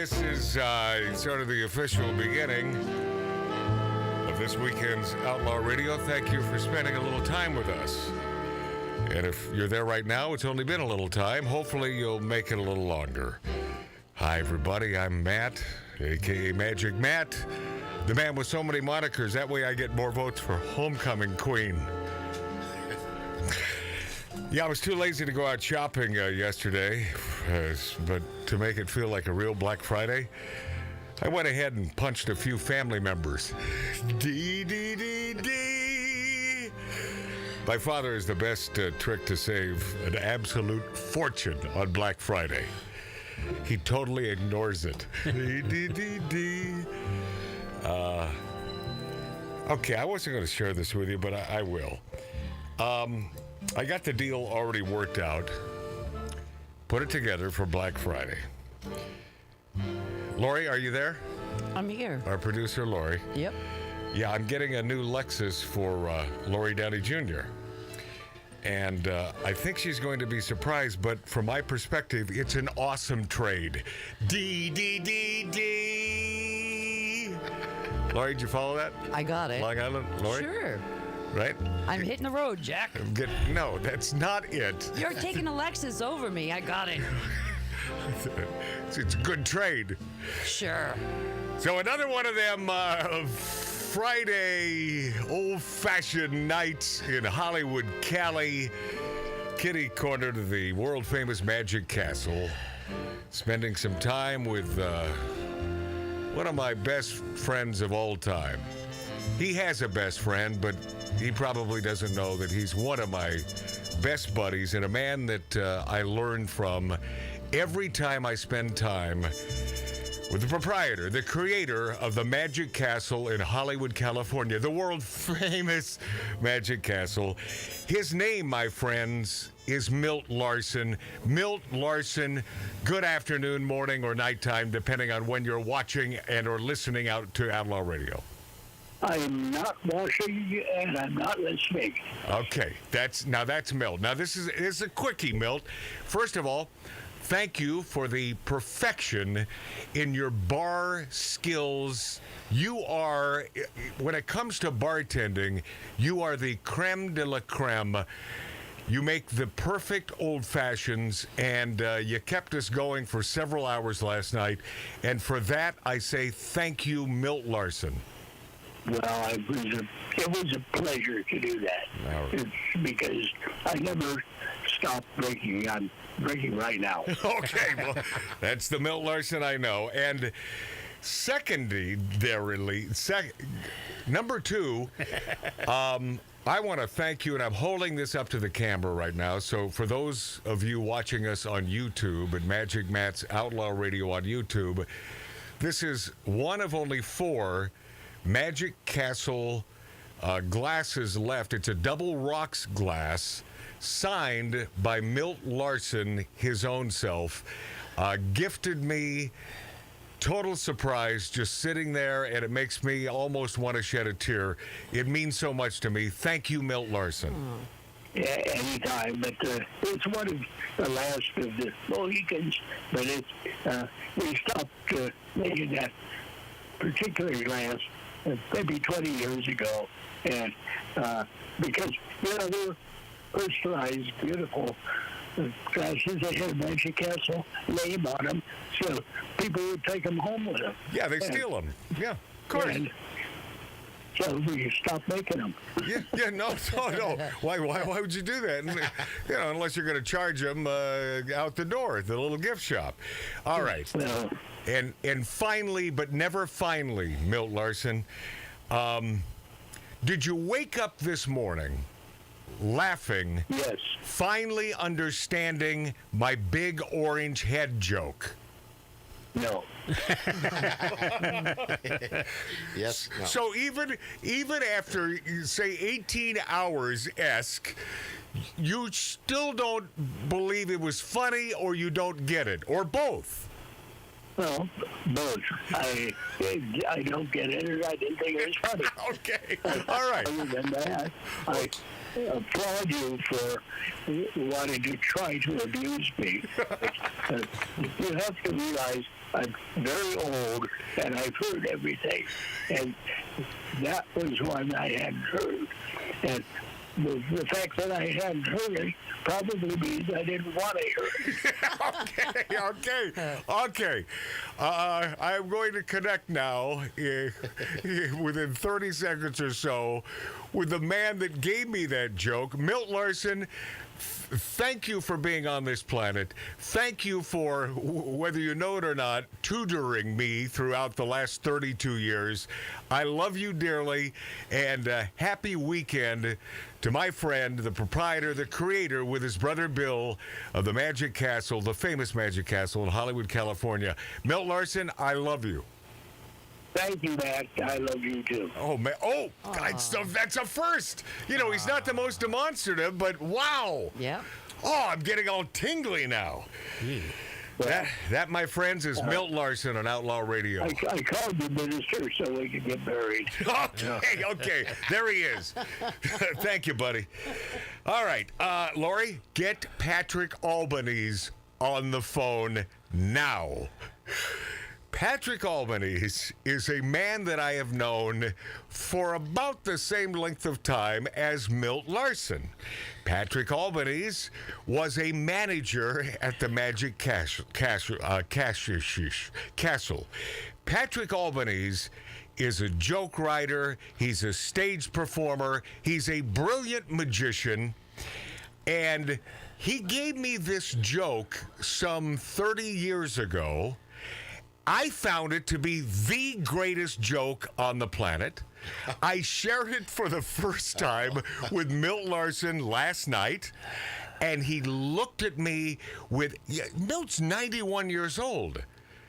This is sort of the official beginning of this weekend's Outlaw Radio. Thank you for spending a little time with us. And if you're there right now, it's only been a little time. Hopefully, you'll make it a little longer. Hi, everybody. I'm Matt, a.k.a. Magic Matt, the man with so many monikers. That way I get more votes for Homecoming Queen. Yeah, I was too lazy to go out shopping yesterday, but to make it feel like a real Black Friday, I went ahead and punched a few family members. D. My father is the best trick to save an absolute fortune on Black Friday. He totally ignores it. D. Okay, I wasn't going to share this with you, but I will. I got the deal already worked out. Put it together for Black Friday. Lori, are you there? I'm here. Our producer, Lori. Yep. Yeah, I'm getting a new Lexus for Lori Downey Jr. And I think she's going to be surprised, but from my perspective, it's an awesome trade. D. Lori, did you follow that? I got it. Long Island, Lori? Sure. Right? I'm hitting the road, Jack. No, that's not it. You're taking a Lexus over me. I got it. It's a good trade. Sure. So another one of them Friday old-fashioned nights in Hollywood, Cali, kitty corner to the world-famous Magic Castle. Spending some time with one of my best friends of all time. He has a best friend, but he probably doesn't know that he's one of my best buddies and a man that I learn from every time I spend time with the proprietor, the creator of the Magic Castle in Hollywood, California, the world-famous Magic Castle. His name, my friends, is Milt Larson. Milt Larson, good afternoon, morning, or nighttime, depending on when you're watching and or listening out to Outlaw Radio. I'm not watching and I'm not listening. Okay, that's Milt. Now this is a quickie, Milt. First of all, thank you for the perfection in your bar skills. You are, when it comes to bartending, you are the creme de la creme. You make the perfect old fashions, and you kept us going for several hours last night. And for that, I say thank you, Milt Larson. Well, it was a pleasure to do that. It's because I never stop drinking. I'm drinking right now. Okay, well, that's the Milt Larson I know. And number two, I want to thank you, and I'm holding this up to the camera right now. So for those of you watching us on YouTube at Magic Matt's Outlaw Radio on YouTube, this is one of only 4 Magic Castle glasses left. It's a double rocks glass signed by Milt Larson, his own self. Gifted me. Total surprise, just sitting there, and it makes me almost want to shed a tear. It means so much to me. Thank you, Milt Larson. Yeah, anytime, but it's one of the last of the Mohicans, but we stopped making that particular glass maybe 20 years ago, and because they're personalized, beautiful glasses. They had a Magic Castle name on them, so people would take them home with them. Yeah, they steal them. Yeah, of course. And so we stopped making them. No. Why would you do that? Unless you're going to charge them out the door at the little gift shop. All right. Well, and finally, but never finally, Milt Larson, did you wake up this morning laughing, yes. finally understanding my big orange head joke? No. Yes. No. So even after, say, 18 hours-esque, you still don't believe it was funny, or you don't get it, or both? Well, both. I don't get it, or I didn't think it was funny. Okay. All right. Other than that, I applaud you for wanting to try to abuse me. You have to realize I'm very old, and I've heard everything. And that was one I hadn't heard. And the fact that I hadn't heard it probably means I didn't want to hear it. Okay. I'm going to connect now, within 30 seconds or so, with the man that gave me that joke, Milt Larson. Thank you for being on this planet. Thank you for, whether you know it or not, tutoring me throughout the last 32 years. I love you dearly, and happy weekend to my friend, the proprietor, the creator, with his brother Bill of the Magic Castle, the famous Magic Castle in Hollywood, California. Milt Larson, I love you. Thank you, Matt. I love you, too. Oh, man. Oh, God, so that's a first. You know, he's not the most demonstrative, but wow. Yeah. Oh, I'm getting all tingly now. That, my friends, is Milt Larson on Outlaw Radio. I called the minister so we could get married. Okay. There he is. Thank you, buddy. All right. Lori, get Patrick Albanese on the phone now. Patrick Albanese is a man that I have known for about the same length of time as Milt Larson. Patrick Albanese was a manager at the Magic Castle. Patrick Albanese is a joke writer. He's a stage performer. He's a brilliant magician. And he gave me this joke some 30 years ago. I found it to be the greatest joke on the planet. I shared it for the first time with Milt Larson last night, and he looked at me with, Milt's 91 years old.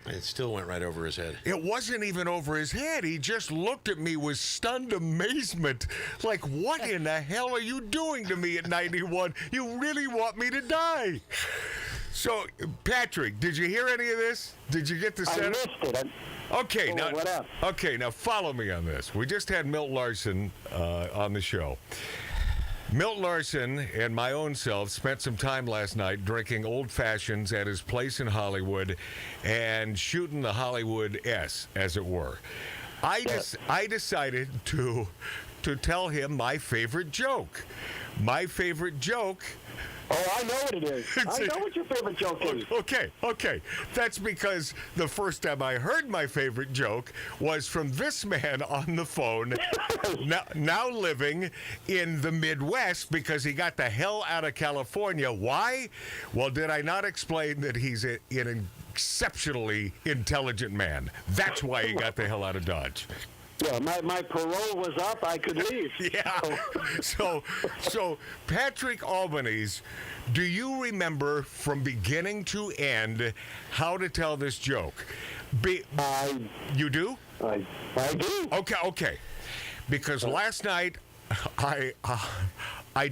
It still went right over his head. It wasn't even over his head. He just looked at me with stunned amazement. Like, what in the hell are you doing to me at 91? You really want me to die? So, Patrick, did you hear any of this? Did you get the setup? I missed it. Okay, now, what up? Okay, now follow me on this. We just had Milt Larson on the show. Milt Larson and my own self spent some time last night drinking old fashions at his place in Hollywood and shooting the Hollywood S, as it were. I decided to tell him my favorite joke. My favorite joke. Oh, I know what it is. I know what your favorite joke is. Okay. That's because the first time I heard my favorite joke was from this man on the phone, now living in the Midwest because he got the hell out of California. Why? Well, did I not explain that he's an exceptionally intelligent man? That's why he got the hell out of Dodge. Yeah, my parole was up. I could leave. Yeah. So Patrick Albanese, do you remember from beginning to end how to tell this joke? You do? I do. Okay. Because last night I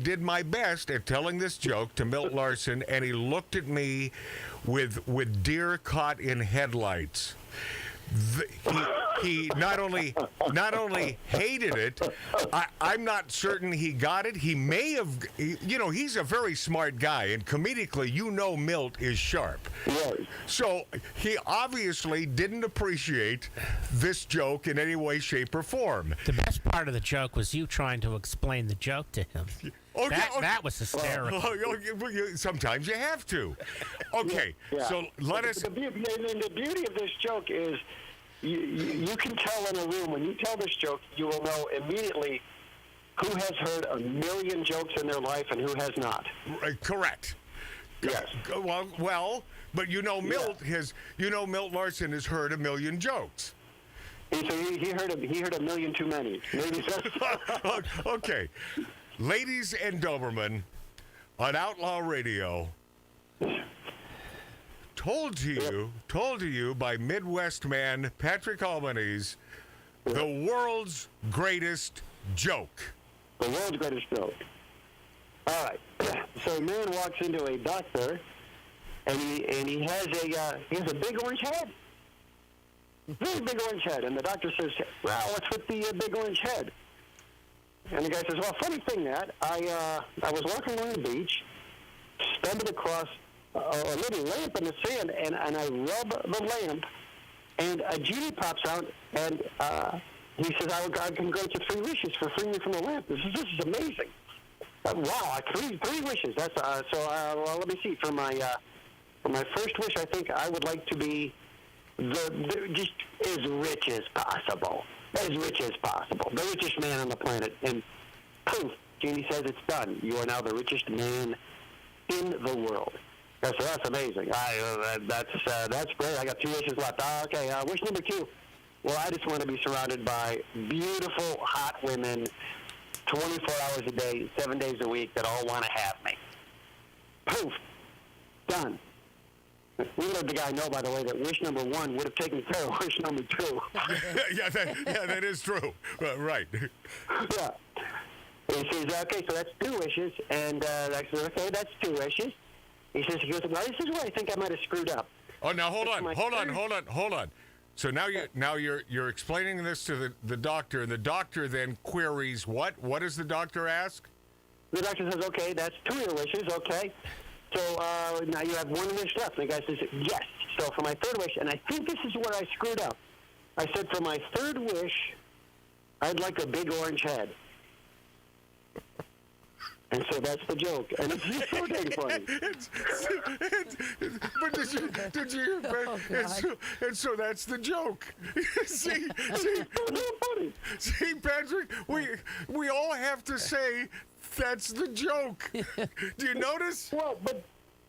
did my best at telling this joke to Milt Larson, and he looked at me with deer caught in headlights. He not only hated it, I'm not certain he got it. He may have, he's a very smart guy, and comedically, Milt is sharp. Right. So he obviously didn't appreciate this joke in any way, shape, or form. The best part of the joke was you trying to explain the joke to him. Okay. That was hysterical. Sometimes you have to. Okay, Yeah. so let us... The beauty of this joke is you can tell in a room, when you tell this joke, you will know immediately who has heard a million jokes in their life and who has not. Correct. Yes. Well, but Milt Larson has heard a million jokes. So he heard a million too many. Maybe so. Okay. Ladies and Doberman, on Outlaw Radio, told to you by Midwest man Patrick Albanese, the world's greatest joke. The world's greatest joke. All right. So a man walks into a doctor, and he has a big orange head. Very big orange head. And the doctor says, well, what's with the big orange head? And the guy says, well, funny thing, Matt, I was walking along the beach, stumbled across a little lamp in the sand, and I rubbed the lamp And a genie pops out, and he says, I can grant you 3 wishes for freeing me from the lamp. This is amazing. Wow, 3 wishes. That's well, let me see. For my first wish, I think I would like to be just as rich as possible. As rich as possible. The richest man on the planet. And poof, Genie says it's done. You are now the richest man in the world. That's amazing. That's great. I got 2 wishes left. Okay, wish number 2. Well, I just want to be surrounded by beautiful, hot women 24 hours a day, 7 days a week that all want to have me. Poof. Done. We let the guy know, by the way, that wish number 1 would have taken care of wish number 2. that is true. Right. Yeah. He says, okay, so that's 2 wishes, and I said, okay, that's 2 wishes. He goes, well, this is where I think I might have screwed up. Oh, now hold on. So now you're explaining this to the doctor, and the doctor then queries what? What does the doctor ask? The doctor says, okay, that's 2 of your wishes, okay. So now you have 1 wish left. And the guy says, yes. So for my 3rd wish, and I think this is where I screwed up. I said, for my 3rd wish, I'd like a big orange head. And so that's the joke, and it's just so dang funny. But did you? And so that's the joke. see, Patrick, we all have to say that's the joke. Do you notice? Well, but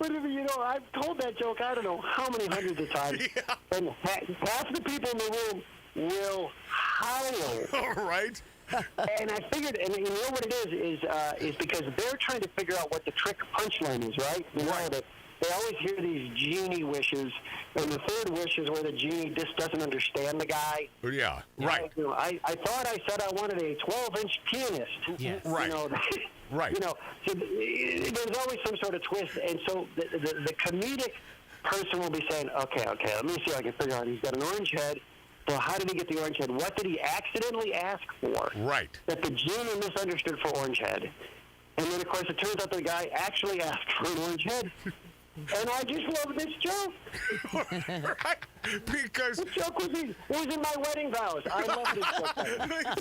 you know, I've told that joke I don't know how many hundreds of times, and half the people in the room will howl. All right. And I figured, and you know what it is because they're trying to figure out what the trick punchline is, right? You know, that they always hear these genie wishes, and the 3rd wish is where the genie just doesn't understand the guy. Yeah, right. You know, I thought I said I wanted a 12-inch pianist. Yes. Right. You know, right. You know, so there's always some sort of twist, and so the comedic person will be saying, okay, let me see if I can figure out. He's got an orange head. So how did he get the orange head? What did he accidentally ask for? Right. That the genie misunderstood for orange head. And then, of course, it turns out the guy actually asked for an orange head. And I just love this joke. Right. Because... The joke was in my wedding vows. I love this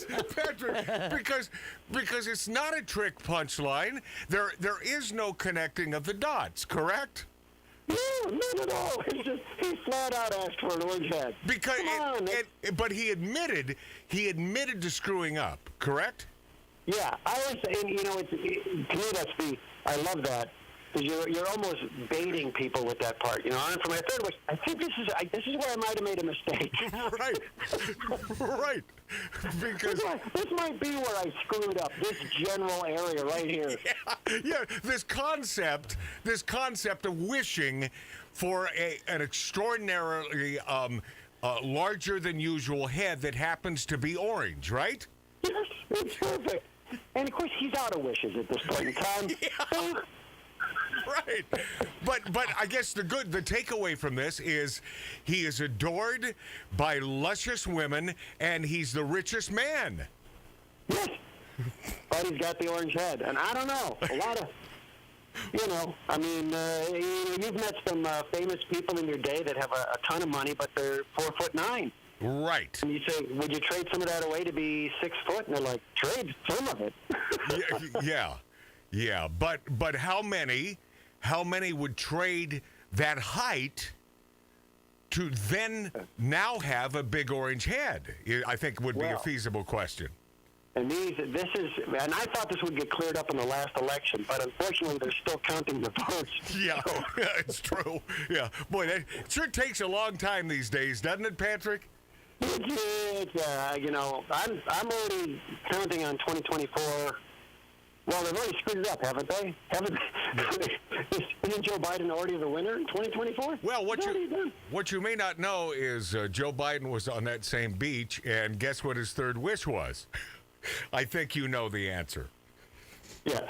joke. Patrick, because it's not a trick punchline. There is no connecting of the dots, correct? No, not at all. It's just he flat out asked for an orange head. Because, but he admitted to screwing up, correct? Yeah, I was, and you know, to me I love that because you're almost baiting people with that part. You know, and for my 3rd wish, I think this is where I might have made a mistake. Right. Because this might be where I screwed up. This general area right here. Yeah. This concept of wishing for an extraordinarily larger than usual head that happens to be orange, right? Yes, it's perfect. And of course, he's out of wishes at this point in time. Yeah. Right. But I guess the takeaway from this is he is adored by luscious women and he's the richest man. Yes. But he's got the orange head. And I don't know, a lot of, you know, I mean, you've met some famous people in your day that have a ton of money, but they're 4'9". Right. And you say, would you trade some of that away to be 6 foot? And they're like, trade some of it. Yeah. But how many would trade that height to then now have a big orange head? I think would be a feasible question. And and I thought this would get cleared up in the last election, but unfortunately they're still counting the votes. Yeah, it's true. Yeah, boy, that sure takes a long time these days, doesn't it, Patrick? It's, you know, I'm already counting on 2024. Well, they've already screwed it up, haven't they? Isn't Joe Biden already the winner in 2024? Well, what you may not know is Joe Biden was on that same beach, and guess what his 3rd wish was? I think you know the answer. Yes.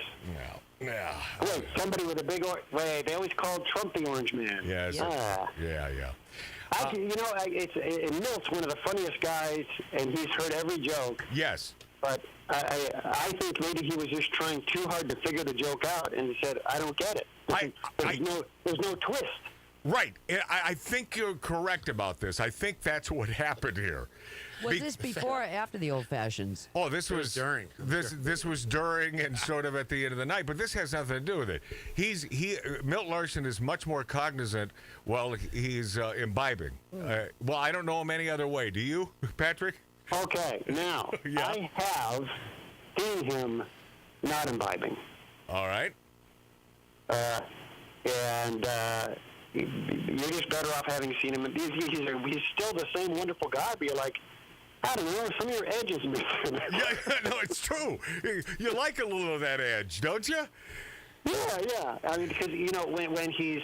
Yeah. Wait, somebody with a big wait, they always called Trump the Orange Man. Yes. Yeah. You know, Milt's one of the funniest guys, and he's heard every joke. Yes. But I think maybe he was just trying too hard to figure the joke out, and he said, "I don't get it. There's no twist." Right. I think you're correct about this. I think that's what happened here. Was this before or after the old fashions? Oh, this was during. This was during and sort of at the end of the night, but this has nothing to do with it. Milt Larson is much more cognizant while he's imbibing. Well, I don't know him any other way. Do you, Patrick? Okay, now, Yeah. I have seen him not imbibing. All right. And you're just better off having seen him. He's still the same wonderful guy, but you're like, I don't know, some of your edge is missing. Yeah, no, it's true. You like a little of that edge, don't you? Yeah. I mean, because when he's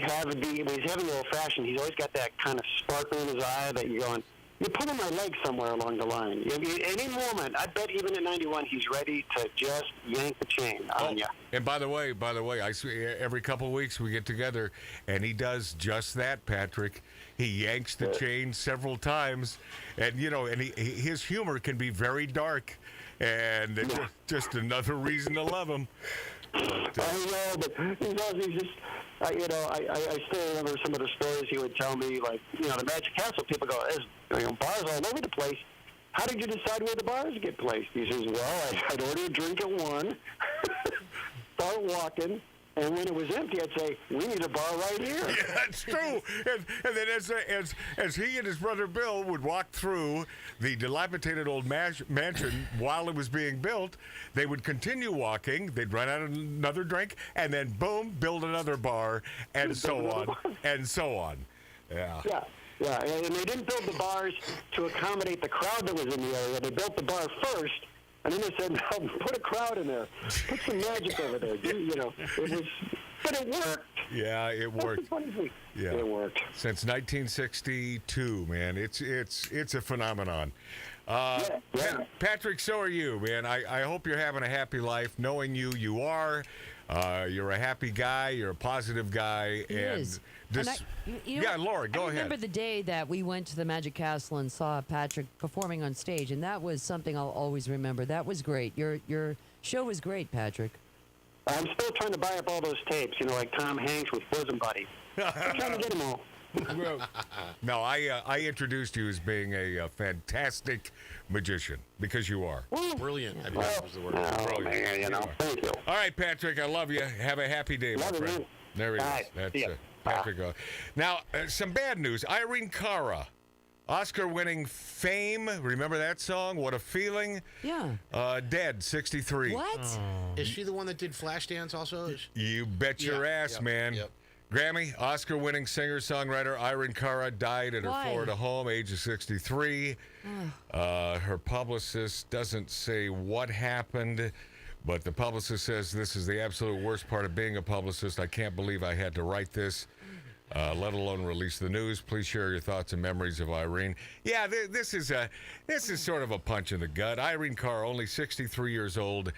having the old fashioned, he's always got that kind of sparkle in his eye that you're going, you're pulling my leg somewhere along the line. Any moment, I bet even at 91, he's ready to just yank the chain on you. And by the way, I see every couple of weeks we get together, and he does just that, Patrick. He yanks the chain several times, and his humor can be very dark, and it's just another reason to love him. I know, but he's just, I still remember some of the stories he would tell me, like, the Magic Castle, people go, there's bars all over the place. How did you decide where the bars get placed? He says, well, I'd order a drink at 1, start walking, and when it was empty, I'd say, we need a bar right here. Yeah, that's true. And then as he and his brother Bill would walk through the dilapidated old mansion while it was being built, they would continue walking, they'd run out of another drink, and then boom, build another bar, and so on, and so on. Yeah. Yeah, and they didn't build the bars to accommodate the crowd that was in the area. They built the bar first, and then they said, no, put a crowd in there. Put some magic over there. But it worked. Yeah, it worked. Yeah. It worked. Since 1962, man. It's a phenomenon. Patrick, so are you, man. I hope you're having a happy life. Knowing you are. You're a happy guy. You're a positive guy. He is. Laura, go ahead. I remember the day that we went to the Magic Castle and saw Patrick performing on stage, and that was something I'll always remember. That was great. Your show was great, Patrick. I'm still trying to buy up all those tapes, like Tom Hanks with Bosom Buddy. I'm trying to get them all. No, I introduced you as being a fantastic magician, because you are. Brilliant, I believe was the word. Oh, man, thank you. All right, Patrick, I love you. Have a happy day, my Love you, friend. man. There he All is. right, That's see ya. Patrick. Now, some bad news. Irene Cara, Oscar-winning Fame. Remember that song? What a Feeling? Yeah. Dead, 63. What? Is she the one that did Flashdance also? You bet your ass, man. Yep. Grammy, Oscar-winning singer-songwriter Irene Cara died at her Why? Florida home, age of 63. Her publicist doesn't say what happened, but the publicist says, this is the absolute worst part of being a publicist. I can't believe I had to write this, let alone release the news. Please share your thoughts and memories of Irene. Yeah, this is sort of a punch in the gut. Irene Cara, only 63 years old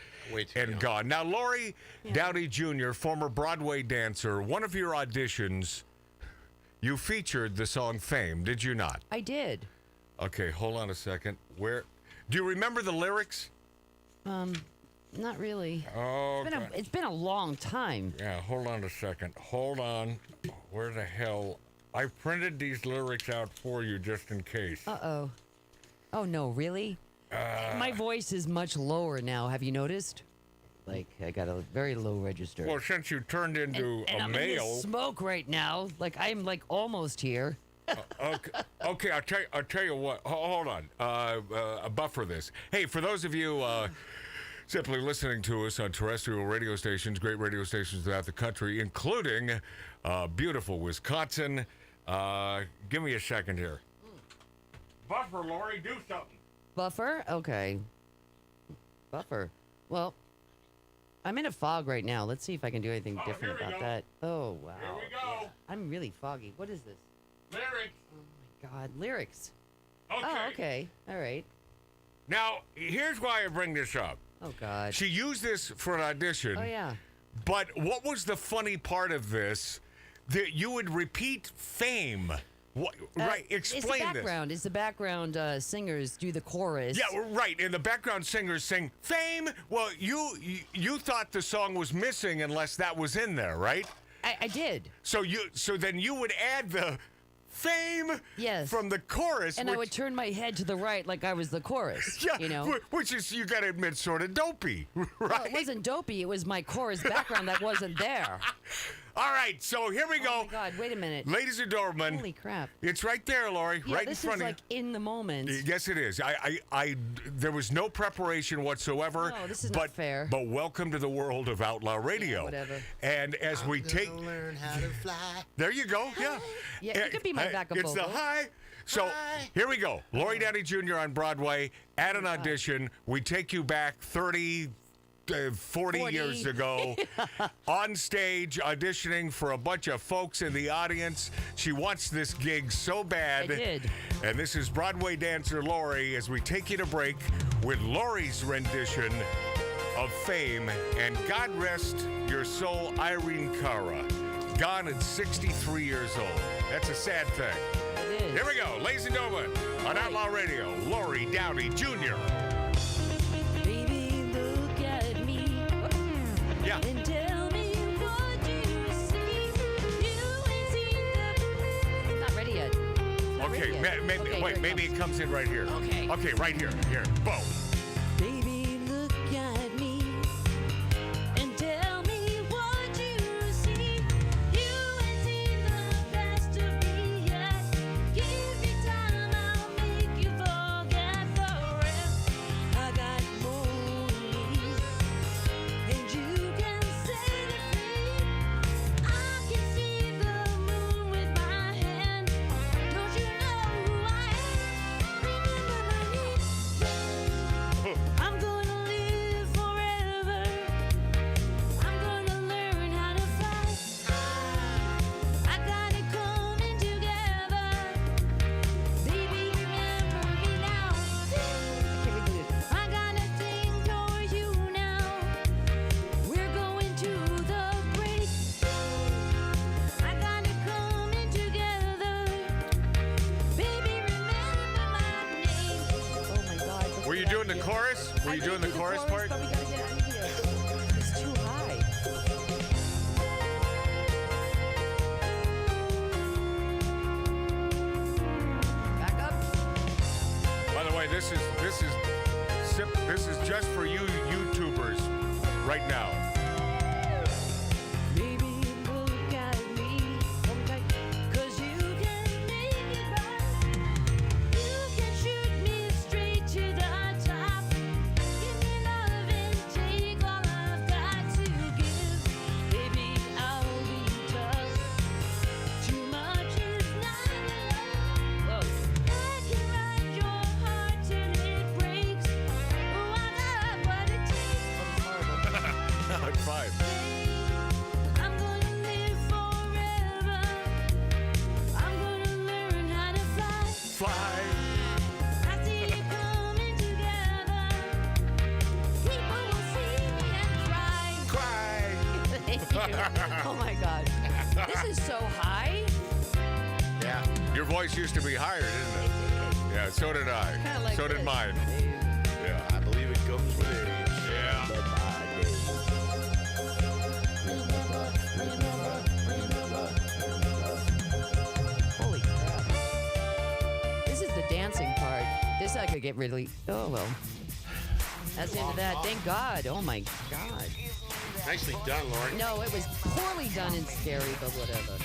and gone. Now, Lori Downey Jr., former Broadway dancer, one of your auditions, you featured the song Fame, did you not? I did. Okay, hold on a second. Do you remember the lyrics? Not really. Oh, It's been a long time. yeah, hold on a second. Hold on. Where the hell? I printed these lyrics out for you just in case. Uh-oh. Oh, no, really? My voice is much lower now. Have you noticed? Like, I got a very low register. Well, since you turned into and a I'm in male. this smoke right now. Like, I'm like almost here. Okay, I'll tell you what. Hold on. Buffer this. Hey, for those of you simply listening to us on terrestrial radio stations, great radio stations throughout the country, including beautiful Wisconsin. Give me a second here. Buffer, Lori, do something. Buffer? Okay. Buffer. Well, I'm in a fog right now. Let's see if I can do anything different here we about go. that. Oh, wow. Here we go. Yeah. I'm really foggy. What is this? Lyrics. Oh, my God. Lyrics. Okay. Oh, okay. All right. Now, here's why I bring this up. Oh, God. She used this for an audition. Oh, yeah. But what was the funny part of this? That you would repeat Fame. What, right, explain it's the background. It's the background singers do the chorus. Yeah, right. And the background singers sing Fame. Well, you thought the song was missing unless that was in there, right? I did. So then you would add the fame Yes. from the chorus. And I would turn my head to the right like I was the chorus. Yeah, You know? which is, you got to admit, sort of dopey, right? Well, it wasn't dopey. It was my chorus background that wasn't there. All right, so here we Oh go. my God! Wait a minute. Ladies and gentlemen, Holy crap! it's right there, Lori, Yeah, right in this front is of like in the moment. you. Yes, it is. There was no preparation whatsoever. No, this is but, not fair. But welcome to the world of Outlaw Radio. whatever. And as we take, learn how to fly. there you go. Yeah. Yeah, you could be my backup It's the vocal. high. So Hi. here we go. Lori Downey Jr. on Broadway at an audition. We take you back 40 years ago on stage auditioning for a bunch of folks in the audience. She wants this gig so bad. I did. And this is Broadway dancer Lori as we take you to break with Lori's rendition of Fame. And God rest your soul, Irene Cara. Gone at 63 years old. That's a sad thing. It is. Here we go, ladies and gentlemen, on Outlaw Radio, Lori Downey Jr. Baby, look at me Yeah. and tell me what you see. You ain't seen the. It's not ready yet. It's not Okay, ready yet. maybe, Okay, wait, here maybe comes. it comes in right here. Okay. Okay, right here. Here. Boom. Baby, look at me and tell me what you see. You ain't seen the best of me yet. Give me time, I'll make you forget the rest. I got more leaves, and you can set it free. I can see the moon with my hand. Don't you know who I am? Remember my name. I'm gonna live forever. I'm gonna learn how to fly. I got it coming together. Baby, remember me now. I got a thing towards you now. We're going to the break. I got it coming together. Baby, remember my name. Oh my God. Were you doing the chorus? Were you doing the chorus part? But we gotta get out of here. It's too high. Back up. By the way, this is just for you YouTubers right now. Baby, look at me. Okay. 'Cause you can make it right. You can shoot me straight to the top. Give me love and take all I've got to give. Baby, I'll be tough. Too much is not enough. I can ride your heart till it breaks. Oh, I got what it takes. High five. I'm gonna live forever. I'm gonna learn how to fly. Fly. I see it coming together. People will see me and cry. Thank you. Oh my God. This is so high. Yeah. Your voice used to be higher, didn't it? Yeah, so did I. Kinda like So did this. mine. Yeah. I believe it comes with age. Yeah. Holy crap. This is the dancing part. This I could get really. Oh, well. That's the end of that. Thank God. Oh, my God. Nicely done, Lauren. No, it was poorly done and scary, but whatever.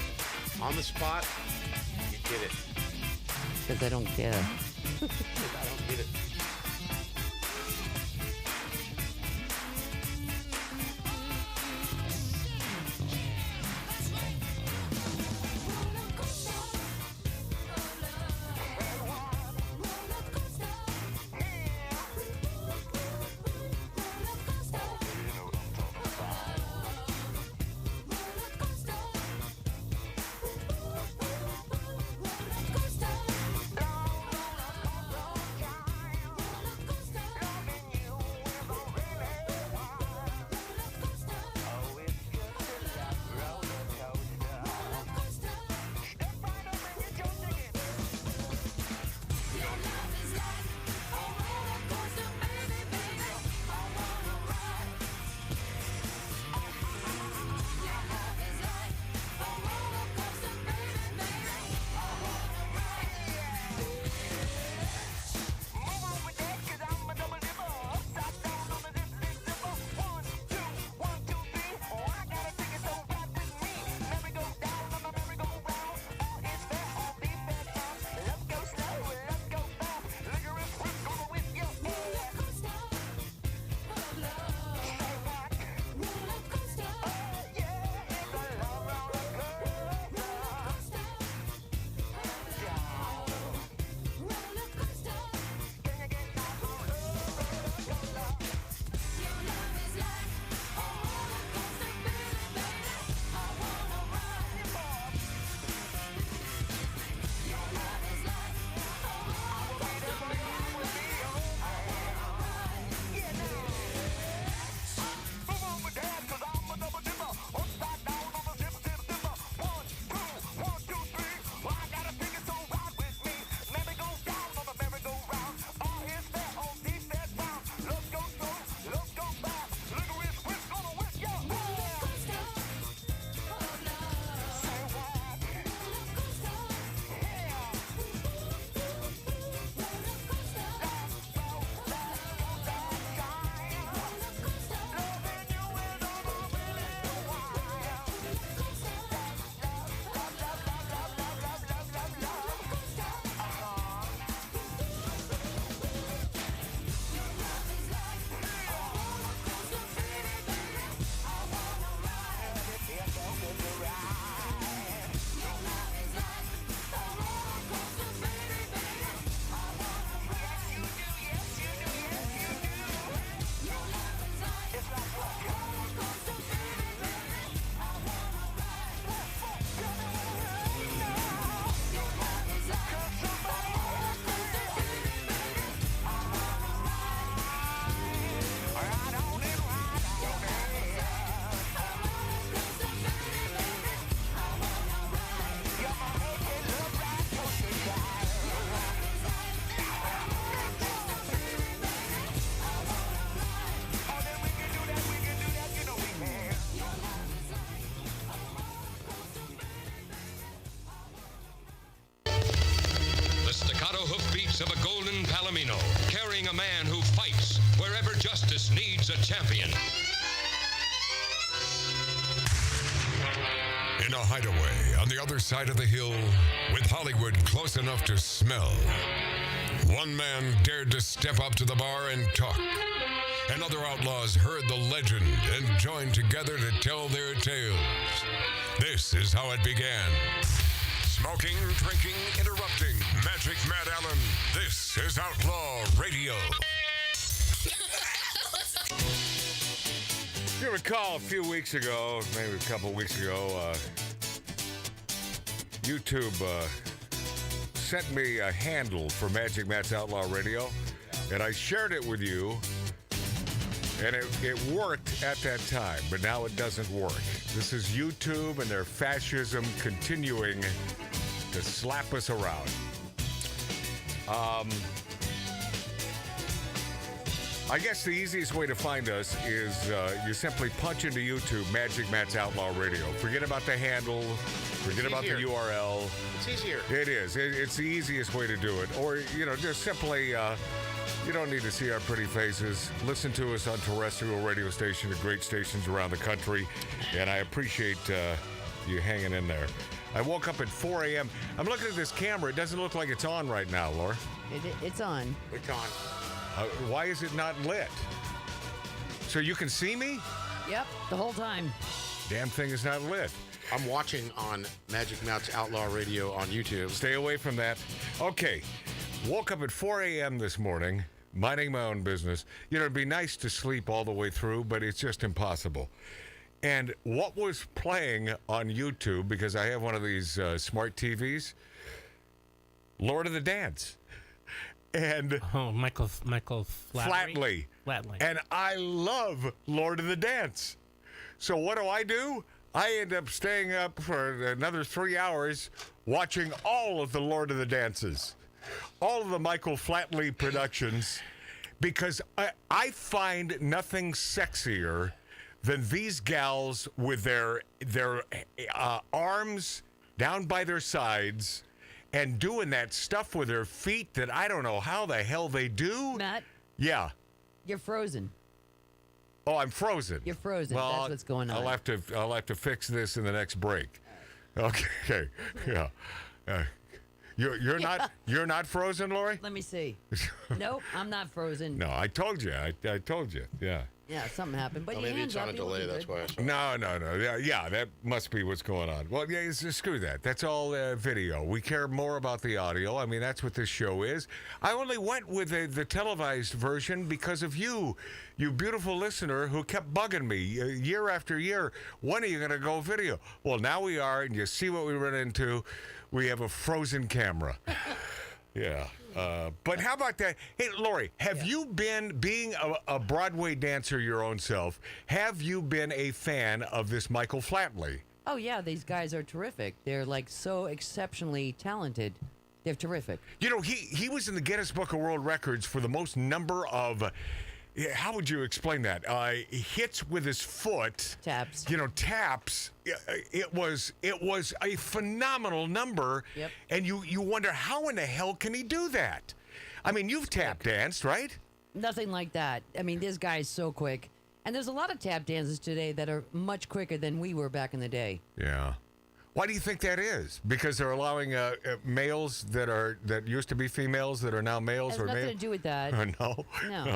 On the spot, you did it. Because I don't care. I don't get it. a man who fights wherever justice needs a champion. In a hideaway on the other side of the hill, with Hollywood close enough to smell, one man dared to step up to the bar and talk. And other outlaws heard the legend and joined together to tell their tales. This is how it began. Smoking, drinking, interrupting. Magic Matt Allen. This is Outlaw Radio. You recall a few weeks ago, maybe a couple weeks ago, YouTube sent me a handle for Magic Matt's Outlaw Radio, and I shared it with you, and it worked at that time, but now it doesn't work. This is YouTube and their fascism continuing to slap us around. I guess the easiest way to find us is you simply punch into YouTube Magic Matt's Outlaw Radio. Forget about the handle. Forget about the URL. It's easier. It is. It's the easiest way to do it. Or, just simply, you don't need to see our pretty faces. Listen to us on terrestrial radio stations, great stations around the country. And I appreciate you hanging in there. I woke up at 4 a.m. I'm looking at this camera. It doesn't look like it's on right now, Laura. It's on. Click on. Why is it not lit? So you can see me? Yep, the whole time. Damn thing is not lit. I'm watching on Magic Matt's Outlaw Radio on YouTube. Stay away from that. Okay. Woke up at 4 a.m. this morning, minding my own business. It'd be nice to sleep all the way through, but it's just impossible. And what was playing on YouTube, because I have one of these smart TVs, Lord of the Dance. And Michael Flatley. And I love Lord of the Dance. So what do? I end up staying up for another 3 hours watching all of the Lord of the Dances, all of the Michael Flatley productions, because I find nothing sexier than these gals with their arms down by their sides and doing that stuff with their feet that I don't know how the hell they do. Matt? Yeah. You're frozen. Oh, I'm frozen. You're frozen. Well, That's what's going on. I'll have to fix this in the next break. Okay. Yeah. You're not frozen, Lori? Let me see. Nope, I'm not frozen. No, I told you. I told you. Yeah. Yeah, something happened. But Oh, your maybe hands it's on up, a you're delay. looking That's good. why I saw it. No. Yeah, that must be what's going on. Well, yeah, screw that. That's all video. We care more about the audio. I mean, that's what this show is. I only went with the televised version because of you beautiful listener who kept bugging me year after year. When are you going to go video? Well, now we are, and you see what we run into. We have a frozen camera. Yeah. But how about that? Hey, Lori, have you been, being a Broadway dancer your own self, have you been a fan of this Michael Flatley? Oh, yeah, these guys are terrific. They're, like, so exceptionally talented. They're terrific. You know, he was in the Guinness Book of World Records for the most number of... how would you explain that? Hits with his foot. Taps. Taps. It was a phenomenal number. Yep. And you wonder, how in the hell can he do that? I mean, you've tap danced, right? Nothing like that. I mean, this guy's so quick. And there's a lot of tap dances today that are much quicker than we were back in the day. Yeah. Why do you think that is? Because they're allowing males that used to be females that are now males, It has nothing to do with that. No.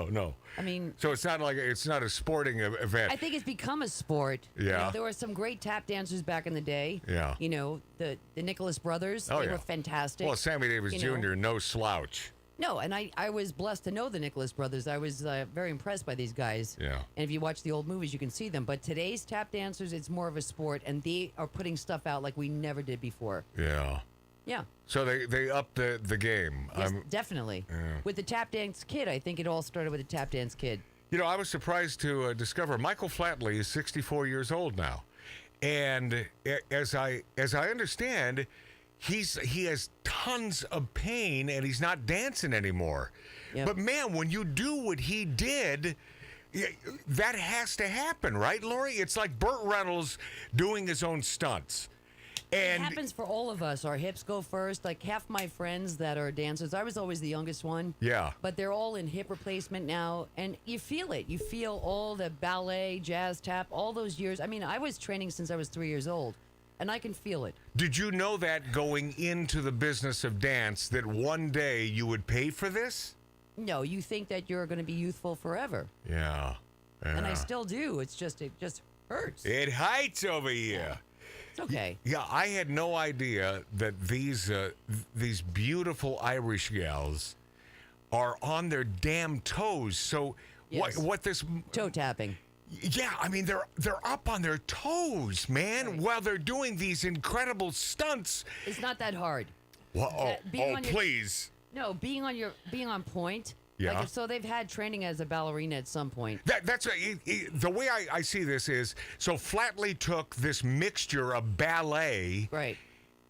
No. I mean, So it's not a sporting event. I think it's become a sport. Yeah. There were some great tap dancers back in the day. Yeah. The Nicholas brothers. Oh, they yeah. were fantastic. Well, Sammy Davis You know. Jr., no slouch. No, and I was blessed to know the Nicholas brothers. I was very impressed by these guys. Yeah. And if you watch the old movies, you can see them. But today's tap dancers, it's more of a sport, and they are putting stuff out like we never did before. Yeah. Yeah. So they upped the game. Yes, definitely. With the tap dance kid, I think it all started with the tap dance kid. I was surprised to discover Michael Flatley is 64 years old now. And as I understand, he has tons of pain and he's not dancing anymore. Yep. But man, when you do what he did, that has to happen, right, Lori? It's like Burt Reynolds doing his own stunts. It happens for all of us. Our hips go first. Like half my friends that are dancers, I was always the youngest one. Yeah. But they're all in hip replacement now, and you feel it. You feel all the ballet, jazz, tap, all those years. I mean, I was training since I was 3 years old, and I can feel it. Did you know that going into the business of dance that one day you would pay for this? No, you think that you're going to be youthful forever, Yeah. and I still do. It just hurts. It hurts over here. It's okay. Yeah, I had no idea that these beautiful Irish gals are on their damn toes. So Yes. what this? Toe tapping. Yeah, I mean they're up on their toes, man, Right. while they're doing these incredible stunts. It's not that hard. Well, being on your- please. No, being on point. Yeah. Like so they've had training as a ballerina at some point. That's the way I see this is, so Flatley took this mixture of ballet Right.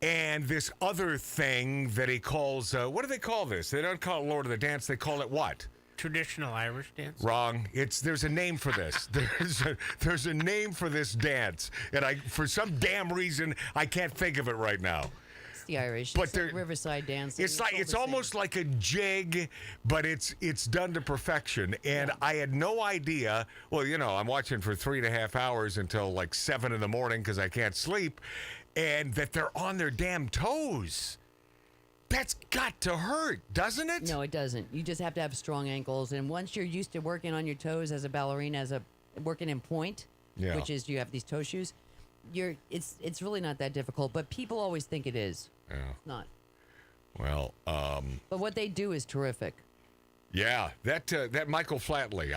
and this other thing that he calls, what do they call this? They don't call it Lord of the Dance, they call it what? Traditional Irish dance. Wrong. There's a name for this. There's a name for this dance, and for some damn reason I can't think of it right now. It's the Irish. But It's like Riverside dance. It's like it's almost like a jig, but it's done to perfection. And I had no idea. Well, I'm watching for 3.5 hours until like 7 in the morning because I can't sleep, and that they're on their damn toes. That's got to hurt, doesn't it? No, it doesn't. You just have to have strong ankles, and once you're used to working on your toes as a ballerina, working in point, Yeah. which is you have these toe shoes. It's really not that difficult, but people always think it is. Yeah. It's not. Well, But what they do is terrific. yeah, that Michael Flatley,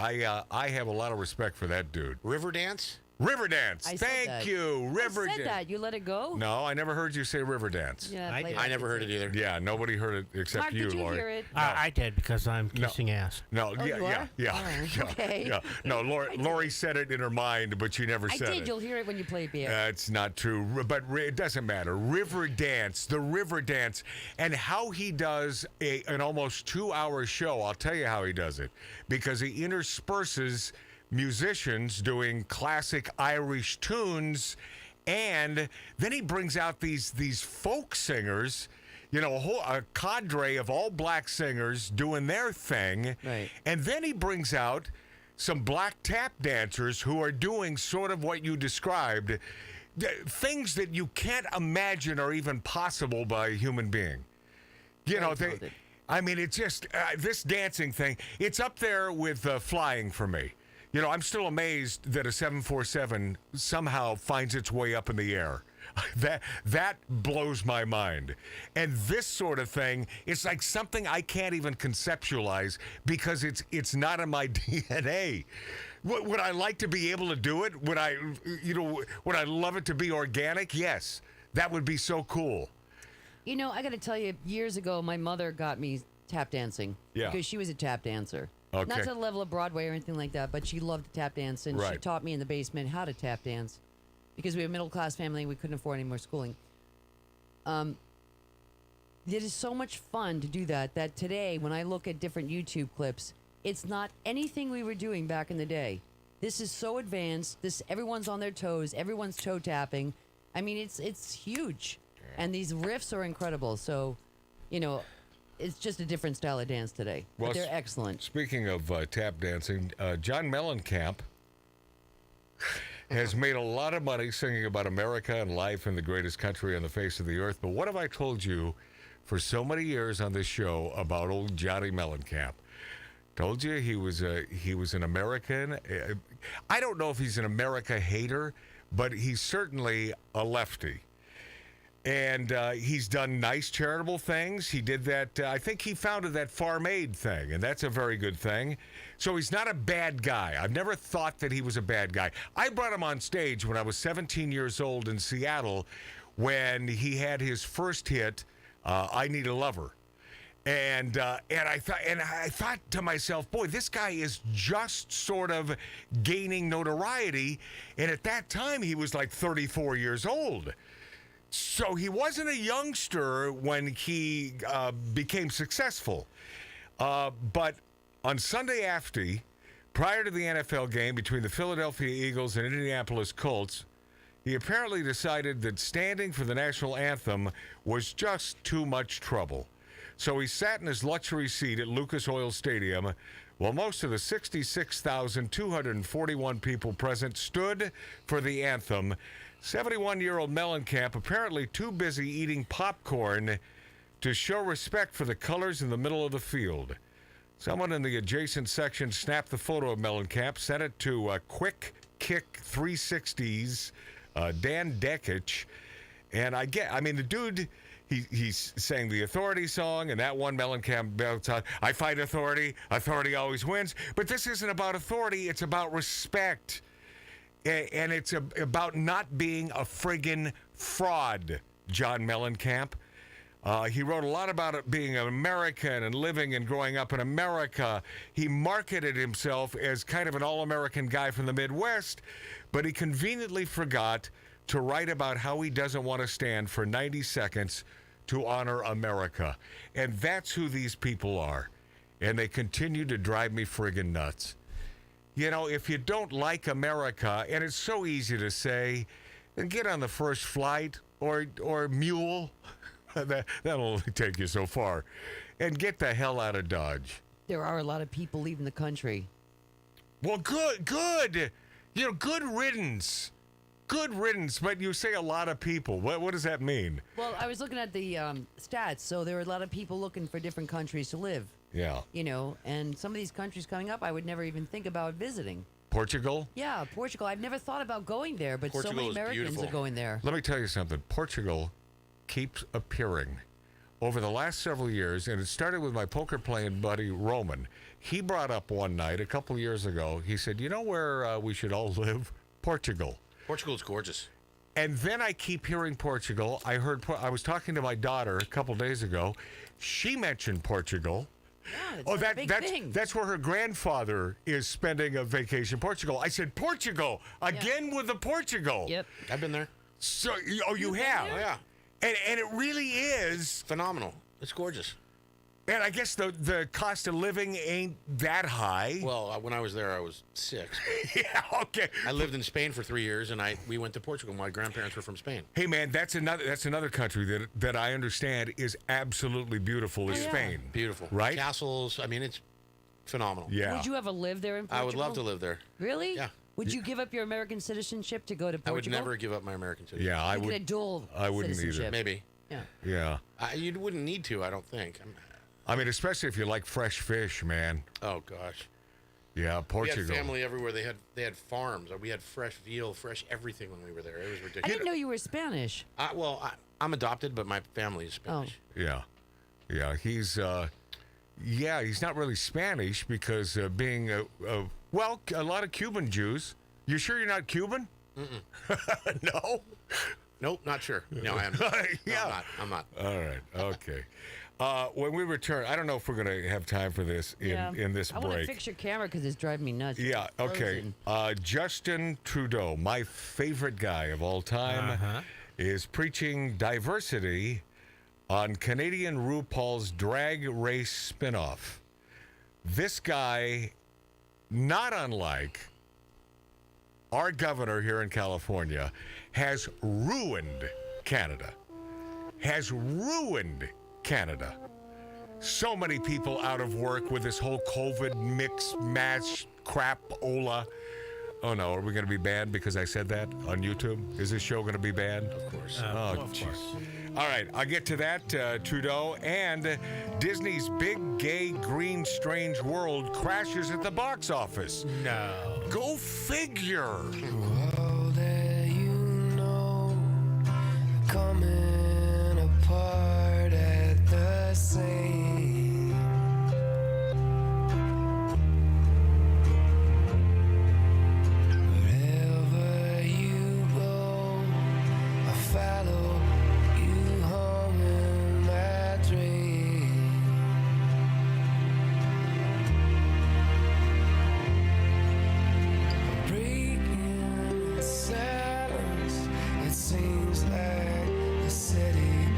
I have a lot of respect for that dude. River dance? Riverdance. I said Thank that. you, I Riverdance. said that. You let it go? No, I never heard you say Riverdance. Yeah, I later did. I never heard it either. Yeah, nobody heard it except Mark, you, did you Lori. hear it? I did because I'm kissing ass. No, Oh, yeah, you are? yeah, Oh, yeah, okay. yeah. No, Lori said it in her mind, but she never I said did. it. You'll hear it when you play beer. That's not true, but it doesn't matter. Riverdance, the Riverdance, and how he does an almost 2-hour show. I'll tell you how he does it, because he intersperses musicians doing classic Irish tunes, and then he brings out these folk singers, a cadre of all black singers doing their thing, Right. and then he brings out some black tap dancers who are doing sort of what you described, things that you can't imagine are even possible by a human being. Talented. I mean, it's just this dancing thing. It's up there with flying for me. I'm still amazed that a 747 somehow finds its way up in the air. That blows my mind. And this sort of thing, it's like something I can't even conceptualize because it's not in my DNA. Would I like to be able to do it? Would I love it to be organic? Yes. That would be so cool. I got to tell you, years ago, my mother got me tap dancing. Yeah. Because she was a tap dancer. Okay. Not to the level of Broadway or anything like that, but she loved to tap dance, and she Right. taught me in the basement how to tap dance. Because we were a middle-class family, we couldn't afford any more schooling. It is so much fun to do that today, when I look at different YouTube clips, it's not anything we were doing back in the day. This is so advanced. Everyone's on their toes. Everyone's toe tapping. I mean, it's huge. And these riffs are incredible. So, it's just a different style of dance today. Well, But they're excellent. Speaking of tap dancing, John Mellencamp has made a lot of money singing about America and life in the greatest country on the face of the earth. But what have I told you for so many years on this show about old Johnny Mellencamp? Told you he was an American. I don't know if he's an America hater, but he's certainly a lefty. And he's done nice charitable things. He did that. I think he founded that Farm Aid thing, and that's a very good thing. So he's not a bad guy. I've never thought that he was a bad guy. I brought him on stage when I was 17 years old in Seattle, when he had his first hit, "I Need a Lover." And I thought to myself, boy, this guy is just sort of gaining notoriety. And at that time, he was like 34 years old. So he wasn't a youngster when he became successful. But on Sunday afternoon, prior to the NFL game between the Philadelphia Eagles and Indianapolis Colts, He apparently decided that standing for the national anthem was just too much trouble. So he sat in his luxury seat at Lucas Oil Stadium while most of the 66,241 people present stood for the anthem. 71-year-old Mellencamp apparently too busy eating popcorn to show respect for the colors in the middle of the field. Someone in the adjacent section snapped the photo of Mellencamp, sent it to Quick Kick 360's Dan Dekich, and I mean, the dude, he's sang the Authority song, and that one Mellencamp belts out, I fight authority, authority always wins. But this isn't about authority, it's about respect. And it's about not being a friggin' fraud, John Mellencamp. He wrote a lot about it being an American and living and growing up in America. He marketed himself as kind of an all-American guy from the Midwest, but he conveniently forgot to write about how he doesn't want to stand for 90 seconds to honor America. And that's who these people are. And they continue to drive me friggin' nuts. You know, if you don't like America, and it's so easy to say, then get on the first flight or mule. That'll only take you so far. And get the hell out of Dodge. There are a lot of people leaving the country. Well, good. You know, good riddance. Good riddance, but you say a lot of people. What does that mean? Well, I was looking at the stats, so there are a lot of people looking for different countries to live. Yeah. You know, and some of these countries coming up, I would never even think about visiting. Portugal? Yeah, Portugal. I've never thought about going there, but Portugal so many is Americans beautiful. are going there. Let me tell you something. Portugal keeps appearing. Over the last several years, and it started with my poker playing buddy Roman. He brought up one night a couple years ago, he said, you know where we should all live? Portugal. Portugal's gorgeous. And then I keep hearing Portugal. I was talking to my daughter a couple days ago. She mentioned Portugal. Yeah, it's a big thing. That's where her grandfather is spending a vacation. Portugal. I said Portugal again with the Portugal. Yep. I've been there. So you have? Oh, yeah. And it really is Phenomenal. It's gorgeous. And I guess the cost of living ain't that high. Well, when I was there, I was 6. Yeah, okay. I lived in Spain for 3 years, and we went to Portugal. My grandparents were from Spain. Hey, man, that's another country that I understand is absolutely beautiful. Is yeah. Spain? Beautiful. Right? Castles. I mean, it's phenomenal. Yeah. Would you ever live there in Portugal? I would love to live there. Really? Yeah. Would you give up your American citizenship to go to Portugal? I would never give up my American citizenship. Yeah, I You would. get a dual I wouldn't either. citizenship. Maybe. Yeah. Yeah. You wouldn't need to, I don't think. I mean, especially if you like fresh fish, man. Oh, gosh. Yeah, Portugal. We had family everywhere. They had farms. We had fresh veal, fresh everything when we were there. It was I ridiculous. didn't know you were Spanish. I'm adopted, but my family is Spanish. Yeah. He's not really Spanish because being a lot of Cuban Jews. You sure you're not Cuban? No. Nope, not sure. No, I am. No, Yeah. I'm not. All right. Okay. When we return, I don't know if we're going to have time for this in this I want to break. fix your camera because it's driving me nuts. Yeah, It's okay. frozen. Justin Trudeau, my favorite guy of all time, is preaching diversity on Canadian RuPaul's Drag Race spinoff. This guy, not unlike our governor here in California, has ruined Canada. So many people out of work with this whole COVID mix, match, crap-ola. Oh, no. Are we going to be banned because I said that on YouTube? Is this show going to be banned? Of course. Oh, jeez. All right. I'll get to that, Trudeau. And Disney's big, gay, green, strange world crashes at the box office. No. Go figure. All that you know, coming apart at the same. Wherever you go, I follow you home in my dream. Breaking silence, it seems like the city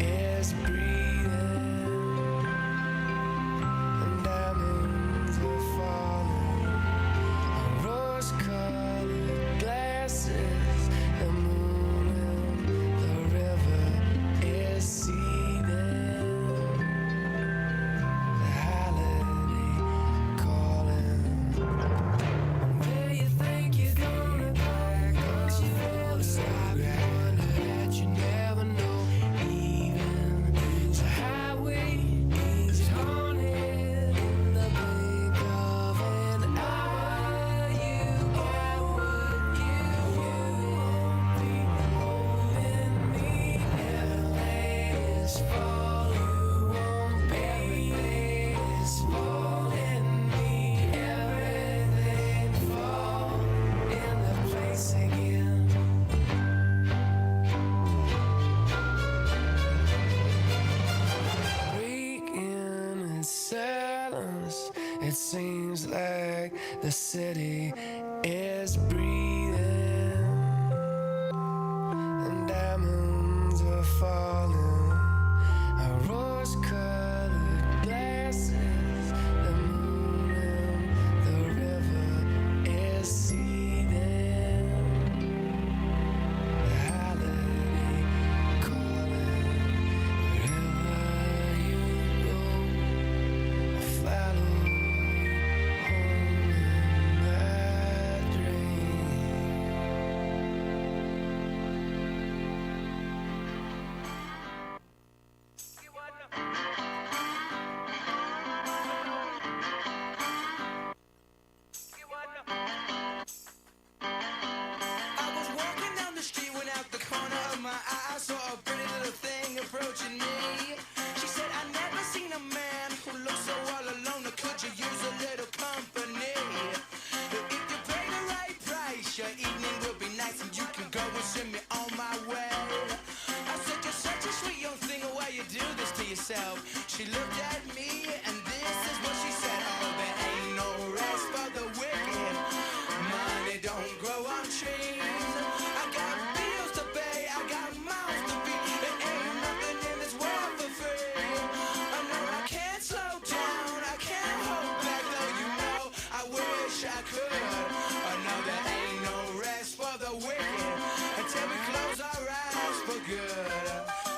is breathing. feels like the city is breathing, and diamonds are falling. Our rose-colored glasses, the moon and the river is seething. The holiday calling, wherever you go, I'll follow you home in my dreams. I was walking down the street when out the corner of my eye I saw a pretty little thing approaching me. She said, I never seen a man who looks so all alone. Could you use a little company? If you pay the right price, your evening will be nice and you can go and send me on my way. I said, you're such a sweet young thing, why you do this to yourself? She looked at me and this is what she said. Oh, there ain't no rest for the wicked. Money don't grow on trees. I got bills to pay, I got mouths to feed. There ain't nothing in this world for free. I know I can't slow down, I can't hold back, though you know I wish I could. I know there ain't no rest for the wicked until we close our eyes for good.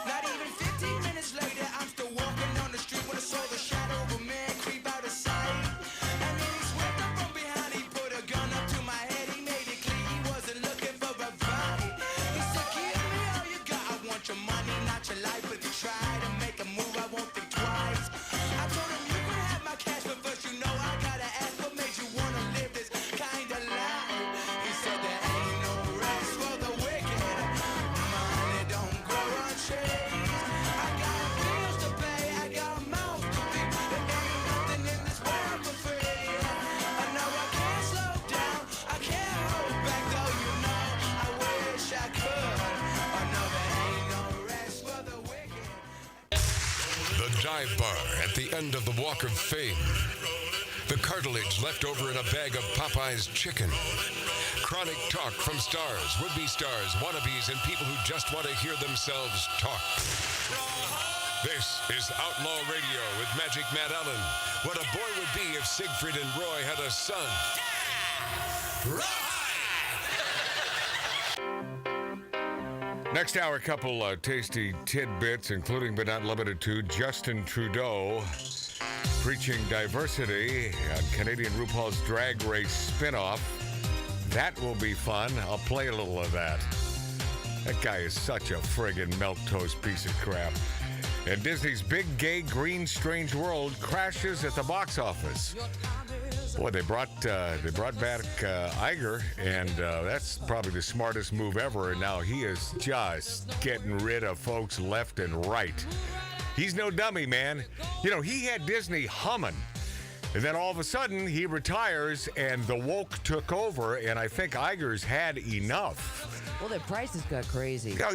Not even 15 minutes later, I'm still walking down the street when I saw the shadow of a man creep out of sight. And then he swept up from behind, he put a gun up to my head, he made it clear he wasn't looking for a fight. He said, give me all you got, I want your money, not your life. But if you try to make a move, I won't think twice. I told him you can have my cash, but first you know I gotta ask what made you wanna live this kind of life. He said there ain't no rest for the wicked. Money don't grow on trees. I got bills to pay, I got mouths to feed. There ain't nothing in this world for free. I know I can't slow down, I can't hold back, though you know I wish I could. I know there ain't no rest for the wicked. The dive bar at the end of the Walk of Fame. The cartilage left over in a bag of Popeye's chicken. Chronic talk from stars, would-be stars, wannabes, and people who just want to hear themselves talk. This is Outlaw Radio with Magic Matt Allen. What a boy would be if Siegfried and Roy had a son. Next hour, a couple tasty tidbits, including but not limited to Justin Trudeau preaching diversity on Canadian RuPaul's Drag Race spinoff. That will be fun. I'll play a little of that. That guy is such a friggin' milquetoast piece of crap. And Disney's big gay green strange world crashes at the box office. Boy, they brought back Iger, and that's probably the smartest move ever. And now he is just getting rid of folks left and right. He's no dummy, man. You know, he had Disney humming. And then all of a sudden, he retires, and the woke took over, and I think Iger's had enough. Well, their prices got crazy. Yeah,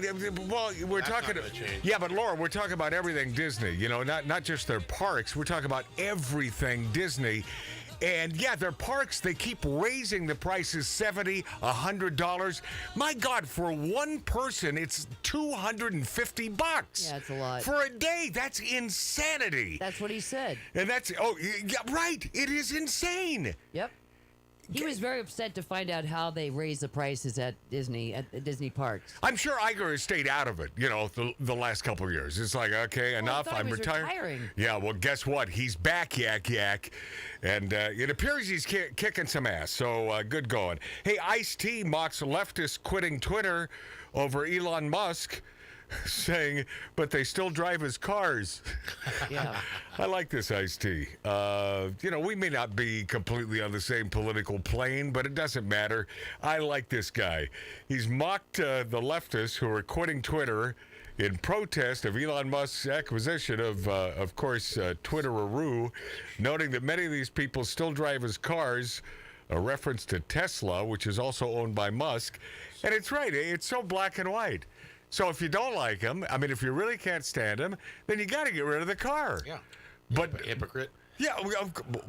well, we're That's talking. not gonna change. Yeah, but Laura, we're talking about everything Disney. You know, not just their parks. We're talking about everything Disney. And yeah, their parks, they keep raising the prices $70, $100. My God, for one person, it's $250. Yeah, it's a lot. For a day. That's insanity. That's what he said. And that's, yeah, right. It is insane. Yep. He was very upset to find out how they raised the prices at Disney parks. I'm sure Iger has stayed out of it, you know, the last couple of years. It's like, okay, enough. thought he I'm was retired. retiring. Yeah, well, guess what? He's back, yak. And it appears he's kicking some ass. So good going. Hey, Ice-T mocks leftists quitting Twitter over Elon Musk, saying, but they still drive his cars. Yeah. I like this, Ice-T. You know, we may not be completely on the same political plane, but it doesn't matter. I like this guy. He's mocked the leftists who are quitting Twitter in protest of Elon Musk's acquisition of course, Twitteraroo, noting that many of these people still drive his cars, a reference to Tesla, which is also owned by Musk. And it's right. It's so black and white. So if you don't like him, I mean, if you really can't stand him, then you got to get rid of the car. Yeah. But Hypocrite. Yeah,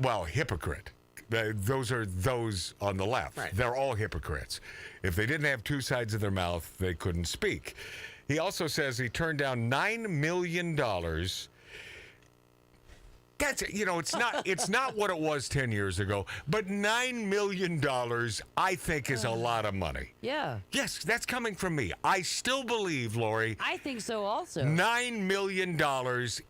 well, hypocrite. those are those on the left. Right. They're all hypocrites. If they didn't have two sides of their mouth, they couldn't speak. He also says he turned down $9 million. That's, it's not what it was 10 years ago, but $9 million I think is a lot of money. Yeah. Yes, that's coming from me. I still believe, Lori, I think so also. $9 million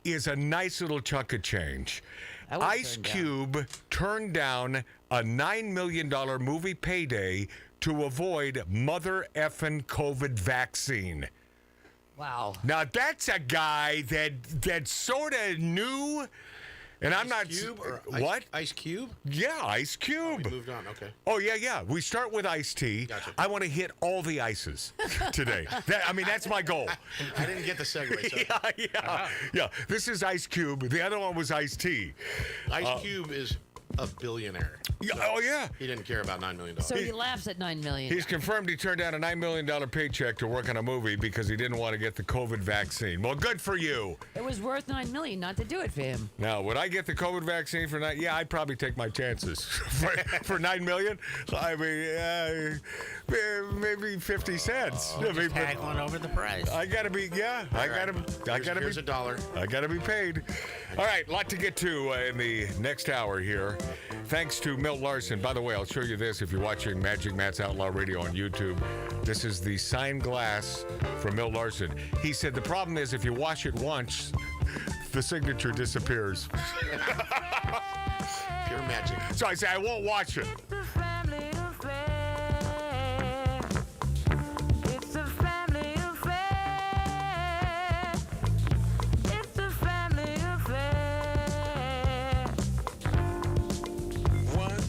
is a nice little chunk of change. I would Ice turn down. Cube turned down a $9 million movie payday to avoid mother effing COVID vaccine. Wow. Now, that's a guy that sort of knew, and I'm not... Cube or what? Ice Cube? Yeah, Ice Cube. We moved on. Okay. Oh, yeah. We start with iced tea. Gotcha. I want to hit all the ices today. That's my goal. I didn't get the segue. So. Yeah. This is Ice Cube. The other one was iced tea. Ice Cube is a billionaire. Yeah, oh, yeah. He didn't care about $9 million. So he laughs at $9 million. He's confirmed he turned down a $9 million paycheck to work on a movie because he didn't want to get the COVID vaccine. Well, good for you. It was worth $9 million not to do it for him. Now, would I get the COVID vaccine for $9? Yeah, I'd probably take my chances. for $9 million? I mean, maybe 50 cents. I mean, Haggling over the price. I gotta be, I gotta Here's be. $1. I gotta be paid. All right, lot to get to in the next hour here. Thanks to Milt Larson. By the way, I'll show you this if you're watching Magic Matt's Outlaw Radio on YouTube. This is the signed glass from Milt Larson. He said the problem is if you wash it once, the signature disappears. Pure magic. So I say I won't wash it.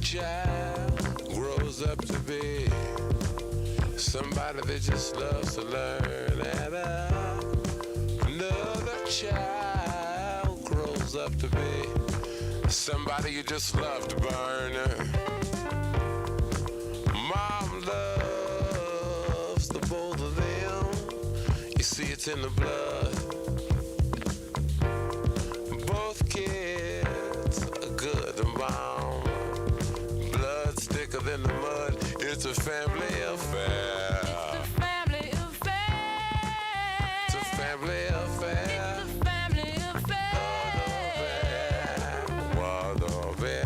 Child grows up to be somebody that just loves to learn, and another child grows up to be somebody you just love to burn. Mom loves the both of them. You see, it's in the blood. Both kids are good and bound. Thicker than the mud, it's a family affair. It's a family affair. It's a family affair. It's a family affair. What of it?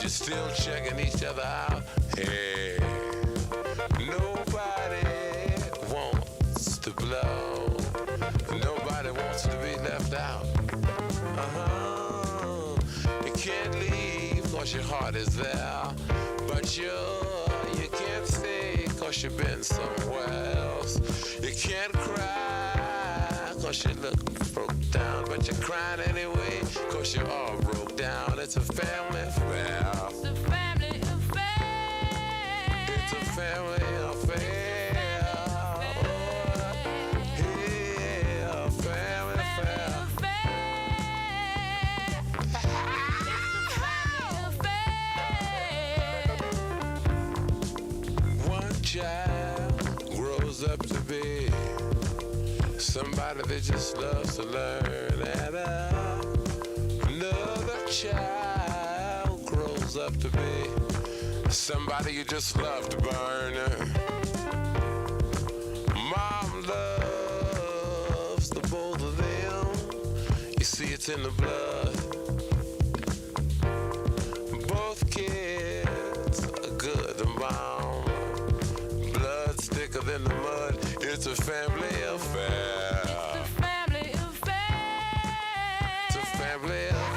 Still checking each other out. Hey, nobody wants to blow. Nobody wants to be left out. You can't leave cause your heart is there. But you can't stay cause you've been somewhere else. You can't cry cause you look broke down. But you're crying anyway cause you're all broke down. It's a family affair. It's a family affair. It's a family affair. Yeah, family affair. One child grows up to be somebody that just loves to learn, and another child grows up to be somebody you just love to burn. Mom loves the both of them. You see, it's in the blood. Both kids are good and bound. Blood's thicker than the mud. It's a family affair. It's a family affair. It's a family affair.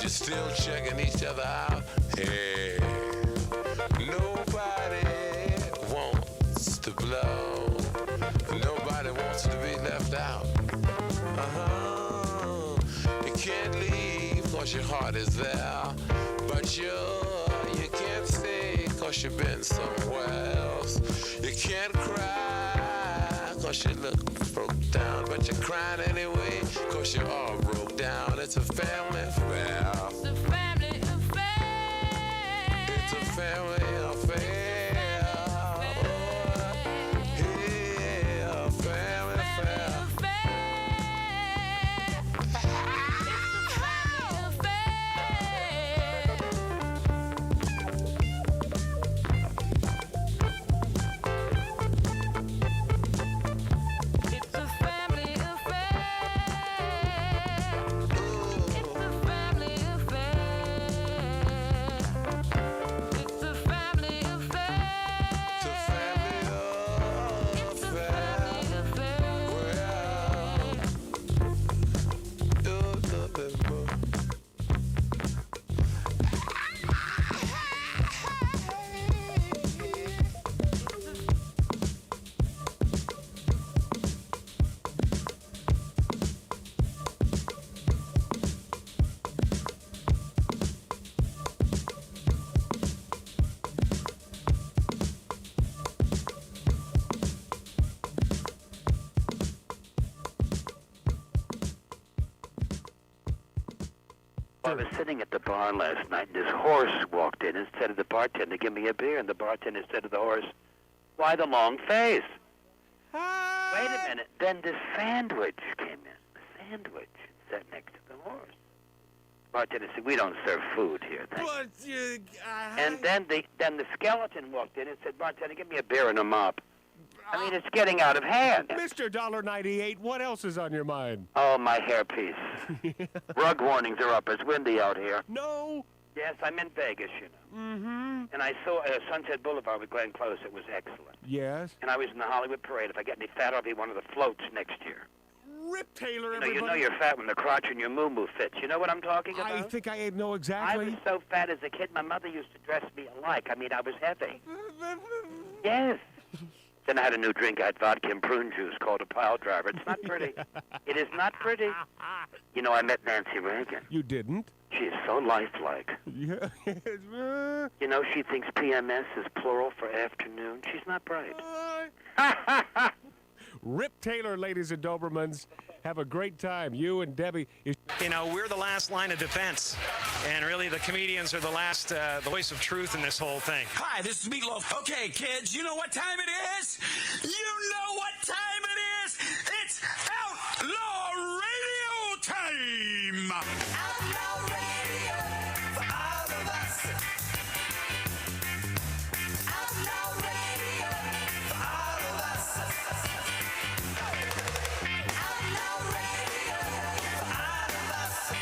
you're still checking each other out. Hey, nobody wants to blow. Nobody wants to be left out. You can't leave cause your heart is there. But you can't stay cause you've been somewhere else. You can't cry cause you look broke down. But you're crying anyway cause you're all broke down. It's a family affair. It's a family affair. It's a family affair. Yeah, family affair. I was sitting at the bar last night, and this horse walked in and said to the bartender, "Give me a beer." And the bartender said to the horse, "Why the long face?" Wait a minute. Then this sandwich came in. The sandwich sat next to the horse. The bartender said, "We don't serve food here, thank you." And then the skeleton walked in and said, "Bartender, give me a beer and a mop." I mean, it's getting out of hand. Mr. $1.98, what else is on your mind? Oh, my hairpiece. Rug warnings are up. It's windy out here. No. Yes, I'm in Vegas, you know. Mm-hmm. And I saw Sunset Boulevard with Glenn Close. It was excellent. Yes. And I was in the Hollywood Parade. If I get any fat, I'll be one of the floats next year. Rip Taylor, You everybody. know you're fat when the crotch in your moo-moo fits. You know what I'm talking about? I think I know I exactly. was so fat as a kid, my mother used to dress me alike. I mean, I was heavy. Yes. Then I had a new drink. I had vodka and prune juice called a pile driver. It's not pretty. It is not pretty. You know, I met Nancy Reagan. You didn't? She is so lifelike. Yeah. You know, she thinks PMS is plural for afternoon. She's not bright. Rip Taylor, ladies and Dobermans. Have a great time. You and Debbie. You know, we're the last line of defense. And really, the comedians are the last, the voice of truth in this whole thing. Hi, this is Meatloaf. Okay, kids, you know what time it is? You know what time it is? It's Outlaw Radio time! Outlaw Radio for all of us. Outlaw Radio for all of us. Outlaw Radio for all of us.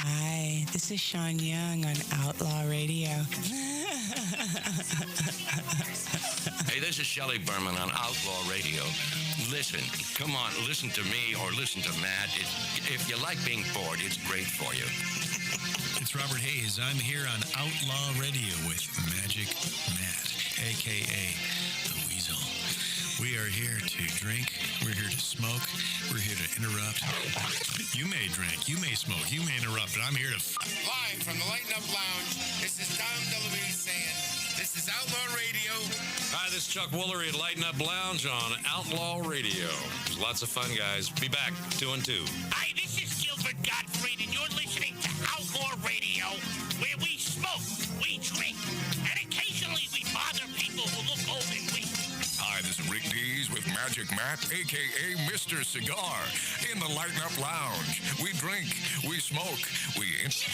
Hi, this is Sean Young on Outlaw Radio. Hey, this is Shelley Berman on Outlaw Radio. Listen, come on, listen to me or listen to Matt. If you like being bored, it's great for you. It's Robert Hayes. I'm here on Outlaw Radio with Magic Matt, a.k.a. The Weasel. We are here to drink. We're here to smoke. We're here to interrupt. You may drink. You may smoke. You may interrupt, but I'm here to... Live from the Lighten Up Lounge, this is Tom DeLuise saying, this is Outlaw Radio. Hi, this is Chuck Woolery at Lighten Up Lounge on Outlaw Radio. It was lots of fun, guys. Be back 2 and 2. Hi, this is Gilbert Gottfried, and you're listening to Outlaw Radio, where we smoke, we drink, and occasionally we bother people who look old and weak. Hi, this is Rick Dees with Magic Matt, a.k.a. Mr. Cigar, in the Lighten Up Lounge. We drink, we smoke, we interrupt.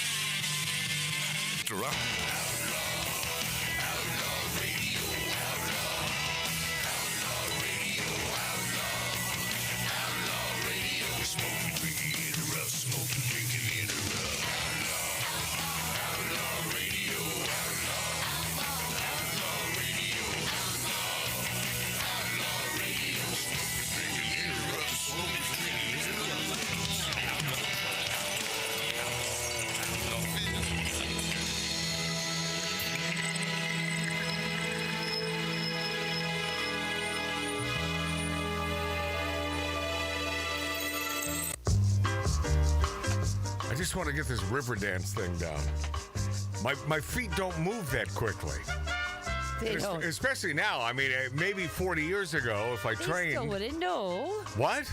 just want to get this river dance thing down. My feet don't move that quickly. They don't. Especially now. I mean, maybe 40 years ago, if I They trained. still wouldn't know. What?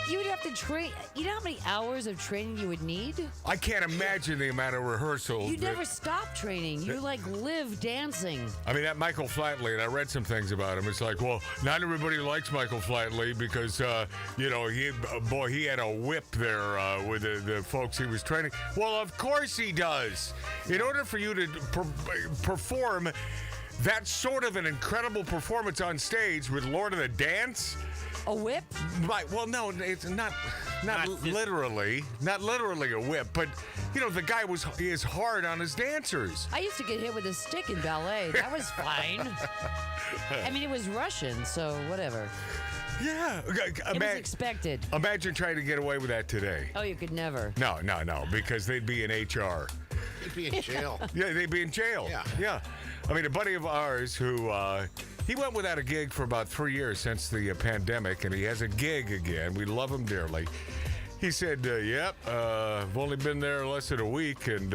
You would have to train. You know how many hours of training you would need? I can't imagine the amount of rehearsal. You never stop training. You like live dancing. I mean, that Michael Flatley, and I read some things about him. It's like, well, not everybody likes Michael Flatley because, he had a whip there with the folks he was training. Well, of course he does. In order for you to perform that sort of an incredible performance on stage with Lord of the Dance. A whip? Right. Well, no, it's not literally a whip, but the guy is hard on his dancers. I used to get hit with a stick in ballet. That was fine. I mean, it was Russian, so whatever. Yeah. It was expected. Imagine trying to get away with that today. Oh, you could never. No, because they'd be in HR. They'd be in jail. Yeah, they'd be in jail. Yeah. I mean, a buddy of ours who he went without a gig for about 3 years since the pandemic, and he has a gig again. We love him dearly. He said, I've only been there less than a week, and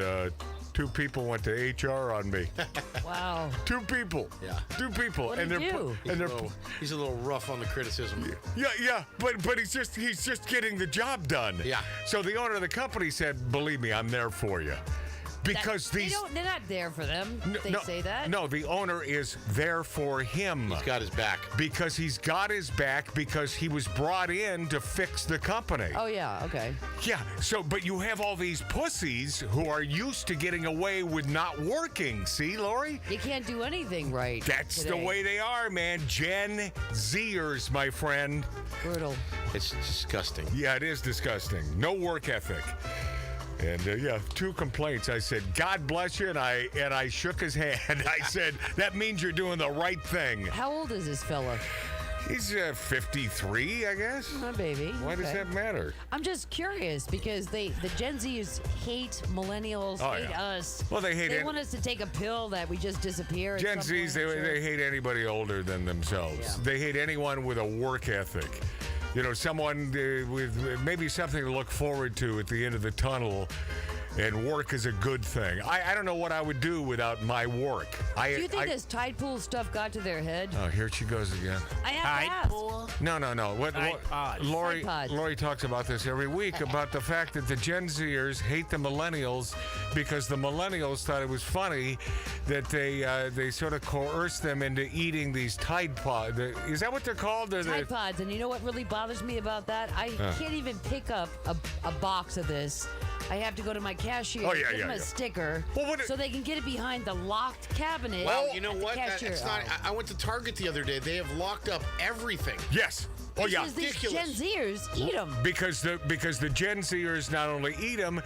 2 people went to HR on me. Wow. 2 people. Yeah. 2 people. What did he do? He's a little rough on the criticism. Yeah, but he's just getting the job done. Yeah. So the owner of the company said, "Believe me, I'm there for you." Because they're not there for them. They say that. No, the owner is there for him. He's got his back. Because he's got his back because he was brought in to fix the company. Oh, yeah, okay. Yeah, but you have all these pussies who are used to getting away with not working. See, Lori? You can't do anything right. That's today. the way they are, man. Gen Zers, my friend. Brutal. It's disgusting. Yeah, it is disgusting. No work ethic. And 2 complaints. I said, "God bless you," and I shook his hand. I said, "That means you're doing the right thing." How old is this fella? He's 53, I guess. My baby. Why does that matter? I'm just curious because the Gen Zers hate millennials, hate us. Well, they want us to take a pill that we just disappear. Gen Zs. They hate anybody older than themselves. Yeah. They hate anyone with a work ethic. Someone with maybe something to look forward to at the end of the tunnel, and work is a good thing. I don't know what I would do without my work. Do you think this Tide Pool stuff got to their head? Oh, here she goes again. I have to ask. No. Lori Tide talks about this every week, about the fact that the Gen Zers hate the millennials because the millennials thought it was funny that they sort of coerced them into eating these Tide Pods. Is that what they're called? Tide Pods. And you know what really bothers me about that? I can't even pick up a box of this. I have to go to my cashier, give them a sticker, so they can get it behind the locked cabinet. Well, you know what? Cashier. I went to Target the other day. They have locked up everything. Yes. Oh, yeah. Because these Gen Zers eat them. Because the Gen Zers not only eat them,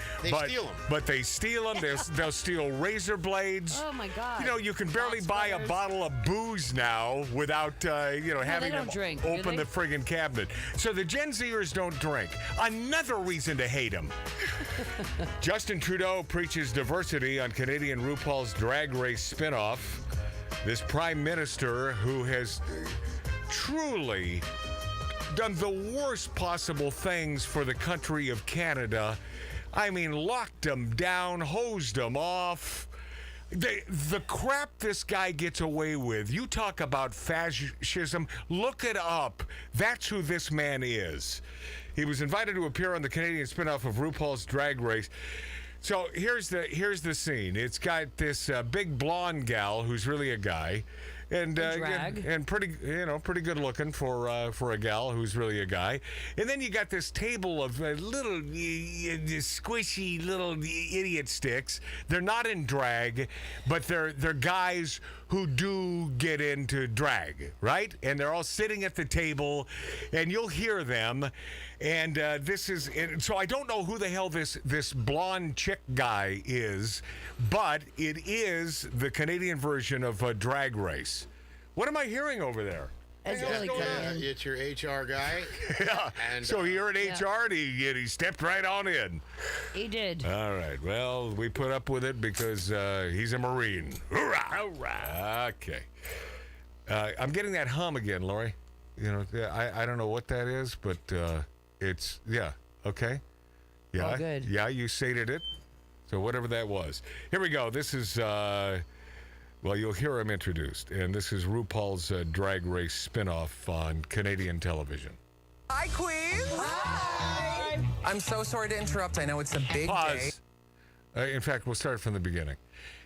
but they steal them. They'll steal razor blades. Oh, my God. You can barely buy a bottle of booze now without, having them drink, open the friggin' cabinet. So the Gen Zers don't drink. Another reason to hate them. Justin Trudeau preaches diversity on Canadian RuPaul's Drag Race spinoff. This prime minister who has truly done the worst possible things for the country of Canada. I mean, locked them down, hosed them off. The crap this guy gets away with. You talk about fascism. Look it up. That's who this man is. He was invited to appear on the Canadian spinoff of RuPaul's Drag Race. So here's the scene. It's got this big blonde gal who's really a guy. And pretty good looking for a gal who's really a guy. And then you got this table of little squishy little idiot sticks. They're not in drag, but they're guys who do get into drag, right? And they're all sitting at the table, and you'll hear them. And so I don't know who the hell this blonde chick guy is, but it is the Canadian version of a Drag Race. What am I hearing over there? It's really good. It's your HR guy. Yeah. And, so you're in HR, and he stepped right on in. He did. All right. Well, we put up with it because he's a Marine. Hoorah! Hoorah! Okay. I'm getting that hum again, Lori. I don't know what that is, but it's, okay. Yeah, Oh, good. Yeah, you sated it. So whatever that was. Here we go. This is, well, you'll hear him introduced. And this is RuPaul's Drag Race spinoff on Canadian television. Hi, Queen. Hi. I'm so sorry to interrupt. I know it's a big day. Pause. In fact, we'll start from the beginning.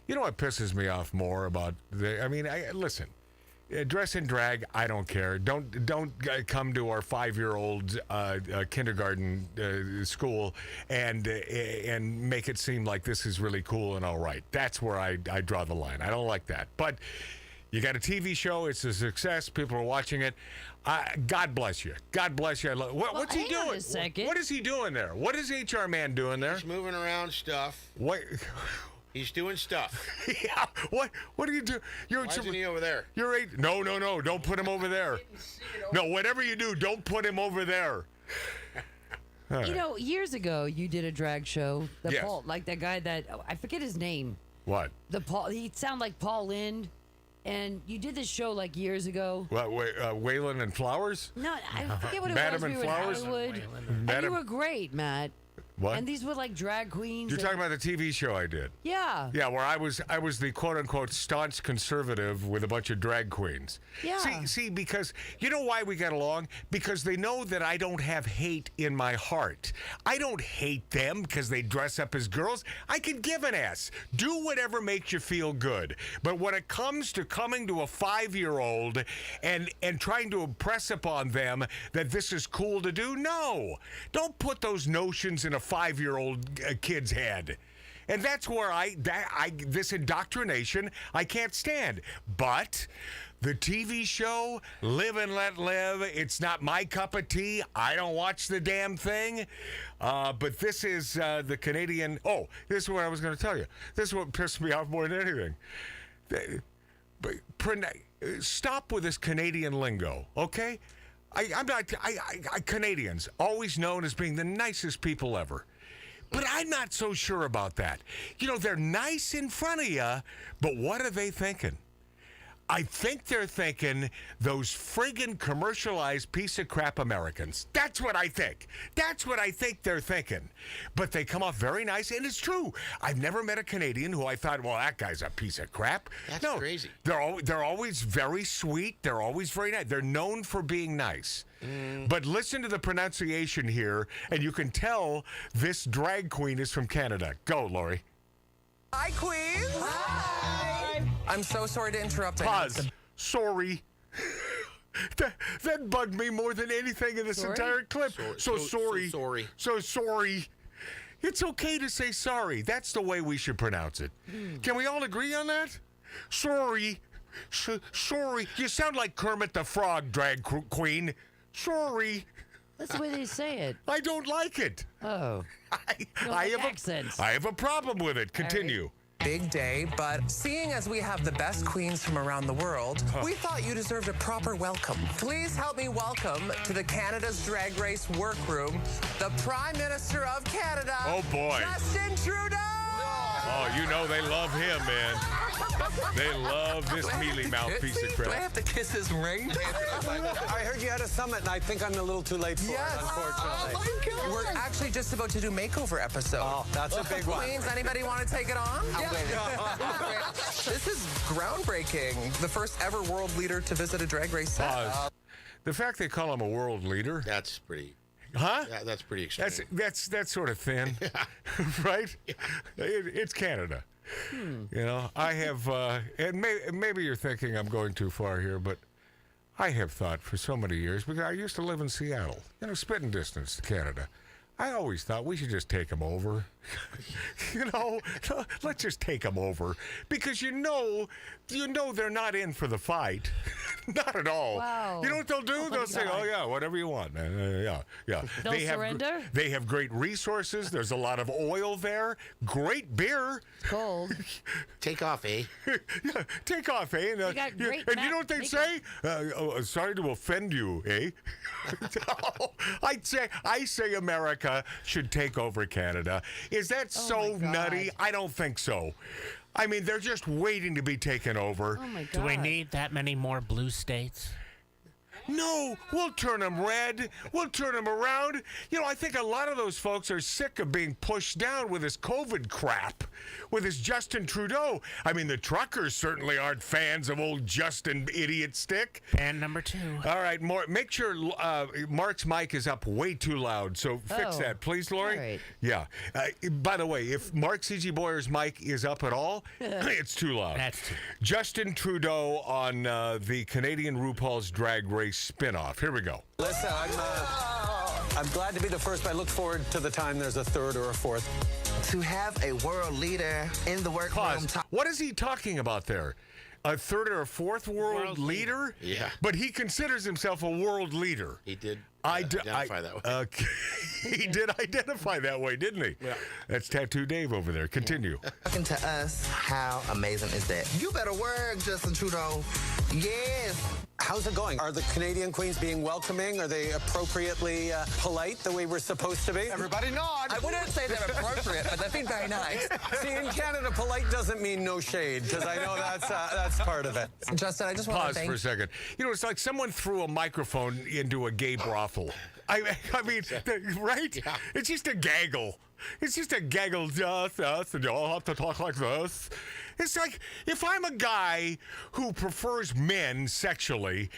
You know what pisses me off more about listen. Dress in drag, I don't care. Don't come to our 5-year-old kindergarten school and make it seem like this is really cool and all right. That's where I draw the line. I don't like that. But you got a TV show. It's a success. People are watching it. God bless you. God bless you. What's he doing? On a second. What is he doing there? What is HR man doing there? He's moving around stuff. What? He's doing stuff. Yeah. What do you do? Why isn't he over there? You're eight. No. Don't put him over there. No, whatever you do, don't put him over there. You know, years ago, you did a drag show. Yes. Paul, like that guy that I forget his name. What? He sounded like Paul Lynde, and you did this show like years ago. What? Waylon and Flowers? No, I forget what it Madam was. and We were in Flowers? Hollywood, and you were great, Matt. What? And these were like drag queens. You're talking about the TV show I did. Yeah. Yeah, where I was the quote unquote staunch conservative with a bunch of drag queens. Yeah. See, because you know why we got along? Because they know that I don't have hate in my heart. I don't hate them because they dress up as girls. I can give an ass. Do whatever makes you feel good. But when it comes to coming to a 5-year-old and trying to impress upon them that this is cool to do, no. Don't put those notions in a 5-year-old kid's head. And that's where this indoctrination I can't stand. But the TV show, Live and Let Live, it's not my cup of tea. I don't watch the damn thing. But this is the Canadian. Oh, this is what I was going to tell you. This is what pissed me off more than anything. Stop with this Canadian lingo, okay? I'm not. Canadians, always known as being the nicest people ever. But I'm not so sure about that. You know, they're nice in front of you, but what are they thinking? I think they're thinking those friggin' commercialized piece of crap Americans. That's what I think. That's what I think they're thinking. But they come off very nice, and it's true. I've never met a Canadian who I thought, well, that guy's a piece of crap. That's crazy. They're always very sweet. They're always very nice. They're known for being nice. But listen to the pronunciation here, and you can tell this drag queen is from Canada. Go, Lori. Hi, Queen. Hi. I'm so sorry to interrupt. Pause. Sorry. That bugged me more than anything in this entire clip. So sorry. It's okay to say sorry. That's the way we should pronounce it. Can we all agree on that? Sorry. Sorry. You sound like Kermit the Frog, drag queen. Sorry. That's the way they say it. I don't like it. Oh. I have a problem with it. Continue. Big day, but seeing as we have the best queens from around the world, we thought you deserved a proper welcome. Please help me welcome to the Canada's Drag Race workroom, the Prime Minister of Canada. Oh, boy. Justin Trudeau! Oh, you know they love him, man. They love this mealy mouth piece of crap. Do I have to kiss his ring? I heard you had a summit, and I think I'm a little too late for it, unfortunately. Oh, my God. We're actually just about to do makeover episode. Oh, that's a big one. Queens, anybody want to take it on? This is groundbreaking. The first ever world leader to visit a drag race set. The fact they call him a world leader. That's pretty. Huh? Yeah, that's pretty extreme. That's sort of thin, right? It's Canada. You know, I have, and maybe you're thinking I'm going too far here, but I have thought for so many years, because I used to live in Seattle, you know, spitting distance to Canada. I always thought we should just take them over. You know, let's just take them over. Because you know they're not in for the fight. Not at all. Wow. You know what they'll do? They'll say, oh, yeah, whatever you want, man. Yeah. They'll surrender? They have great resources. There's a lot of oil there. Great beer. Cold. Take off, eh? Yeah, take off, eh? And, you know what they say? Sorry to offend you, eh? I say America should take over Canada. Is that so nutty? I don't think so. I mean, they're just waiting to be taken over. Oh my God. Do we need that many more blue states? No, we'll turn them red. We'll turn them around. You know, I think a lot of those folks are sick of being pushed down with this COVID crap, with this Justin Trudeau. I mean, the truckers certainly aren't fans of old Justin Idiot Stick. And number 2. All right, make sure Mark's mic is up way too loud, so fix that, please, Lori. All right. Yeah. By the way, if Mark C.G. Boyer's mic is up at all, it's too loud. That's too. Justin Trudeau on the Canadian RuPaul's Drag Race spinoff. Here we go. Listen, I'm glad to be the first, but I look forward to the time there's a third or a fourth. To have a world leader in the workroom. What is he talking about there? A third or a fourth world leader? Yeah. But he considers himself a world leader. He did identify that way. Okay. He did identify that way, didn't he? Yeah. That's Tattoo Dave over there. Continue. Talking to us, how amazing is that? You better work, Justin Trudeau. Yes. How's it going? Are the Canadian queens being welcoming? Are they appropriately polite the way we're supposed to be? Everybody nod. I wouldn't say they're appropriate, but they've been very nice. See, in Canada, polite doesn't mean no shade, because I know that's part of it. Justin, I just want to Pause thank for a second. You know, it's like someone threw a microphone into a gay brothel. I mean, right? Yeah. It's just a gaggle. It's just a gaggle. And you all have to talk like this. It's like, if I'm a guy who prefers men sexually,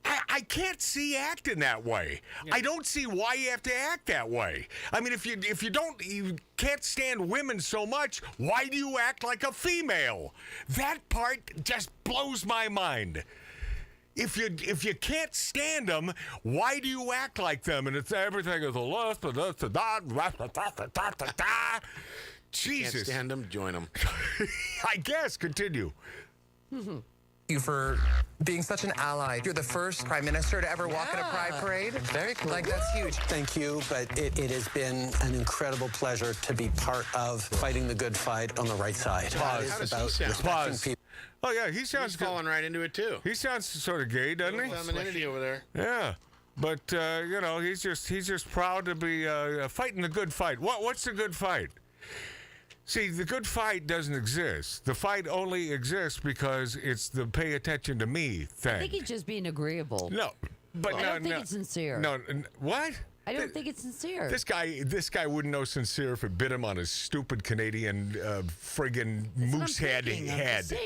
I can't see acting that way. Yeah. I don't see why you have to act that way. I mean, if you can't stand women so much, why do you act like a female? That part just blows my mind. If you can't stand them, why do you act like them? And it's everything is a lust, Jesus. Can't stand them, join them. I guess. Continue. you for being such an ally. You're the first prime minister to ever walk in a pride parade. Very cool. Like, that's huge. Thank you, but it has been an incredible pleasure to be part of fighting the good fight on the right side. Pause. It's How does he sound? respecting people. Oh, yeah, he sounds He's falling right into it, too. He sounds sort of gay, doesn't he? Femininity over there. Yeah. But, you know, he's just proud to be fighting the good fight. What's the good fight? See, the good fight doesn't exist. The fight only exists because it's the pay attention to me thing. I think he's just being agreeable. No, but I don't think it's sincere. No, what? I don't think it's sincere. This guy wouldn't know sincere if it bit him on his stupid Canadian friggin' moose head.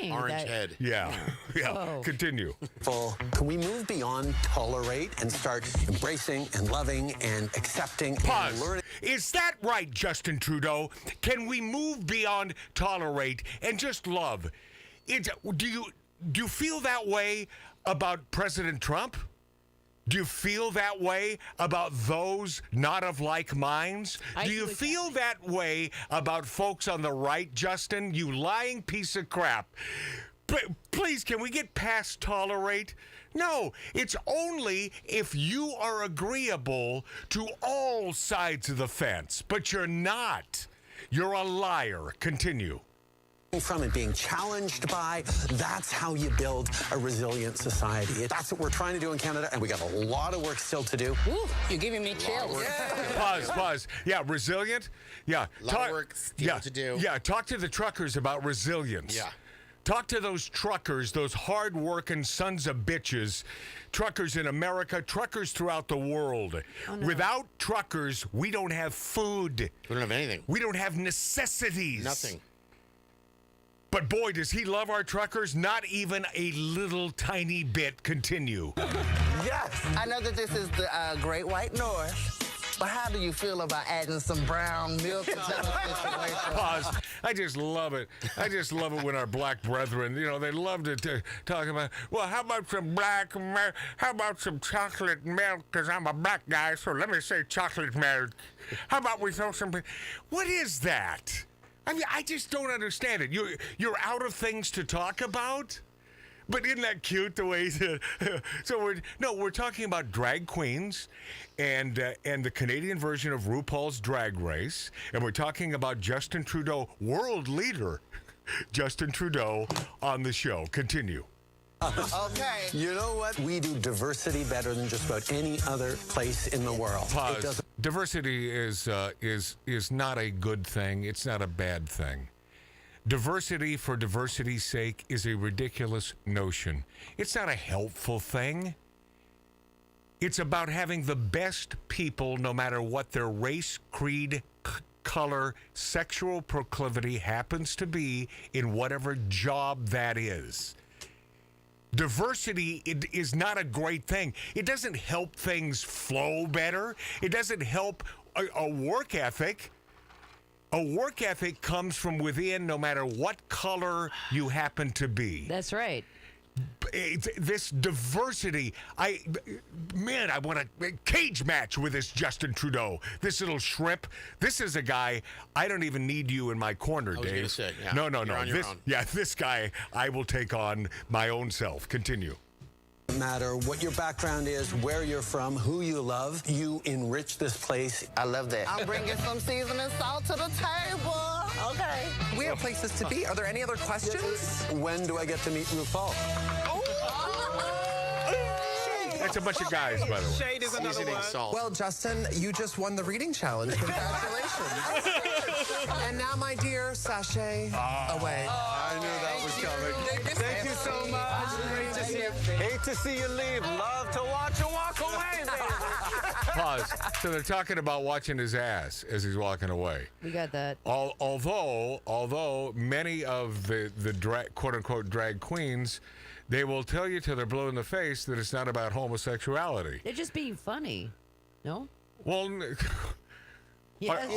Orange head. Yeah. Yeah. Oh. Continue. Can we move beyond tolerate and start embracing and loving and accepting Pause. and learning? Is that right, Justin Trudeau? Can we move beyond tolerate and just love? Do you feel that way about President Trump? Do you feel that way about those not of like minds? Do you feel that way about folks on the right, Justin? You lying piece of crap. Please, can we get past tolerate? No, it's only if you are agreeable to all sides of the fence, but you're not. You're a liar. Continue. From and being challenged by, that's how you build a resilient society. That's what we're trying to do in Canada, and we got a lot of work still to do. Ooh, you're giving me chills. Pause. Yeah, resilient. Yeah. A lot of work still to do. Yeah, talk to the truckers about resilience. Yeah. Talk to those truckers, those hard-working sons of bitches, truckers in America, truckers throughout the world. Oh, no. Without truckers, we don't have food. We don't have anything. We don't have necessities. Nothing. But boy, does he love our truckers, not even a little tiny bit. Continue. Yes. I know that this is the Great White North, but how do you feel about adding some brown milk into the situation? Pause. I just love it. I just love it when our black brethren, you know, they love to talk about, well, how about some how about some chocolate milk, because I'm a black guy, so let me say chocolate milk. How about we throw some, what is that? I mean, I just don't understand it. You're out of things to talk about? But isn't that cute the way we're talking about drag queens and the Canadian version of RuPaul's Drag Race, and we're talking about Justin Trudeau, world leader Justin Trudeau, on the show. Continue. Okay. You know what? We do diversity better than just about any other place in the world. Pause. Diversity is not a good thing. It's not a bad thing. Diversity for diversity's sake is a ridiculous notion. It's not a helpful thing. It's about having the best people, no matter what their race, creed, color, sexual proclivity happens to be, in whatever job that is. Diversity is not a great thing. It doesn't help things flow better. It doesn't help a work ethic. A work ethic comes from within, no matter what color you happen to be. That's right. This diversity, I want a cage match with this Justin Trudeau. This little shrimp. This is a guy, I don't even need you in my corner, Dave. I was gonna say, yeah. No. You're on your own. This guy, I will take on my own self. Continue. No matter what your background is, where you're from, who you love, you enrich this place. I love that. I'm bringing some seasoning salt to the table. Okay. We have places to be. Are there any other questions? When do I get to meet RuPaul? That's a bunch of guys, by the way. Shade is another one. Salt. Well, Justin, you just won the reading challenge. Congratulations. And now, my dear, sashay away. I knew that was coming. Thank you so much. Great to see you. Hate to see you leave. Love to watch you walk away, baby. Pause. So they're talking about watching his ass as he's walking away. We got that. Although many of the quote-unquote drag queens, they will tell you till they're blue in the face that it's not about homosexuality. They're just being funny. No? Well, Yes.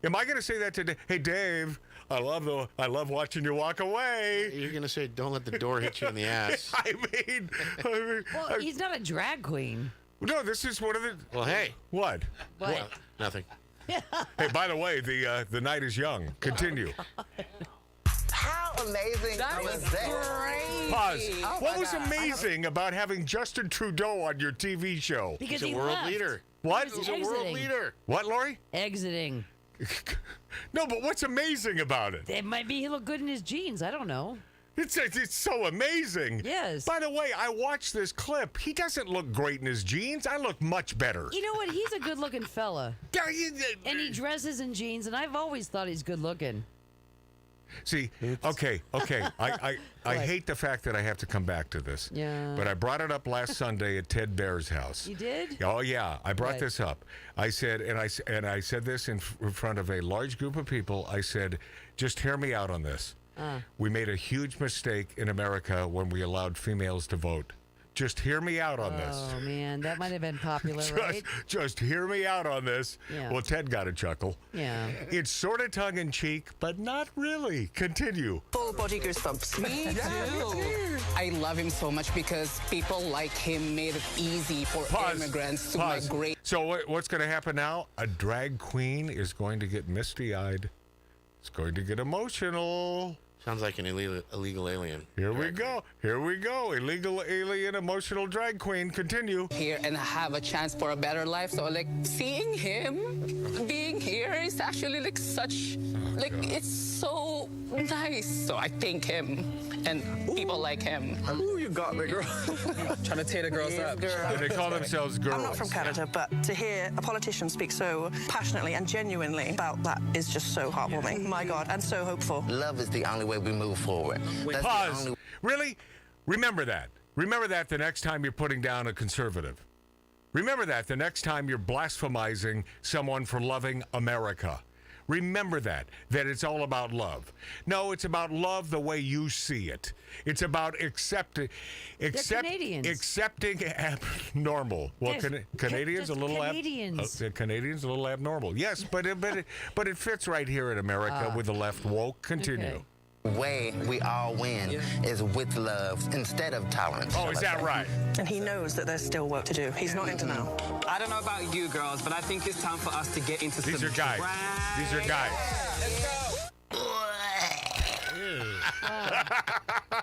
am I going to say that to Dave? Hey, Dave, I love watching you walk away. You're going to say, don't let the door hit you in the ass. I mean, Well, he's not a drag queen. no, this is one of the. Well, hey. What? What? Well, nothing. Hey, by the way, the night is young. Continue. How amazing was that? Pause. Oh What my was God. amazing about having Justin Trudeau on your TV show? Because He's he a world left. leader. What? He He's was a world exiting. leader. What, Lori? Exiting. No, but what's amazing about it? It might be he looked good in his jeans. I don't know. It's so amazing. Yes. By the way, I watched this clip. He doesn't look great in his jeans. I look much better. You know what? He's a good-looking fella. And he dresses in jeans, and I've always thought he's good-looking. See, okay. I hate the fact that I have to come back to this. Yeah. But I brought it up last Sunday at Ted Bear's house. You did? Oh yeah, I brought Right. this up. I said, and I said this in front of a large group of people. I said, just hear me out on this. We made a huge mistake in America when we allowed females to vote. Just hear me out on this. Oh, man. That might have been popular, right? Just hear me out on this. Yeah. Well, Ted got a chuckle. Yeah. It's sort of tongue-in-cheek, but not really. Continue. Full body goosebumps. Me too. I love him so much because people like him made it easy for immigrants to Pause. migrate. So what's going to happen now? A drag queen is going to get misty-eyed. It's going to get emotional. Sounds like an illegal alien. Here we go. Illegal alien, emotional drag queen. Continue. Here and have a chance for a better life. So like seeing him being here is actually like such it's so nice. So I thank him and people like him. Ooh, you got me, girl. Trying to tear the girls up. And they call themselves girls. I'm not from Canada, but to hear a politician speak so passionately and genuinely about that is just so heartwarming. My God, and so hopeful. Love is the only way we move forward. That's the Pause. only- Really? Remember that. Remember that the next time you're putting down a conservative. Remember that the next time you're blasphemizing someone for loving America. Remember that it's all about love. No, it's about love the way you see it. It's about accepting abnormal. Well, Yes, Canadians a just little Canadians. Canadians a little abnormal. Yes, but it fits right here in America with the left woke. Continue. Okay. way we all win is with love instead of tolerance. Oh, is that right? And he knows that there's still work to do. He's not into now. I don't know about you girls, but I think it's time for us to get into These some are guys. These are guys.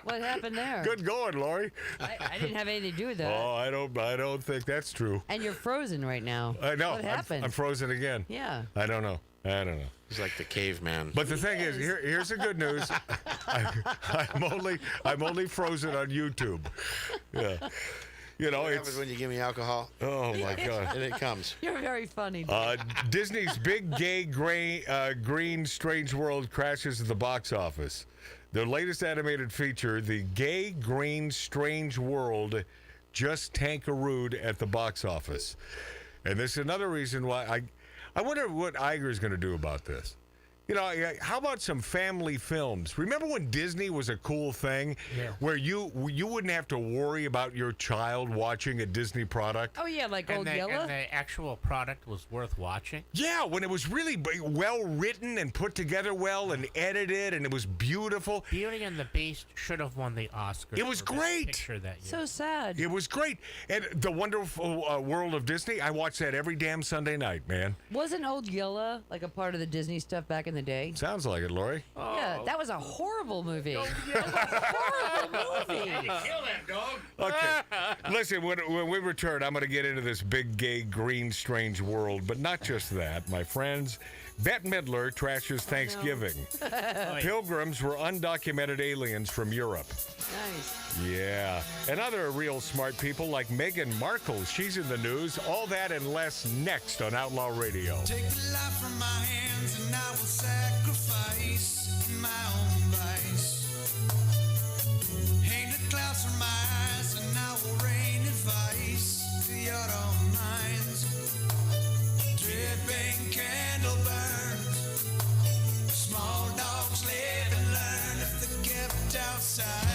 What happened there? Good going, Lori. I didn't have anything to do with that. Oh, I don't think that's true. And you're frozen right now. I know. What happened? I'm frozen again. Yeah. I don't know. He's like the caveman. But the thing is, here's the good news. I'm only frozen on YouTube. Yeah. You know, what it's happens when you give me alcohol? Oh my God! And it comes. You're very funny. Disney's big gay green Strange World crashes at the box office. Their latest animated feature, the Gay Green Strange World, just tankarooed at the box office. And this is another reason why I wonder what Iger's going to do about this. You know, how about some family films? Remember when Disney was a cool thing, where you wouldn't have to worry about your child watching a Disney product? Oh yeah, like Old Yellow. And the actual product was worth watching. Yeah, when it was really well written and put together well and edited, and it was beautiful. Beauty and the Beast should have won the Oscar. It was for Best great. Picture that year. So sad. It was great. And The Wonderful World of Disney, I watched that every damn Sunday night, man. Wasn't Old Yellow like a part of the Disney stuff back in the day? Sounds like it, Lori. Yeah, that was a horrible movie. Horrible movie. Kill that dog. Okay. Listen, when we return, I'm going to get into this big, gay, green, strange world. But not just that, my friends. Bette Midler trashes Thanksgiving. Pilgrims were undocumented aliens from Europe. Nice. Yeah. And other real smart people like Meghan Markle. She's in the news. All that and less next on Outlaw Radio. Take the life from my hands and I will sacrifice my own vice. Hang the clouds from my eyes and I will rain advice to your own minds. Dripping candle burns. Small dogs live and learn if they're kept outside.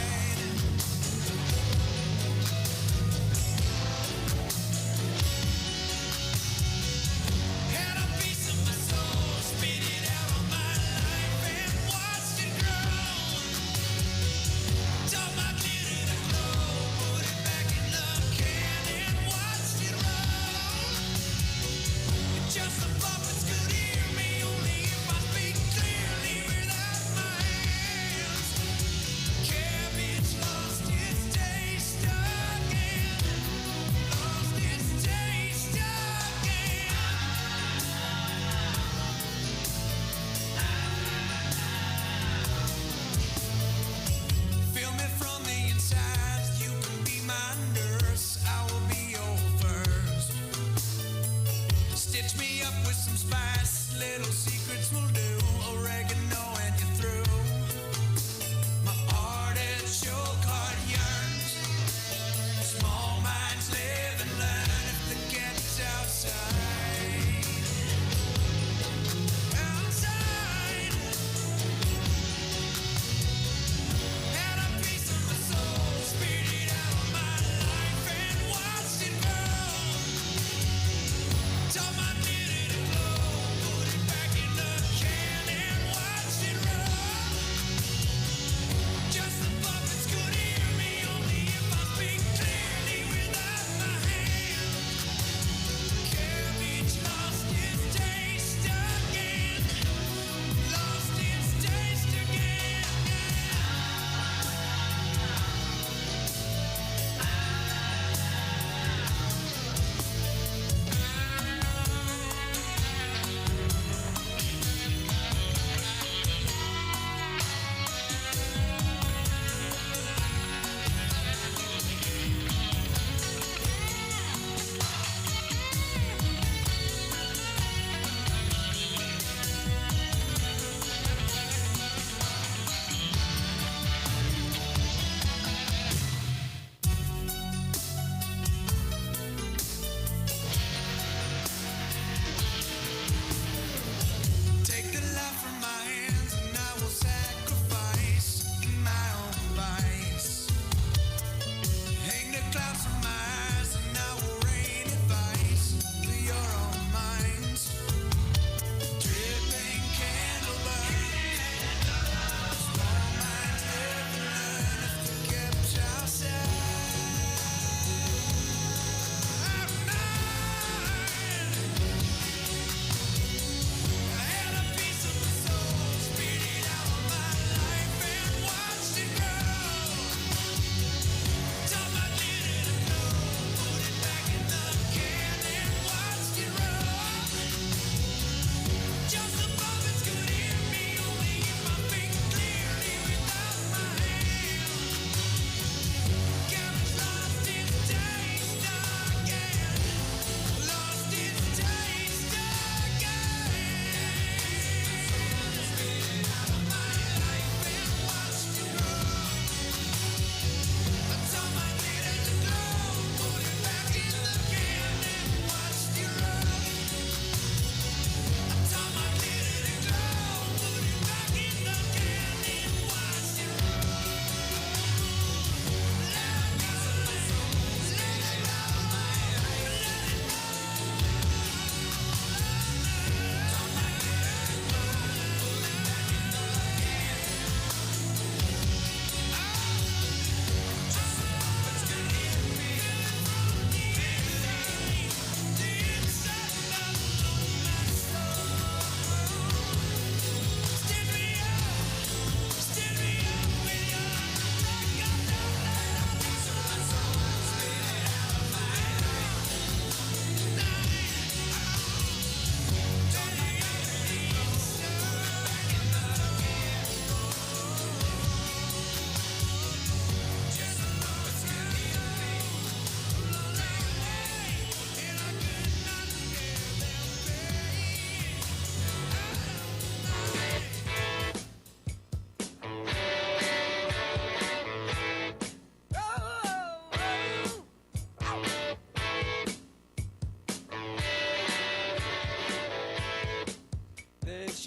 Told my minute to glow, put it back in the can.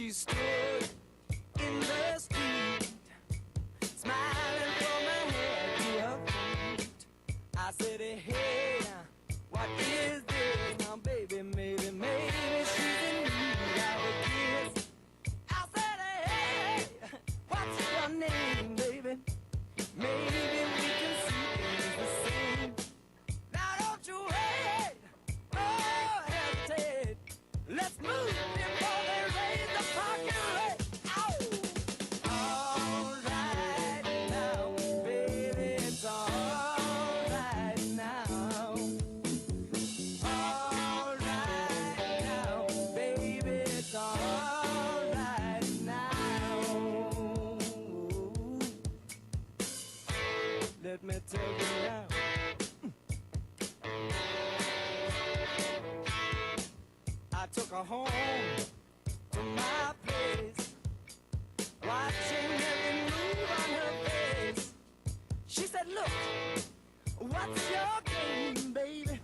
she stood in the street, smiling from her head to her feet. I said, hey, what is this? Now, baby, maybe she's in need of a kiss. I said, hey, what's your name, baby? Maybe we can see things the same. Now, don't you wait, oh, hesitate. Let's move before they raise the parking rate. Ow! All right now, baby, it's all right now. All right now, baby, it's all right now. Let me tell you now. I took her home to my place, watching every move on her face. She said, look, what's your game, baby?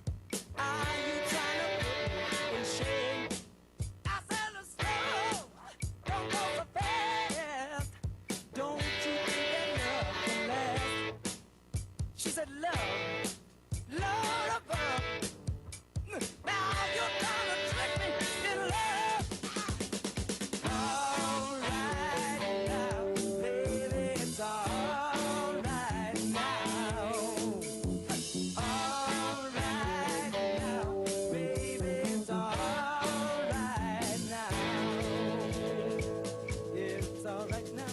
Are you trying to put me in shame? I said, slow, don't go so fast. Don't you think that love can last? She said, love, Lord above. Now you're gonna trick me in love. All right now, baby, it's all right now. All right now, baby, it's all right now. It's all right now.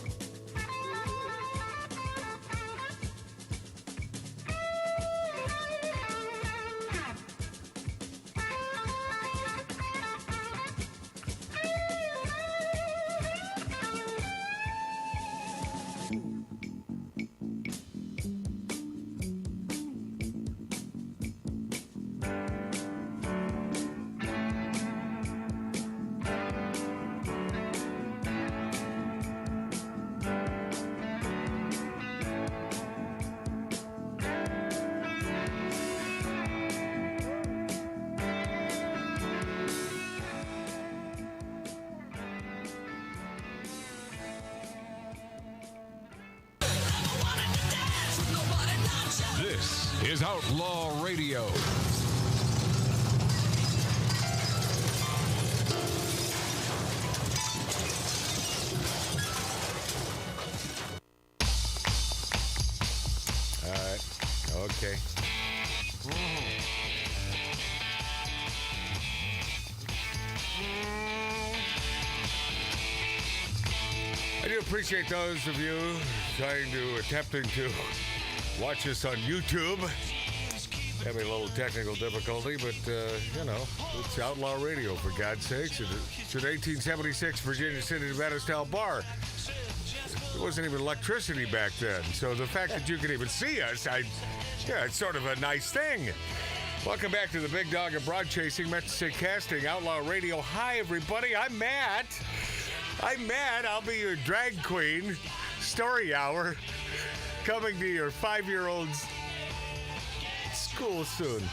This is Outlaw Radio. All right. Okay. I do appreciate those of you attempting to watch us on YouTube. Having a little technical difficulty, but, it's Outlaw Radio, for God's sakes. It's an 1876 Virginia City, Nevada-style bar. There wasn't even electricity back then, so the fact that you can even see us, it's sort of a nice thing. Welcome back to the Big Dog of Broad Chasing, Meant to Say Casting, Outlaw Radio. Hi, everybody. I'm Matt. I'll be your drag queen. Story hour. Coming to your 5-year-old's school soon.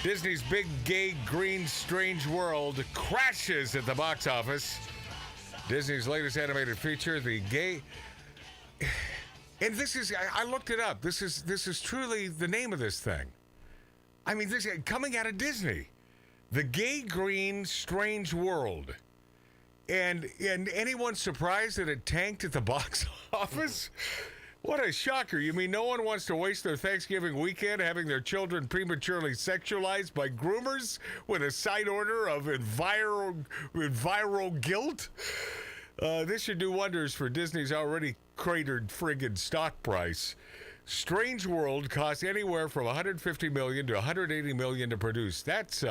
Disney's big, gay, green, strange world crashes at the box office. Disney's latest animated feature, the gay... And this is, I looked it up. This is truly the name of this thing. I mean, this coming out of Disney. The Gay, Green, Strange World. And anyone surprised that it tanked at the box office? What a shocker. You mean no one wants to waste their Thanksgiving weekend having their children prematurely sexualized by groomers with a side order of enviro guilt? This should do wonders for Disney's already cratered friggin' stock price. Strange World costs anywhere from $150 million to $180 million to produce. That's,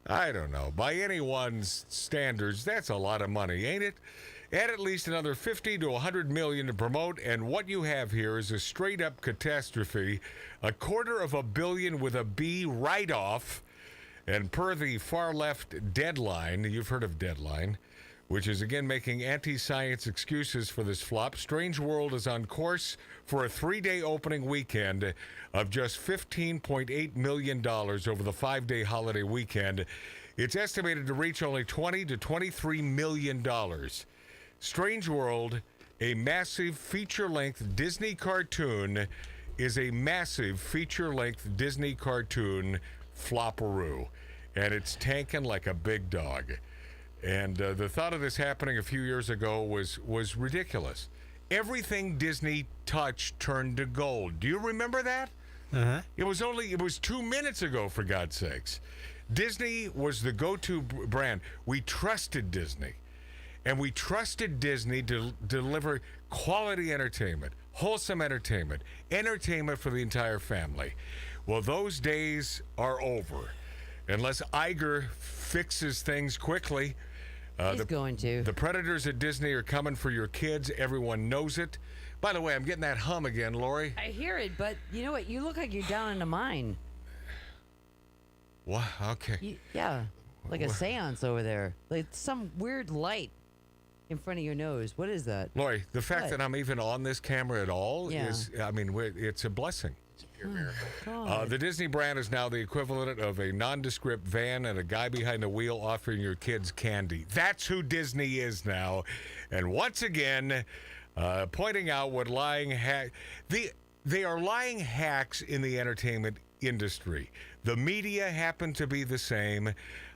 I don't know, by anyone's standards, that's a lot of money, ain't it? Add at least another $50 to $100 million to promote, and what you have here is a straight-up catastrophe. $250 million with a B write-off, and per the far-left Deadline, you've heard of Deadline, which is again making anti-science excuses for this flop, Strange World is on course for a 3-day opening weekend of just $15.8 million over the 5-day holiday weekend. It's estimated to reach only $20 to $23 million. Strange World, a massive feature-length Disney cartoon, is a massive feature-length Disney cartoon flopperoo, and it's tanking like a big dog. And the thought of this happening a few years ago was ridiculous. Everything Disney touched turned to gold. Do you remember that? Uh-huh. It was 2 minutes ago, for God's sakes. Disney was the go-to brand. We trusted Disney. And we trusted Disney to deliver quality entertainment, wholesome entertainment for the entire family. Well, those days are over. Unless Iger fixes things quickly. He's going to. The predators at Disney are coming for your kids. Everyone knows it. By the way, I'm getting that hum again, Lori. I hear it, but you know what? You look like you're down in a mine. What? Okay. Yeah, like a seance over there. Like some weird light in front of your nose. What is that? Lori, the fact that I'm even on this camera at all is, I mean, it's a blessing. The Disney brand is now the equivalent of a nondescript van and a guy behind the wheel offering your kids candy. That's who Disney is now. And once again, pointing out what lying they are lying hacks in the entertainment industry. The media happen to be the same.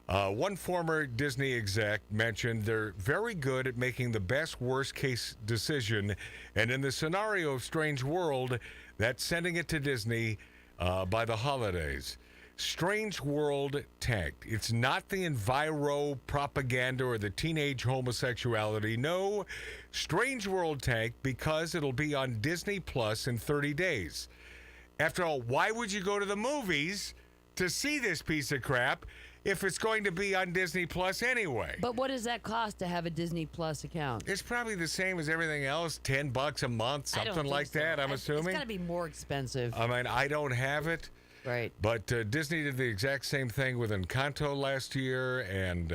One former Disney exec mentioned they're very good at making the best worst-case decision, and in the scenario of Strange World, that's sending it to Disney by the holidays. Strange World tanked. It's not the enviro propaganda or the teenage homosexuality. No, Strange World tanked because it'll be on Disney Plus in 30 days. After all, why would you go to the movies to see this piece of crap if it's going to be on Disney Plus anyway? But what does that cost to have a Disney Plus account? It's probably the same as everything else, $10 a month, something like that, I'm assuming. It's got to be more expensive. I mean, I don't have it. Right. But Disney did the exact same thing with Encanto last year, and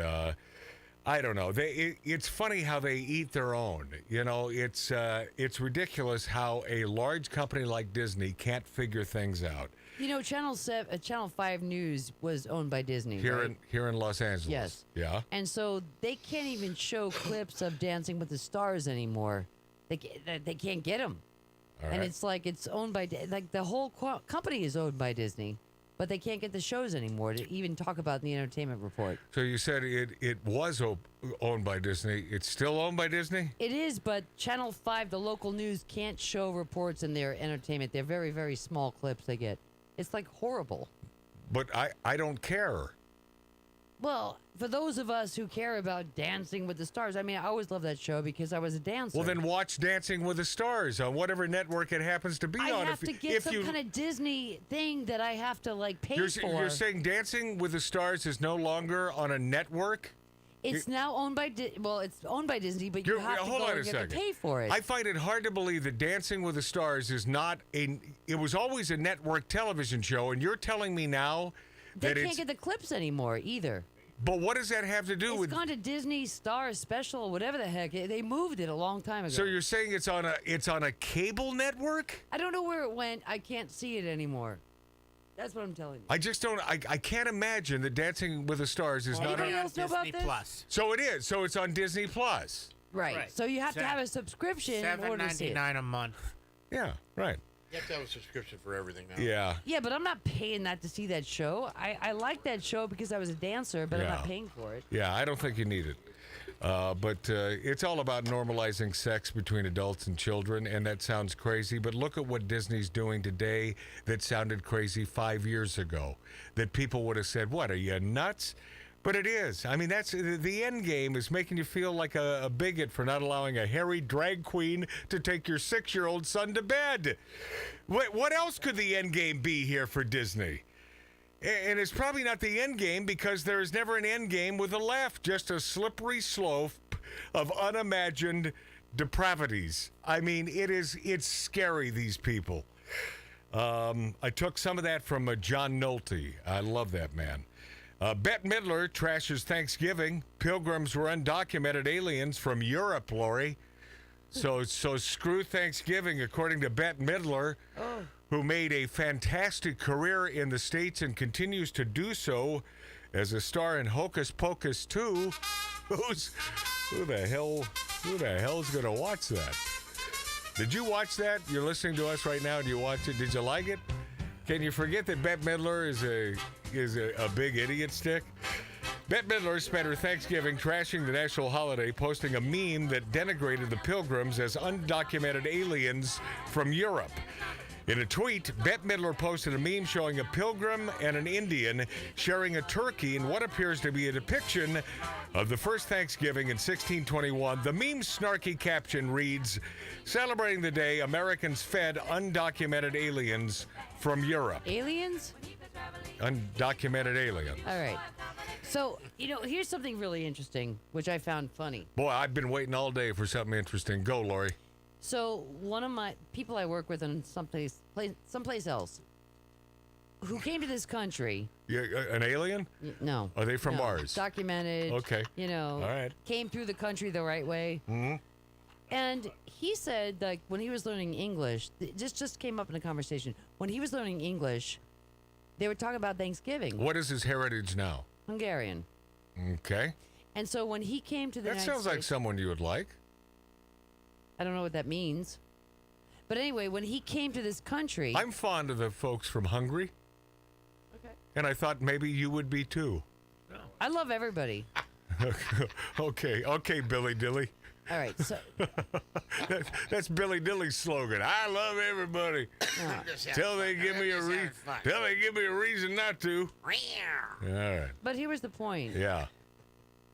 I don't know. It's funny how they eat their own. You know, it's ridiculous how a large company like Disney can't figure things out. You know, Channel 5 News was owned by Disney. Here in Los Angeles. Yes. Yeah. And so they can't even show clips of Dancing with the Stars anymore. They can't get them. All and right. it's like it's owned by the whole company is owned by Disney, but they can't get the shows anymore to even talk about in the entertainment report. So you said it was owned by Disney. It's still owned by Disney? It is, but Channel 5, the local news, can't show reports in their entertainment. They're very, very small clips they get. It's like horrible. But I don't care. Well, for those of us who care about Dancing with the Stars, I mean, I always loved that show because I was a dancer. Well, then watch Dancing with the Stars on whatever network it happens to be on. I have to get some kind of Disney thing that I have to, like, pay for. You're saying Dancing with the Stars is no longer on a network? It's now owned by it's owned by Disney, but you have to go and you have to pay for it. I find it hard to believe that Dancing with the Stars is not it was always a network television show, and you're telling me now that they can't get the clips anymore either. But what does that have to do with? It's gone to Disney Star Special, whatever the heck. They moved it a long time ago. So you're saying it's on a cable network? I don't know where it went. I can't see it anymore. That's what I'm telling you. I just don't. I can't imagine that Dancing with the Stars is not Anybody on else know about Disney this? Plus. So it is. So it's on Disney Plus. Right. So you have to have a subscription in order to see it. $7.99 a month. Yeah. Right. You have to have a subscription for everything now. Yeah. Yeah, but I'm not paying that to see that show. I like that show because I was a dancer, but I'm not paying for it. Yeah, I don't think you need it. But it's all about normalizing sex between adults and children, and that sounds crazy. But look at what Disney's doing today that sounded crazy 5 years ago. That people would have said, what, are you nuts? But it is. I mean, that's the end game is making you feel like a bigot for not allowing a hairy drag queen to take your 6-year-old son to bed. What else could the end game be here for Disney? And it's probably not the end game because there is never an end game with the left, just a slippery slope of unimagined depravities. I mean, it's scary, these people. I took some of that from John Nolte. I love that man. Bette Midler trashes Thanksgiving. Pilgrims were undocumented aliens from Europe, Lori. So screw Thanksgiving, according to Bette Midler, who made a fantastic career in the States and continues to do so as a star in Hocus Pocus 2. Who the hell's gonna watch that? Did you watch that? You're listening to us right now. Do you watch it? Did you like it? Can you forget that Bette Midler is a big idiot stick? Bette Midler spent her Thanksgiving trashing the national holiday, posting a meme that denigrated the Pilgrims as undocumented aliens from Europe. In a tweet, Bette Midler posted a meme showing a pilgrim and an Indian sharing a turkey in what appears to be a depiction of the first Thanksgiving in 1621. The meme's snarky caption reads, "Celebrating the day Americans fed undocumented aliens from Europe." Aliens? Undocumented aliens. All right. So, here's something really interesting, which I found funny. Boy, I've been waiting all day for something interesting. Go, Lori. So, one of my people I work with in someplace else, who came to this country. Yeah, an alien? No. Are they from Mars? Documented. Okay. All right. Came through the country the right way. Mm-hmm. And he said, like, when he was learning English, this just came up in a conversation. When he was learning English, they were talking about Thanksgiving. What is his heritage now? Hungarian. Okay. And so when he came to the That United sounds like States, someone you would like. I don't know what that means. But anyway, when he came to this country. I'm fond of the folks from Hungary. Okay. And I thought maybe you would be too. I love everybody. Okay, Billy Dilly. All right, so that's Billy Dilly's slogan. I love everybody. Till they give me a reason not to. All right. But here was the point. Yeah.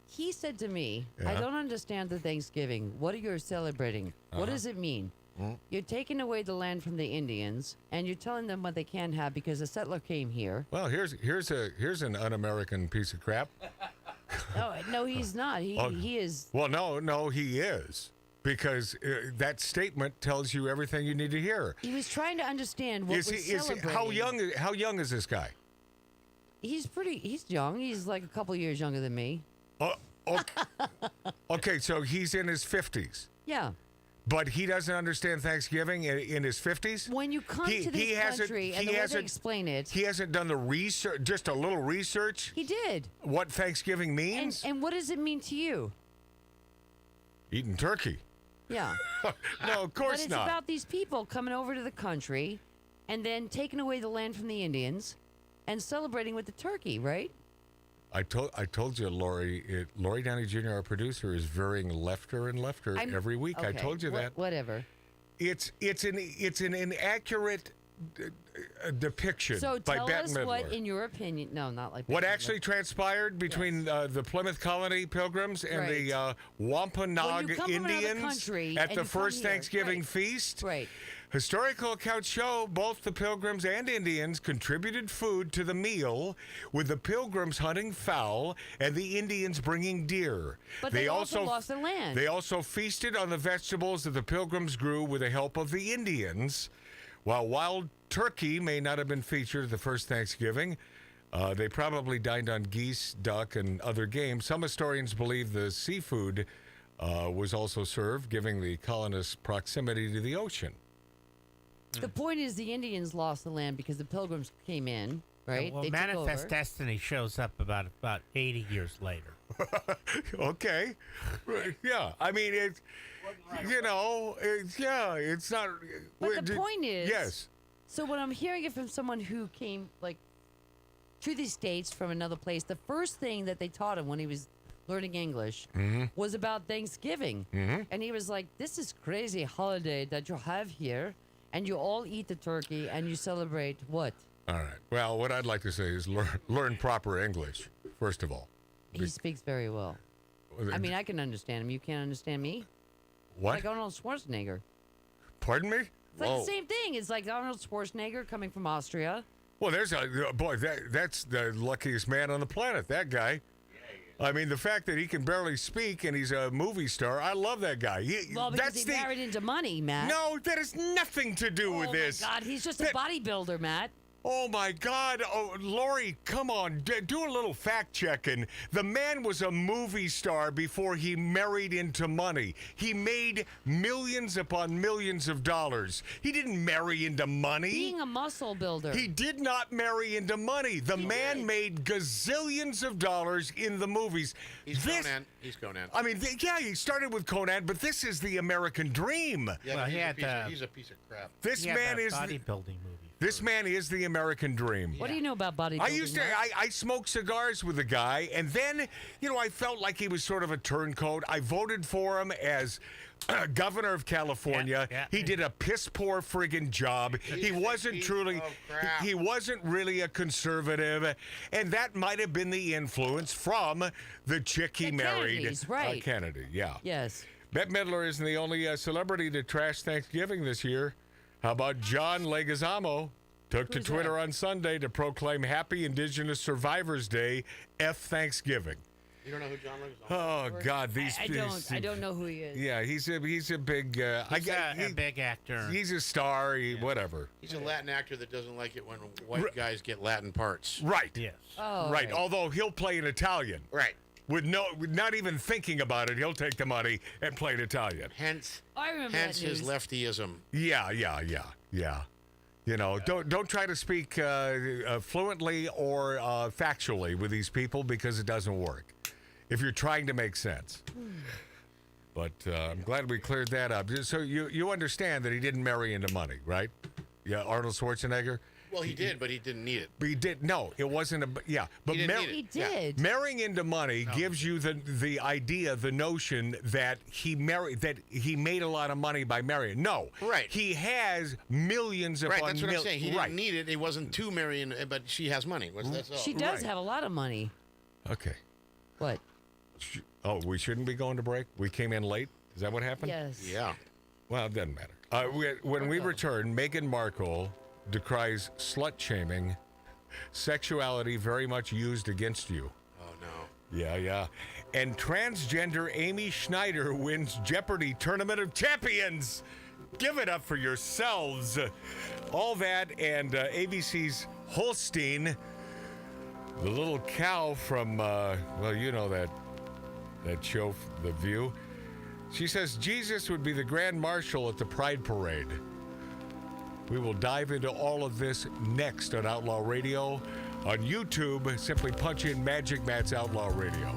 He said to me, I Yeah. don't understand the Thanksgiving. What are you celebrating? What Uh-huh. does it mean? Mm. You're taking away the land from the Indians, and you're telling them what they can have because a settler came here. Well, here's an un-American piece of crap. No, he's not. He is. Well, no, he is, because that statement tells you everything you need to hear. He was trying to understand what we're celebrating. How young is this guy? He's young. He's like a couple years younger than me. Okay, so he's in his 50s. Yeah. But he doesn't understand Thanksgiving in his 50s? When you come to this country and the way they explain it. He hasn't done the research, just a little research? He did. What Thanksgiving means? And what does it mean to you? Eating turkey. Yeah. No, of course but it's not. about these people coming over to the country and then taking away the land from the Indians and celebrating with the turkey, right? I told you, Lori. Lori Downey Jr., our producer, is veering lefter and lefter every week. Okay, I told you that. Whatever. It's an inaccurate depiction So by tell Bette us Midler. what, in your opinion, no, not like What Bette actually Midler. transpired between the Plymouth Colony Pilgrims and the Wampanoag When you come from another Indians country at and the you come first here, Thanksgiving right. feast? Right. Historical accounts show both the Pilgrims and Indians contributed food to the meal, with the Pilgrims hunting fowl and the Indians bringing deer. But they also lost their land. They also feasted on the vegetables that the Pilgrims grew with the help of the Indians. While wild turkey may not have been featured at the first Thanksgiving, they probably dined on geese, duck, and other game. Some historians believe the seafood was also served, giving the colonists proximity to the ocean. The point is the Indians lost the land because the Pilgrims came in, right? Well, They took Manifest over. Destiny shows up about 80 years later. Okay. Yeah. I mean, it's not. But the point is, yes. So when I'm hearing it from someone who came to the States from another place, the first thing that they taught him when he was learning English was about Thanksgiving. And he was like, this is crazy holiday that you have here, and you all eat the turkey and you celebrate what? All right. Well, what I'd like to say is learn proper English, first of all. He speaks very well. I mean, I can understand him. You can't understand me? What? Like Arnold Schwarzenegger. Pardon me? It's like the same thing. It's like Arnold Schwarzenegger coming from Austria. Well, there's that's the luckiest man on the planet, that guy. I mean, the fact that he can barely speak and he's a movie star, I love that guy. Because he married into money, Matt. No, that has nothing to do with this. Oh, my God. He's just a bodybuilder, Matt. Oh, my God. Oh, Lori, come on. Do a little fact checking. The man was a movie star before he married into money. He made millions upon millions of dollars. He didn't marry into money. Being a muscle builder. He did not marry into money. The man made gazillions of dollars in the movies. He's Conan. He's Conan. I mean, he started with Conan, but this is the American dream. Yeah, Well, he's a piece of crap. This man is bodybuilding movie. This man is the American dream. What do you know about bodybuilding? I smoked cigars with a guy, and then, I felt like he was sort of a turncoat. I voted for him as governor of California. He did a piss poor friggin' job. He wasn't truly, he wasn't really a conservative, and that might have been the influence from the chick he married. Kennedys, right. Kennedy, yeah. Yes. Bette Midler isn't the only celebrity to trash Thanksgiving this year. How about John Leguizamo? Took to Twitter on Sunday to proclaim Happy Indigenous Survivors Day, F Thanksgiving. You don't know who John Leguizamo is? Oh God, I don't know who he is. Yeah, he's a big. He's a big actor. He's a star. Whatever. He's a Latin actor that doesn't like it when white guys get Latin parts. Right. Yes. Oh. Right. Although he'll play an Italian. Right. With not even thinking about it, he'll take the money and play an Italian. Hence his his leftyism. Yeah. Don't try to speak fluently or factually with these people because it doesn't work if you're trying to make sense. But I'm glad we cleared that up. So you understand that he didn't marry into money, right? Yeah, Arnold Schwarzenegger. Well, he did, but he didn't need it. But he did. No, it wasn't but he didn't need it. Marrying into money gives you the idea, the notion that he made a lot of money by marrying. No, right. He has millions upon right. That's what I'm saying. He right. didn't need it. It wasn't to marry, but she has money. That's all. She does have a lot of money. Okay. What? Oh, we shouldn't be going to break. We came in late. Is that what happened? Yes. Yeah. Well, it doesn't matter. When we return, Meghan Markle decries slut-shaming, sexuality very much used against you. Oh, no. Yeah. And transgender Amy Schneider wins Jeopardy! Tournament of Champions. Give it up for yourselves. All that and ABC's Holstein, the little cow from, that show, The View. She says Jesus would be the Grand Marshal at the Pride Parade. We will dive into all of this next on Outlaw Radio. On YouTube, simply punch in Magic Matt's Outlaw Radio.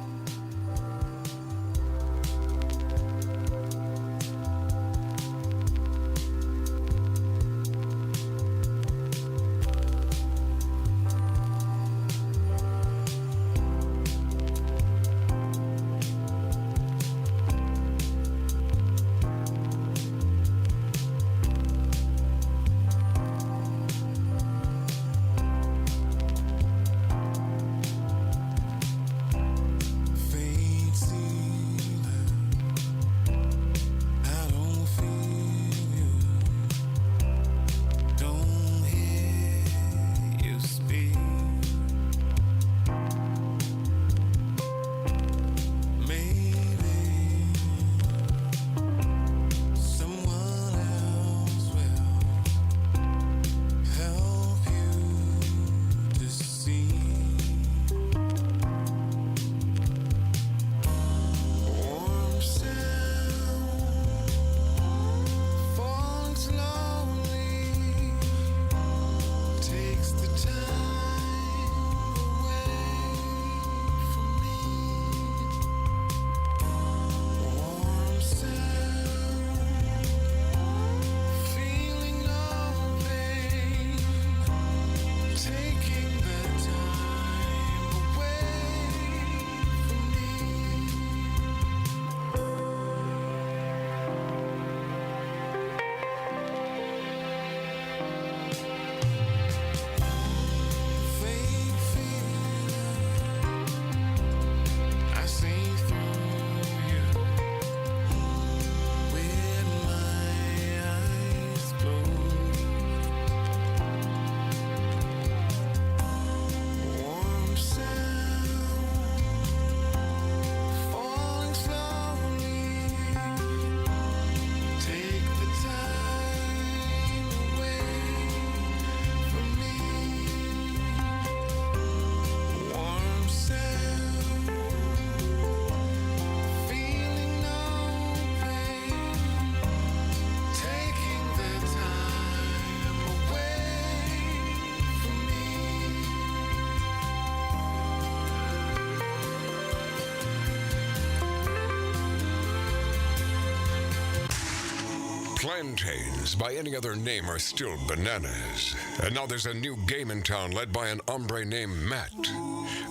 Plantains, by any other name, are still bananas. And now there's a new game in town led by an hombre named Matt.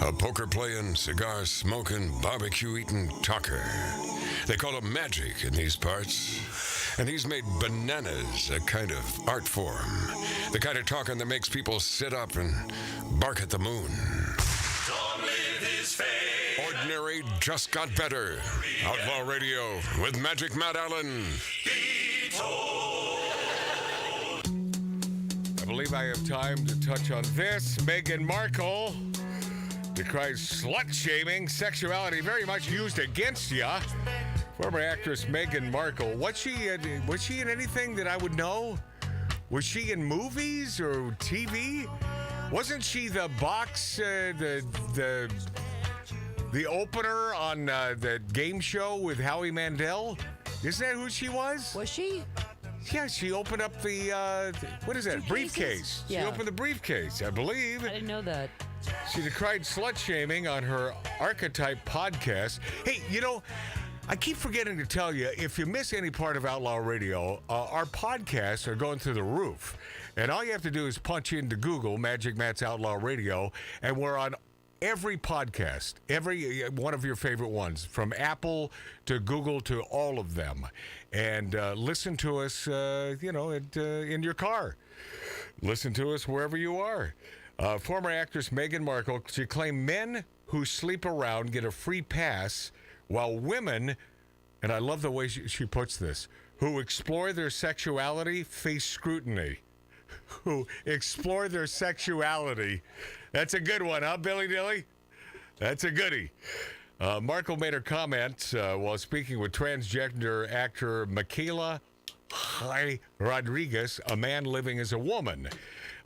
A poker-playing, cigar-smoking, barbecue-eating talker. They call him Magic in these parts. And he's made bananas a kind of art form. The kind of talking that makes people sit up and bark at the moon. Don't live his fate. Ordinary just got better. Outlaw Radio with Magic Matt Allen. I believe I have time to touch on this. Meghan Markle decries slut-shaming, sexuality very much used against ya. Former actress Meghan Markle. Was she in anything that I would know? Was she in movies or TV? Wasn't she the box, the opener on the game show with Howie Mandel? Isn't that who she was? Was she? Yeah, she opened up the, what is that, briefcase. Yeah. She opened the briefcase, I believe. I didn't know that. She decried slut-shaming on her Archetype podcast. Hey, I keep forgetting to tell you, if you miss any part of Outlaw Radio, our podcasts are going through the roof. And all you have to do is punch into Google, Magic Matt's Outlaw Radio, and we're on every podcast, every one of your favorite ones, from Apple to Google to all of them. And listen to us, in your car. Listen to us wherever you are. Former actress Meghan Markle, she claimed men who sleep around get a free pass, while women, and I love the way she puts this, who explore their sexuality face scrutiny. Who explore their sexuality. That's a good one, huh, Billy Dilly? That's a goodie. Markle made her comments while speaking with transgender actor Michaela Rodriguez, a man living as a woman.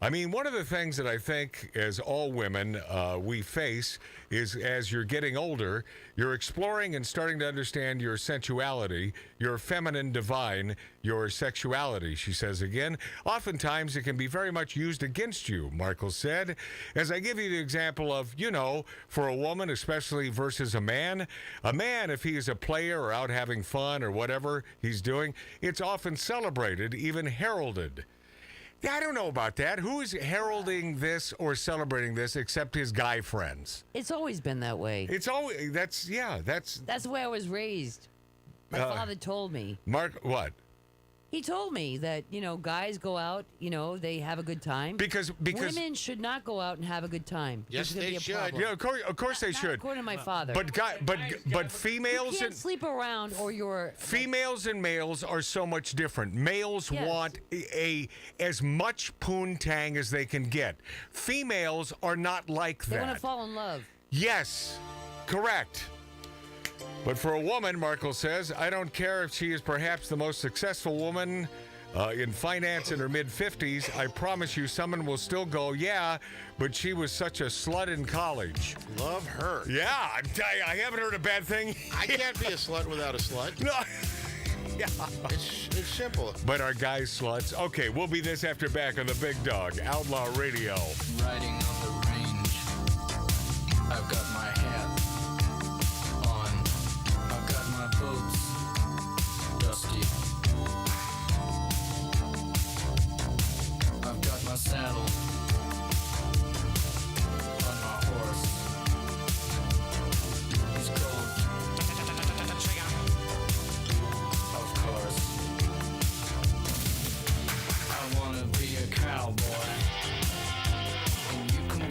I mean, one of the things that I think, as all women, we face is as you're getting older, you're exploring and starting to understand your sensuality, your feminine divine, your sexuality, she says again. Oftentimes, it can be very much used against you, Markle said. As I give you the example of, for a woman, especially versus a man, if he is a player or out having fun or whatever he's doing, it's often celebrated, even heralded. Yeah, I don't know about that. Who is heralding this or celebrating this except his guy friends? It's always been that way. It's always, that's the way I was raised. My father told me. Mark, what? He told me that, guys go out, they have a good time. Because women should not go out and have a good time. Yes, There's gonna they be a should. problem. Yeah, of course they should. According to my father. But females you can't sleep around or you're females and males are so much different. Males want as much poontang as they can get. Females are not like that. They want to fall in love. Yes, correct. But for a woman, Markle says, I don't care if she is perhaps the most successful woman in finance in her mid-50s. I promise you someone will still go, yeah, but she was such a slut in college. Love her. Yeah, I haven't heard a bad thing. I can't be a slut without a slut. No. Yeah. It's simple. But our guys sluts. Okay, we'll be this after back on the Big Dog, Outlaw Radio. Riding on the range, I've got my hat on. I've got my boots dusty. I've got my saddle on my horse. He's cold. Of course. I wanna be a cowboy, and you can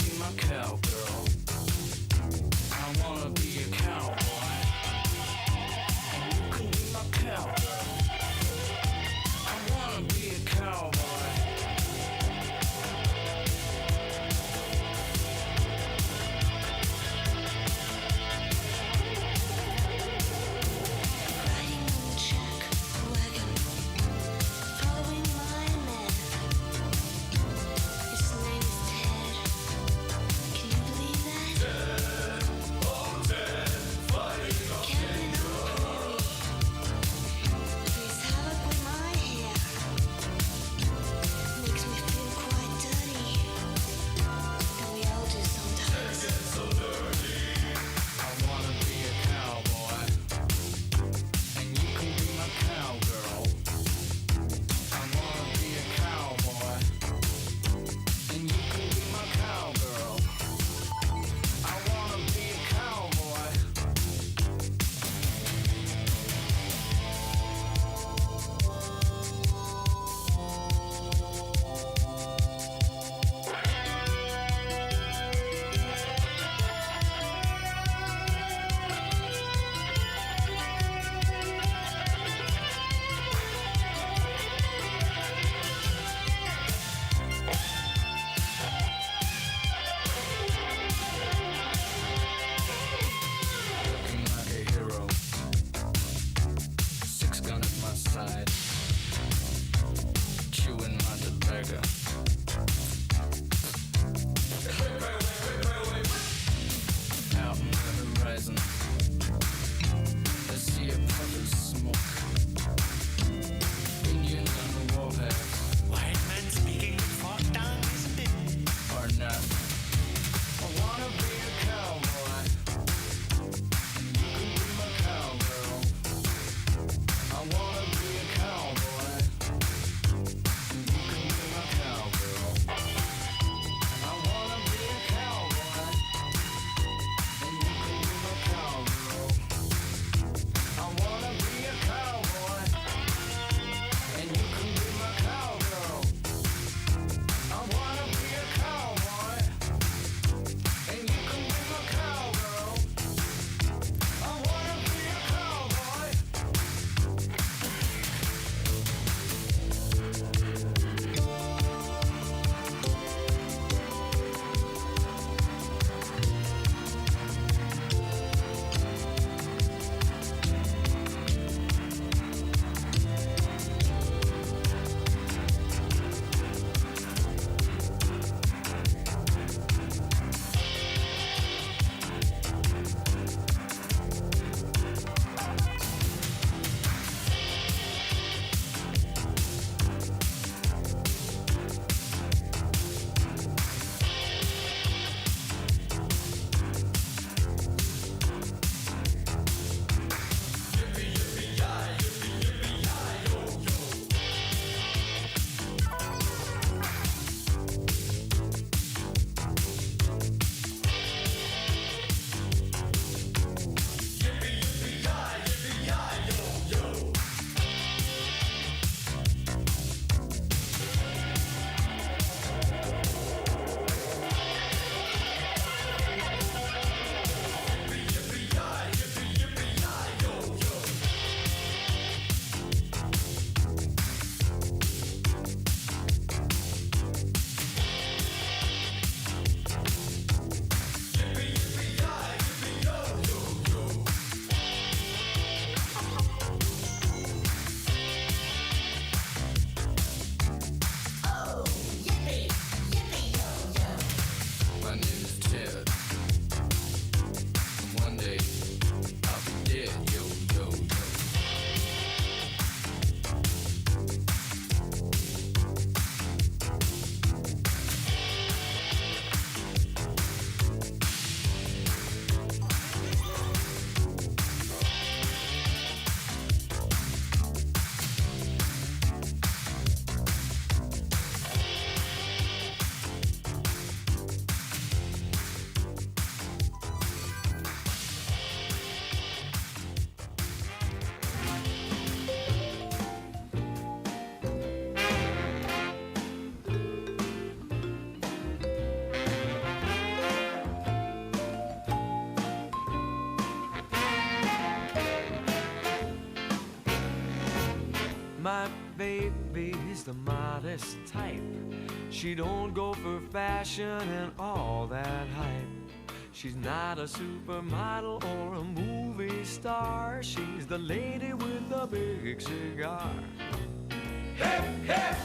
My baby's the modest type. She don't go for fashion and all that hype. She's not a supermodel or a movie star. She's the lady with the big cigar. Hip, hip.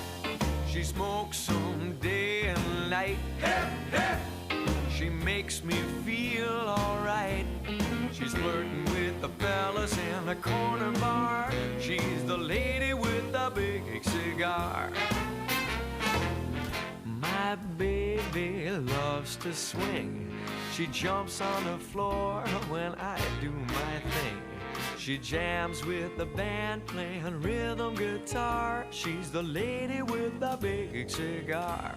She smokes them day and night. Hip, hip. She makes me feel alright. She's flirting with the fellas in the corner bar. She's the lady with the big cigar. My baby loves to swing. She jumps on the floor when I do my thing. She jams with the band playing rhythm guitar. She's the lady with the big cigar.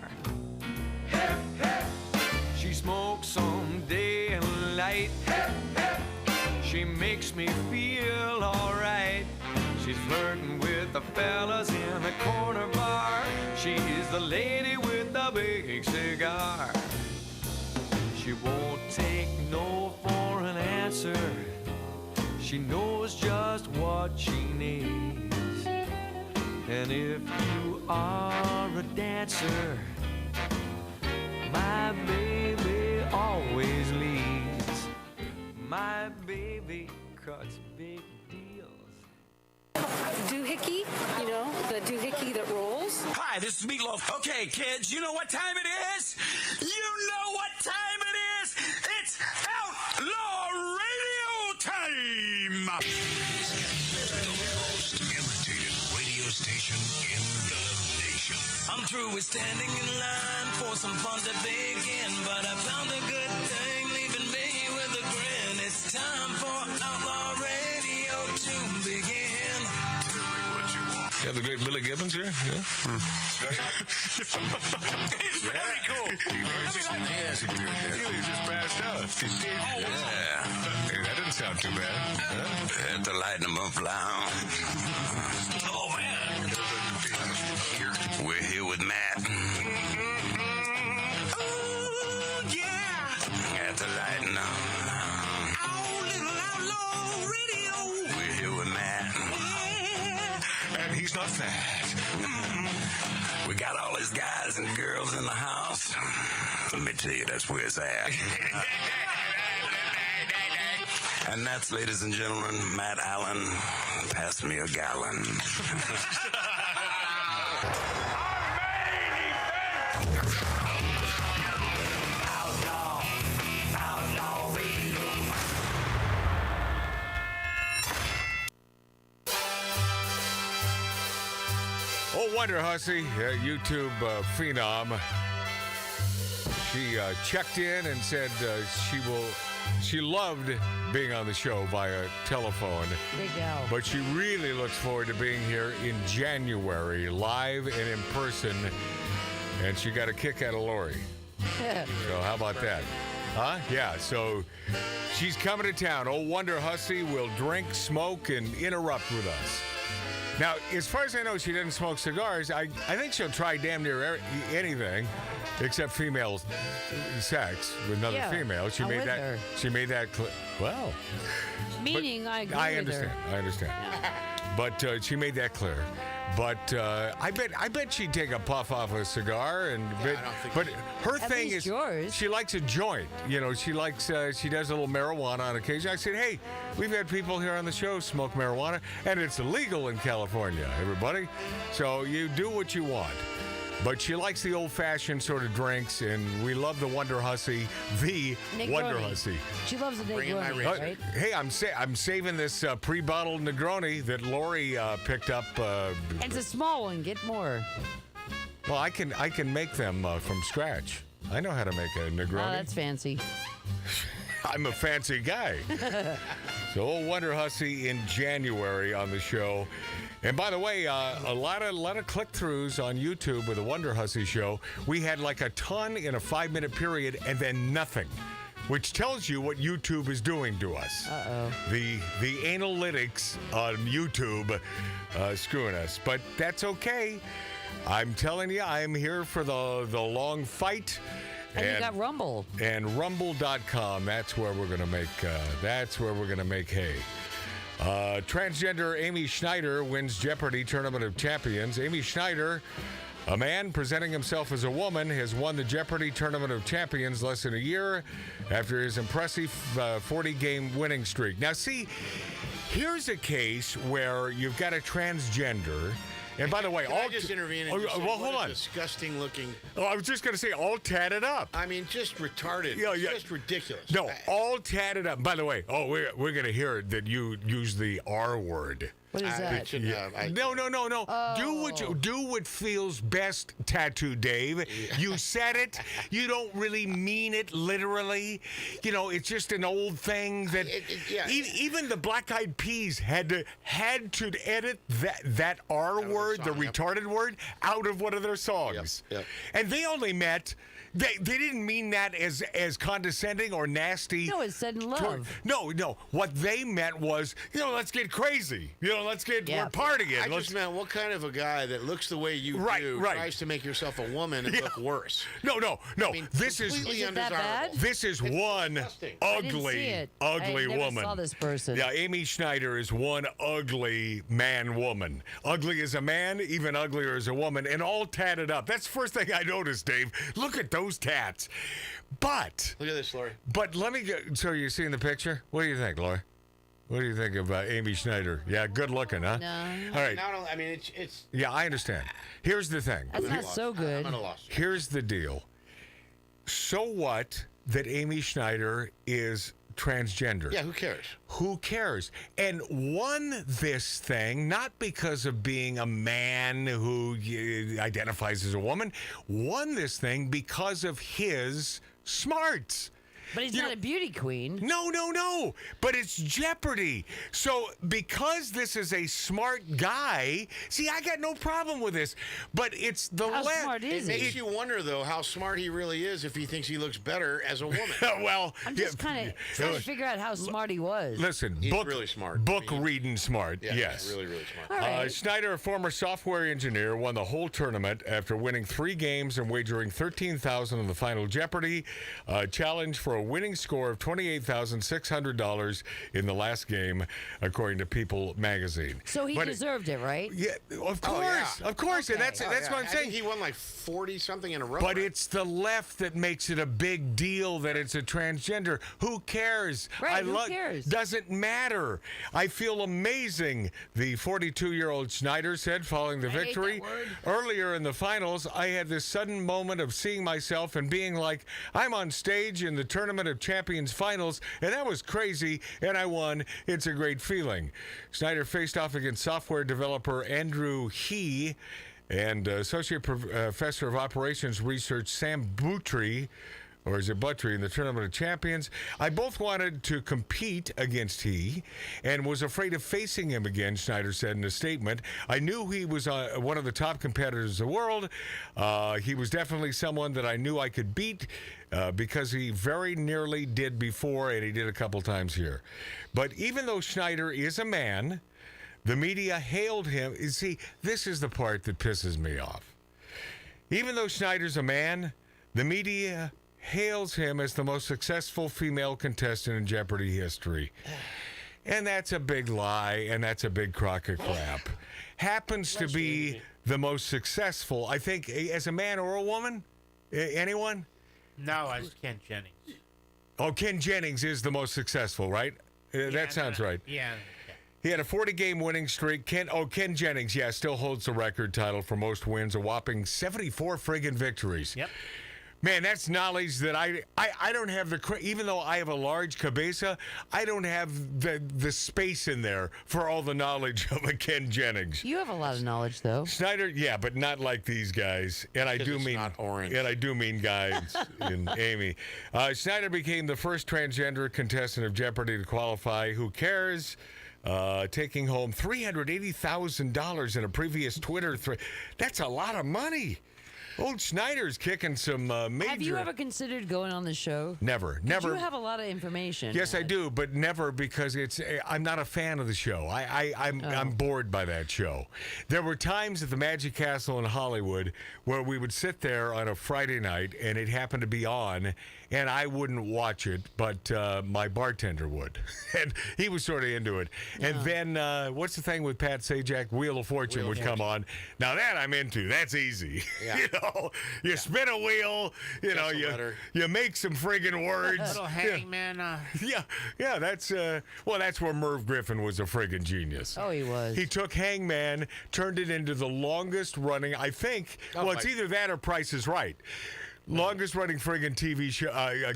Hip, hip. She smokes them day and night. Hip, hip. She makes me feel alright. She's flirting with the fellas in the corner bar. She's the lady with the big cigar. She won't take no for an answer. She knows just what she needs. And if you are a dancer, my baby always leads. My baby cuts big deals. Doohickey, you know, the doohickey that rolls. Hi, this is Meatloaf. Okay, kids, you know what time it is? You know what time it is? It's Outlaw Radio time! The most imitated radio station in the nation. I'm through with standing in line for some fun to begin, but I found a good thing leaving me with a grin. It's time for Outlaw Radio to begin. You have the great Billy Gibbons here? Yeah. It's very cool. He just passed out. Yeah. Hey, that didn't sound too bad. Had to lighten them up loud. Oh, man. We're here with Matt. Oh, yeah. Had to lighten up. Oh, little Outlaw Radio. We're here with Matt. And he's not fat. We got all his guys and girls in the house. Let me tell you, that's where it's at. And that's, ladies and gentlemen, Matt Allen. Pass me a gallon. Oh, Wonder Hussy, YouTube phenom. She checked in and said she loved being on the show via telephone. Big L. But she really looks forward to being here in January, live and in person. And she got a kick out of Lori. So how about that? Huh? Yeah, so she's coming to town. Oh, Wonder Hussy will drink, smoke, and interrupt with us. Now, as far as I know, she doesn't smoke cigars. I think she'll try damn near anything except female sex with another female. She I'm made with that. her. She made that. Well, Meaning, I agree I with understand. her. I understand. But she made that clear. But I bet she'd take a puff off a cigar, and but her At thing least is yours. she likes a joint. You know, she likes she does a little marijuana on occasion. I said, hey, we've had people here on the show smoke marijuana, and it's illegal in California, everybody. So you do what you want. But she likes the old-fashioned sort of drinks, and we love the Wonder Hussy, the Negroni. Wonder Hussy. She loves a Negroni, right? Hey, I'm saving this pre-bottled Negroni that Lori picked up. It's a small one. Get more. Well, I can make them from scratch. I know how to make a Negroni. Oh, that's fancy. I'm a fancy guy. So, old Wonder Hussy in January on the show. And by the way, a lot of click-throughs on YouTube with the Wonder Hussy show. We had like a ton in a 5-minute period, and then nothing, which tells you what YouTube is doing to us. Uh-oh. The analytics on YouTube screwing us, but that's okay. I'm telling you, I am here for the long fight. And you got Rumble. And rumble.com, that's where we're going to make hay. Transgender Amy Schneider wins Jeopardy Tournament of Champions. Amy Schneider, a man presenting himself as a woman, has won the Jeopardy Tournament of Champions less than a year after his impressive 40-game winning streak. Now, see, here's a case where you've got a transgender. And by the way, Can I just intervene and just say, well, what hold a on. disgusting looking. Oh, I was just going to say all tatted up. I mean, just retarded. Yeah. Just ridiculous. No, all tatted up. By the way, we're going to hear that you use the R word. What is that? No. Oh. Do what feels best, Tattoo Dave. You said it. You don't really mean it literally. You know, it's just an old thing that even the Black Eyed Peas had to edit that R word, the retarded word, out of one of their songs. Yep. And they only meant. They didn't mean that as condescending or nasty. No, it said in love. No. What they meant was, let's get crazy. We're partying. I just meant, what kind of a guy that looks the way you do tries to make yourself a woman and look worse? No. I mean, This is undesirable. bad? This is one disgusting. ugly I never woman. saw this person. Yeah, Amy Schneider is one ugly man-woman. Ugly as a man, even uglier as a woman, and all tatted up. That's the first thing I noticed, Dave. Look at those tats. But look at this, Lori. But let me get. So you're seeing the picture? What do you think, Lori? What do you think of Amy Schneider? Yeah, good looking, huh? No. All right. I mean, it's. Yeah, I understand. Here's the thing. That's not so good. I'm at a loss. Here's the deal. So what that Amy Schneider is transgender? Yeah, who cares? Who cares? And won this thing not because of being a man who identifies as a woman. Won this thing because of his smarts. But he's not a beauty queen. No. But it's Jeopardy. So because this is a smart guy, see, I got no problem with this. But it's the How smart is It he? makes you wonder, though, how smart he really is if he thinks he looks better as a woman. Well, I'm just kind of trying to figure out how smart he was. Listen, He's really smart. Book reading smart. Yeah, yes. really, really smart. All right. Schneider, a former software engineer, won the whole tournament after winning 3 games and wagering $13,000 in the final Jeopardy challenge for a winning score of $28,600 in the last game, according to People magazine. So he deserved it, right? Yeah, of course, of course, and that's what I'm I saying. think he won like 40 something in a row. But right? it's the left that makes it a big deal that it's a transgender. Who cares? Right, who cares? Doesn't matter. I feel amazing, the 42-year-old Schneider said following the victory. Earlier in the finals, I had this sudden moment of seeing myself and being like, I'm on stage in the Tournament of Champions finals, and that was crazy, and I won. It's a great feeling. Schneider faced off against software developer Andrew He and Associate Professor of Operations Research Sam Buttrey, or is it Buttrey, in the Tournament of Champions. I both wanted to compete against he and was afraid of facing him again, Schneider said in a statement. I knew he was one of the top competitors in the world. He was definitely someone that I knew I could beat because he very nearly did before, and he did a couple times here. But even though Schneider is a man, the media hailed him. You see, this is the part that pisses me off. Even though Schneider's a man, the media hails him as the most successful female contestant in Jeopardy history. And that's a big lie, and that's a big crock of crap. Happens to be the most successful, I think, as a man or a woman? Anyone? No, as Ken Jennings. Oh, Ken Jennings is the most successful, right? That sounds right. Yeah. He had a 40-game winning streak. Ken Jennings, still holds the record title for most wins, a whopping 74 friggin' victories. Yep. Man, that's knowledge that I don't have even though I have a large cabeza, I don't have the space in there for all the knowledge of a Ken Jennings. You have a lot of knowledge, though. Schneider, yeah, but not like these guys. And I do mean not orange. And I do mean guys in Amy. Schneider became the first transgender contestant of Jeopardy to qualify. Who cares? Taking home $380,000 in a previous Twitter thread. That's a lot of money. Old Schneider's kicking some major... Have you ever considered going on the show? Never. You have a lot of information. Yes, I do, but never because I'm not a fan of the show. I'm bored by that show. There were times at the Magic Castle in Hollywood where we would sit there on a Friday night and it happened to be on, and I wouldn't watch it, but my bartender would, and he was sort of into it. And then what's the thing with Pat Sajak? Wheel of Fortune would come on. Now that I'm into. That's easy. Yeah. You know, you spin a wheel. You know, you make some friggin' words. Little hangman. Yeah. That's that's where Merv Griffin was a friggin' genius. Oh, he was. He took Hangman, turned it into the longest running. I think. It's either that or Price is Right. Longest running friggin' TV show,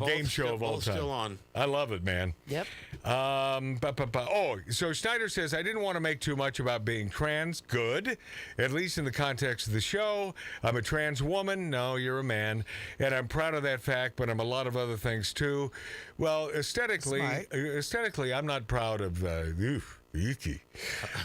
game show of all time. Still on. I love it, man. Yep. So Snyder says, I didn't want to make too much about being trans. Good. At least in the context of the show. I'm a trans woman. No, you're a man. And I'm proud of that fact, but I'm a lot of other things too. Well, aesthetically, I'm not proud of Yuki.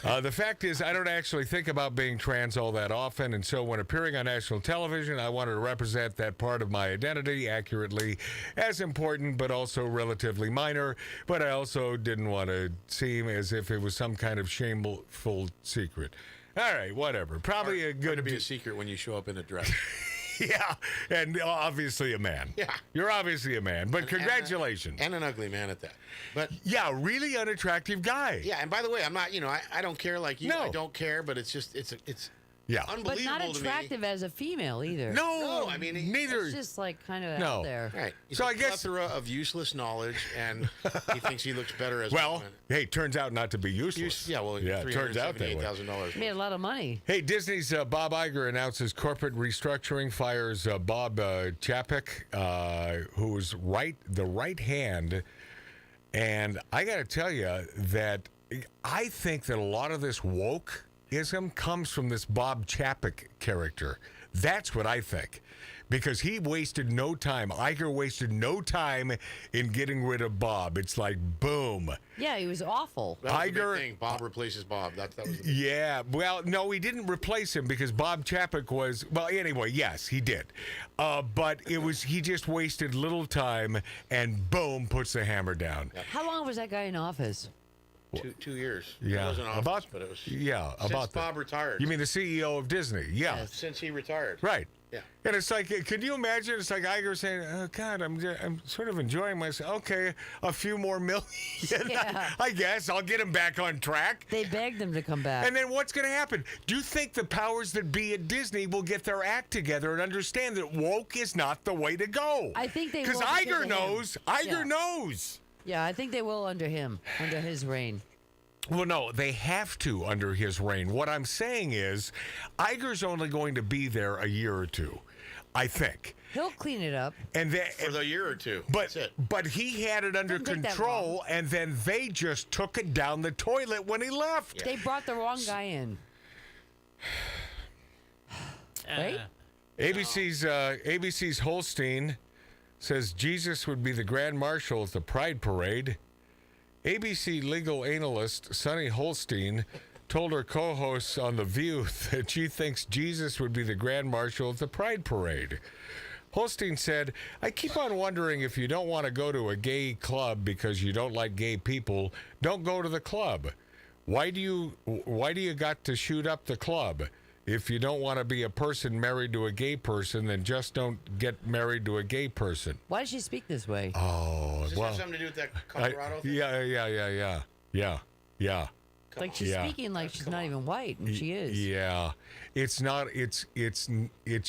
The fact is, I don't actually think about being trans all that often, and so when appearing on national television, I wanted to represent that part of my identity accurately, as important but also relatively minor, but I also didn't want to seem as if it was some kind of shameful secret. All right, whatever. Probably a good... to be a secret when you show up in a dress. Yeah, and obviously a man. Yeah. You're obviously a man, but congratulations. And an ugly man at that. But yeah, really unattractive guy. Yeah, and by the way, I'm not, I don't care like you. No. I don't care, but it's just, it's unbelievable But not attractive as a female either. No, I mean, neither. It's just like kind of out there. Right. So I guess plethora of useless knowledge, and he thinks he looks better as a woman. Hey, turns out not to be useless. It turns out that way. $378,000. Made a lot of money. Hey, Disney's Bob Iger announces corporate restructuring, fires Bob Chapek, who's the right hand. And I got to tell you that I think that a lot of this wokeism comes from this Bob Chapek character. That's what I think. Because he wasted no time. Iger wasted no time in getting rid of Bob. It's like, boom. Yeah, he was awful. That was the big thing. Bob replaces Bob. That was the big Yeah. Well, no, he didn't replace him because Bob Chapek was... Well, anyway, yes, he did. But he just wasted little time and boom, puts the hammer down. Yep. How long was that guy in office? 2 years. Yeah. It wasn't office, but it was... Yeah, since about Bob retired. You mean the CEO of Disney? Yeah. Since he retired. Right. Yeah. And it's like, could you imagine? It's like Iger saying, "Oh God, I'm sort of enjoying myself. Okay, a few more million. Yeah. I guess I'll get him back on track." They begged him to come back. And then what's going to happen? Do you think the powers that be at Disney will get their act together and understand that woke is not the way to go? I think they will. Because Iger knows. Iger knows. Yeah, I think they will under him, under his reign. Well, no, they have to under his reign. What I'm saying is, Iger's only going to be there a year or two, I think. He'll clean it up. And then, for the year or two. But he had it under control, and then they just took it down the toilet when he left. Yeah. They brought the wrong guy in. Right? ABC's Holstein says Jesus would be the Grand Marshal at the Pride Parade. ABC legal analyst Sonny Holstein told her co-hosts on The View that she thinks Jesus would be the Grand Marshal at the Pride Parade. Holstein said, I keep on wondering if you don't want to go to a gay club because you don't like gay people, don't go to the club. Why do you got to shoot up the club? If you don't want to be a person married to a gay person, then just don't get married to a gay person. Why does she speak this way? Oh, Does this have something to do with that Colorado thing? Yeah. Like she's speaking like she's not even white, and she is. Yeah, it's not. It's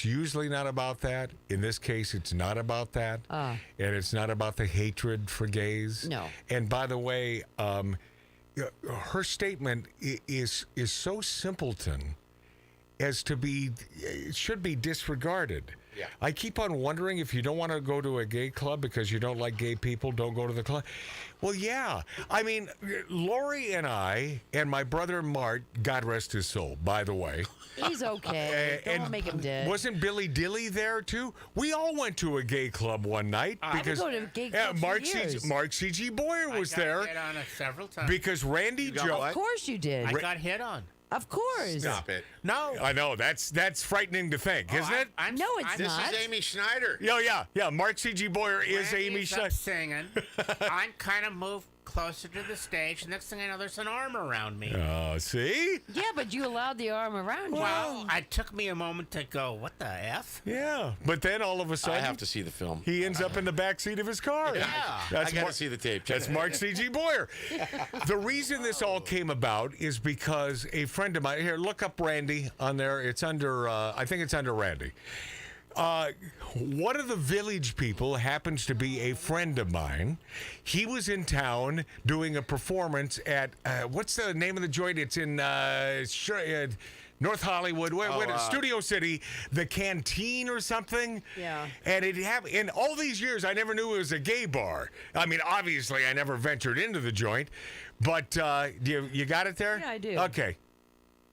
usually not about that. In this case, it's not about that, and it's not about the hatred for gays. No. And by the way, her statement is so simpleton as to be, it should be disregarded. Yeah. I keep on wondering if you don't want to go to a gay club because you don't like gay people, don't go to the club. Well, yeah. I mean, Lori and I and my brother Mart, God rest his soul, by the way. He's okay. Don't make him dead. Wasn't Billy Dilly there too? We all went to a gay club one night because I've been going to gay clubs for years. Mark C.G. Boyer was there. I got hit on it several times. Because Randy Joe. Of course you did. I got hit on. Of course. Stop it. No. I know. That's frightening to think, isn't it? No, it's this not. This is Amy Schneider. Yeah. Mark C.G. Boyer is Amy Schneider. Singing. I'm kind of moved closer to the stage. Next thing I know, there's an arm around me. Oh, see? Yeah, but you allowed the arm around you. Well, it took me a moment to go, what the F? Yeah, but then all of a sudden, I have to see the film. he ends up in the back seat of his car. Yeah. I got to see the tape. That's Mark C.G. Boyer. The reason this all came about is because a friend of mine, here, look up Randy on there. It's under, I think it's under Randy. One of the Village people happens to be a friend of mine. He was in town doing a performance at, what's the name of the joint? It's in North Hollywood, Studio City, the Canteen or something. Yeah. And in all these years, I never knew it was a gay bar. I mean, obviously, I never ventured into the joint. But you got it there? Yeah, I do. Okay.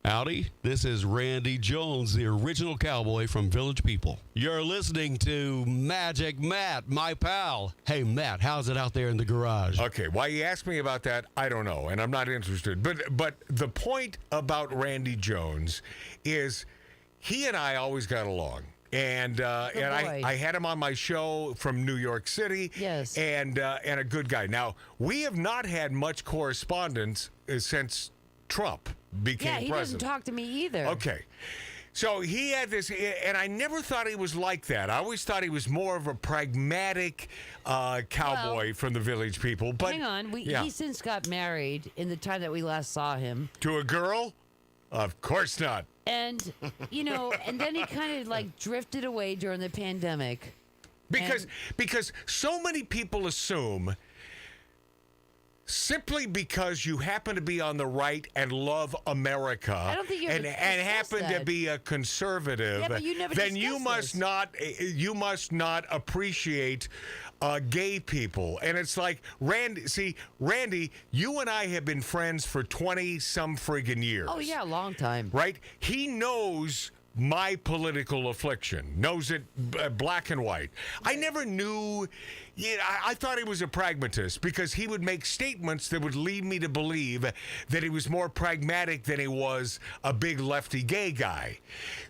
Howdy, this is Randy Jones, the original cowboy from Village People. You're listening to Magic Matt, my pal. Hey, Matt, how's it out there in the garage? Okay, why you asked me about that, I don't know, and I'm not interested. But the point about Randy Jones is he and I always got along. And I had him on my show from New York City. Yes. And a good guy. Now, we have not had much correspondence since Trump became president. Yeah, he doesn't talk to me either. Okay. So he had this, and I never thought he was like that. I always thought he was more of a pragmatic cowboy from the Village People. But hang on, he since got married in the time that we last saw him. To a girl? Of course not. And, and then he kind of like drifted away during the pandemic. Because so many people assume simply because you happen to be on the right and love America I don't think you and happen to be a conservative, but you never then you discussed must not appreciate gay people. And it's like, Randy, you and I have been friends for 20-some friggin' years. Oh, yeah, a long time. Right? He knows my political affliction, knows it black and white. I never knew, I thought he was a pragmatist because he would make statements that would lead me to believe that he was more pragmatic than he was a big lefty gay guy.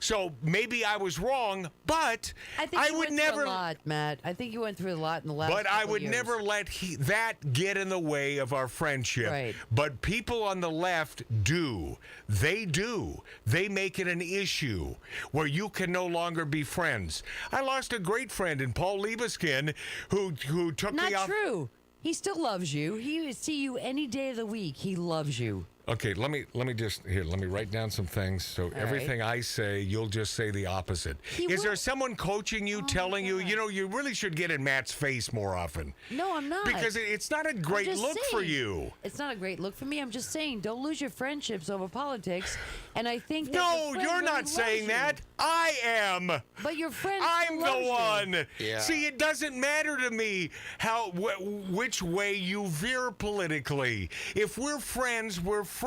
So maybe I was wrong, but I would never. Through a lot, Matt. I think you went through a lot in the last. But I would years. never let that get in the way of our friendship. Right. But people on the left do. They do. They make it an issue where you can no longer be friends. I lost a great friend in Paul Liebeskin who took me off. Not true. He still loves you. He would see you any day of the week. He loves you. Okay, let me write down some things so everything I say, you'll just say the opposite. Is there someone coaching you, telling you, you really should get in Matt's face more often? No, I'm not. Because it's not a great look for you. It's not a great look for me. I'm just saying, don't lose your friendships over politics. And I think that no, you're not saying that. I am. But your friend. I'm the one. Yeah. See, it doesn't matter to me which way you veer politically. If we're friends, we're friends.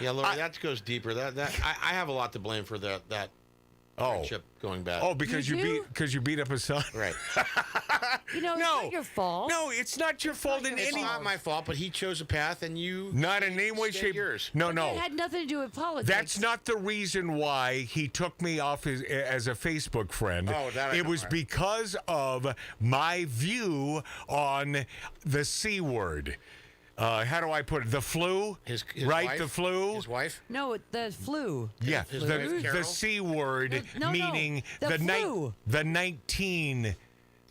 Yeah, Laura, that goes deeper. I have a lot to blame for that friendship going bad. Oh, because you beat up his son. Right. It's not your fault. No, it's not your fault in any. It's not my fault, but he chose a path, and you not in any way, shape. Yours. No. It had nothing to do with politics. That's not the reason why he took me off as a Facebook friend. Oh, it was because of my view on the C word. How do I put it? The flu? His right? Wife? The flu? His wife? No, the flu. Yeah, his wife, the C word, No, meaning the flu. The 19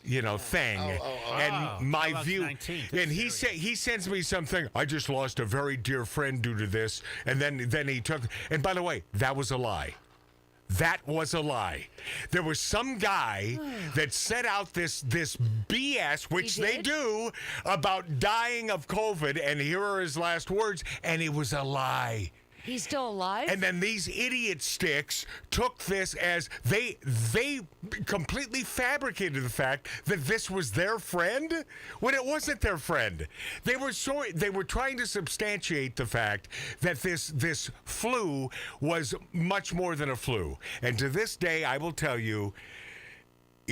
thing. And my view. 19. And he sends me something. I just lost a very dear friend due to this. And then he took. And by the way, that was a lie. That was a lie. There was some guy that set out this BS, which they do, about dying of COVID, and here are his last words, and it was a lie. He's still alive? And then these idiot sticks took this as they completely fabricated the fact that this was their friend when it wasn't their friend. They were trying to substantiate the fact that this flu was much more than a flu. And to this day, I will tell you,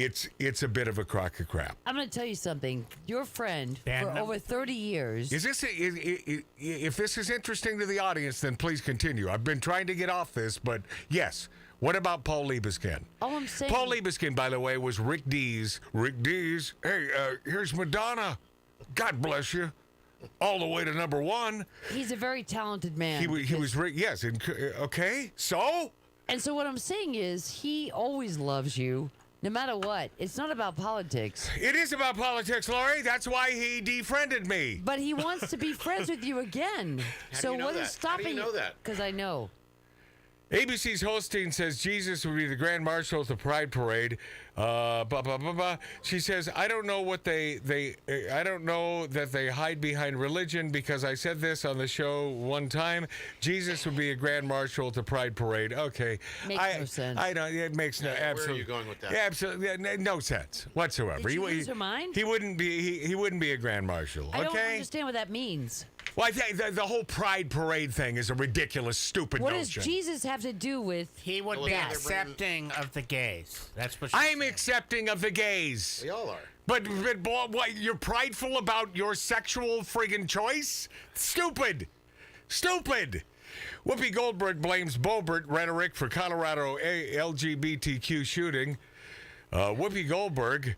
it's a bit of a crock of crap. I'm going to tell you something. Your friend for over 30 years. If this is interesting to the audience, then please continue. I've been trying to get off this, but yes. What about Paul Liebeskin? All I'm saying. Paul Liebeskin, by the way, was Rick Dees. Rick Dees, hey, here's Madonna. God bless you. all the way to number one. He's a very talented man. He was yes. Okay, so? And so what I'm saying is he always loves you, no matter what. It's not about politics. It is about politics, Lori. That's why he defriended me. But he wants to be friends with you again. How so do you know what is that? stopping How do you know that? Because I know. ABC's Holstein says Jesus would be the Grand Marshal at the Pride Parade. Blah, blah, blah, blah. She says, I don't know what I don't know that they hide behind religion because I said this on the show one time. Jesus would be a Grand Marshal at the Pride Parade. Okay. Makes no sense. I don't, it makes no, absolutely. Where are you going with that? Yeah, absolutely, no sense whatsoever. Did you lose her mind? He wouldn't be a Grand Marshal. I don't okay? understand what that means. Well, I think the whole Pride Parade thing is a ridiculous, stupid What notion. does Jesus have to do with... He would be accepting of the gays. That's what I'm accepting of the gays. We all are. But what, you're prideful about your sexual friggin' choice? Stupid. Whoopi Goldberg blames Boebert rhetoric for Colorado LGBTQ shooting. Whoopi Goldberg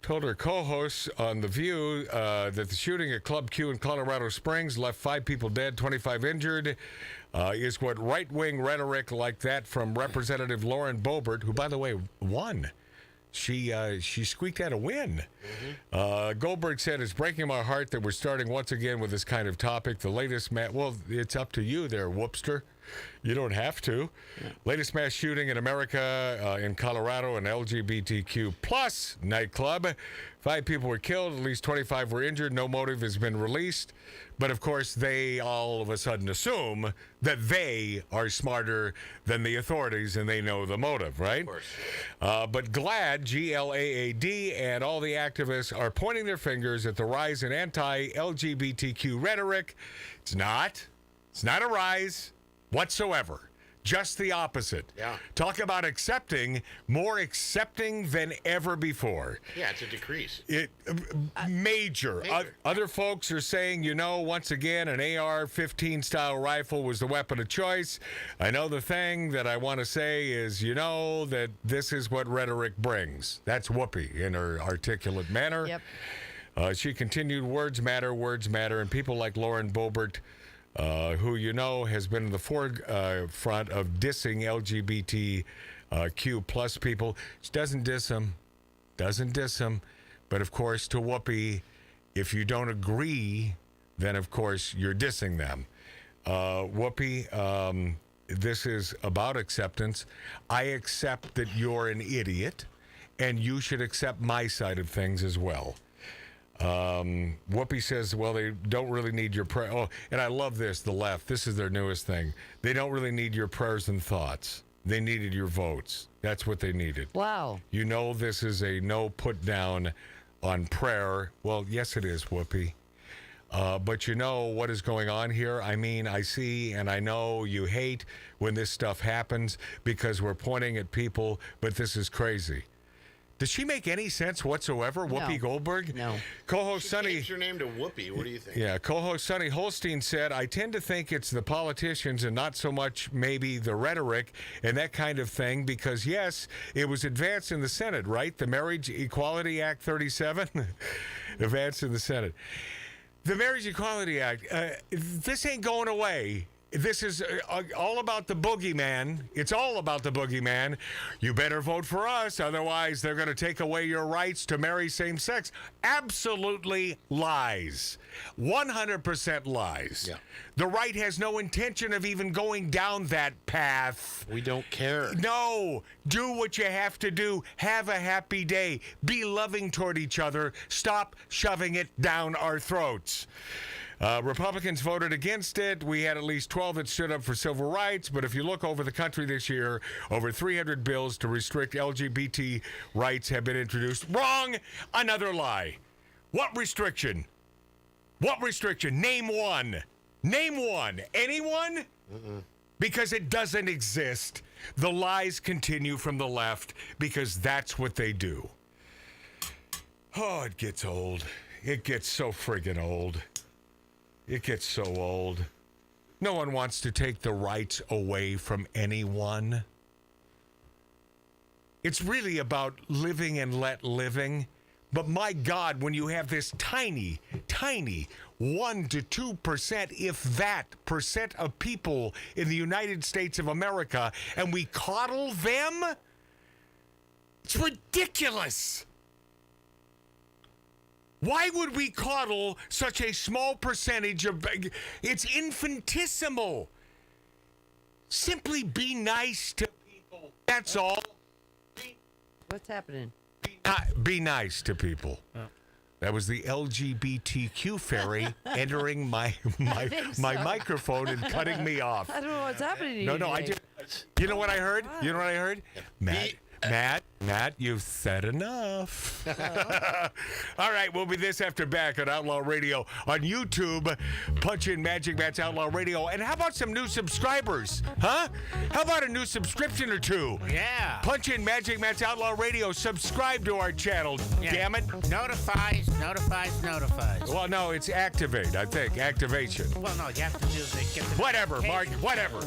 told her co-hosts on The View that the shooting at Club Q in Colorado Springs left 5 people dead, 25 injured, is what right-wing rhetoric like that from Representative Lauren Boebert, who, by the way, won. She squeaked out a win. Goldberg said, it's breaking my heart that we're starting once again with this kind of topic. The latest well, it's up to you there, whoopster. You don't have to. Yeah. Latest mass shooting in America in Colorado, an LGBTQ plus nightclub. 5 people were killed, at least 25 were injured. No motive has been released. But of course, they all of a sudden assume that they are smarter than the authorities and they know the motive, right? Of course. But GLAAD, G-L-A-A-D, and all the activists are pointing their fingers at the rise in anti-LGBTQ rhetoric. It's not a rise whatsoever. Just the opposite. Yeah. Talk about more accepting than ever before. Yeah, it's a decrease. Major. Other folks are saying, once again, an AR-15 style rifle was the weapon of choice. I know the thing that I want to say is, that this is what rhetoric brings. That's Whoopi in her articulate manner. Yep. She continued, words matter, and people like Lauren Boebert, who has been in the forefront of dissing LGBTQ plus people. She doesn't diss them. But, of course, to Whoopi, if you don't agree, then, of course, you're dissing them. Whoopi, this is about acceptance. I accept that you're an idiot, and you should accept my side of things as well. Whoopi says, well, they don't really need your prayer. Oh, and I love this, the left. This is their newest thing. They don't really need your prayers and thoughts. They needed your votes. That's what they needed. Wow. This is a no put down on prayer. Well, yes, it is, Whoopi. But what is going on here? I mean, I see and I know you hate when this stuff happens because we're pointing at people, but this is crazy. Does she make any sense whatsoever, Whoopi Goldberg? No. Co-host Sonny. Changed her name to Whoopi. What do you think? Yeah, co-host Sonny Holstein said, I tend to think it's the politicians and not so much maybe the rhetoric and that kind of thing because, yes, it was advanced in the Senate, right? The Marriage Equality Act 37 advanced in the Senate. The Marriage Equality Act, this ain't going away. This is all about the boogeyman. It's all about the boogeyman. You better vote for us, otherwise they're going to take away your rights to marry same sex. Absolutely lies. 100% lies. Yeah. The right has no intention of even going down that path. We don't care. No. Do what you have to do. Have a happy day. Be loving toward each other. Stop shoving it down our throats. Republicans voted against it. We had at least 12 that stood up for civil rights. But if you look over the country this year, over 300 bills to restrict LGBT rights have been introduced. Wrong. Another lie. What restriction? Name one. Anyone? Because it doesn't exist. The lies continue from the left because that's what they do. Oh, it gets old. It gets so friggin' old. It gets so old. No one wants to take the rights away from anyone. It's really about living and let living. But my God, when you have this tiny 1 to 2%, if that, percent of people in the United States of America, and we coddle them, it's ridiculous. Why would we coddle such a small percentage of... It's infinitesimal. Simply be nice to people. That's all. What's happening? Be nice to people. Oh. That was the LGBTQ fairy entering my microphone and cutting me off. I don't know what's happening to you. No, I today. just... You know what I heard? You know what I heard? Matt, you've said enough. All right, we'll be this after back on Outlaw Radio on YouTube. Punch in Magic Matt's Outlaw Radio. And how about some new subscribers? Huh? How about a new subscription or two? Yeah. Punch in Magic Matt's Outlaw Radio. Subscribe to our channel. Yeah. Damn it. Notifies. Well, no, it's activate, I think. Activation. Well, no, you have to do the... Whatever, Mark. Whatever.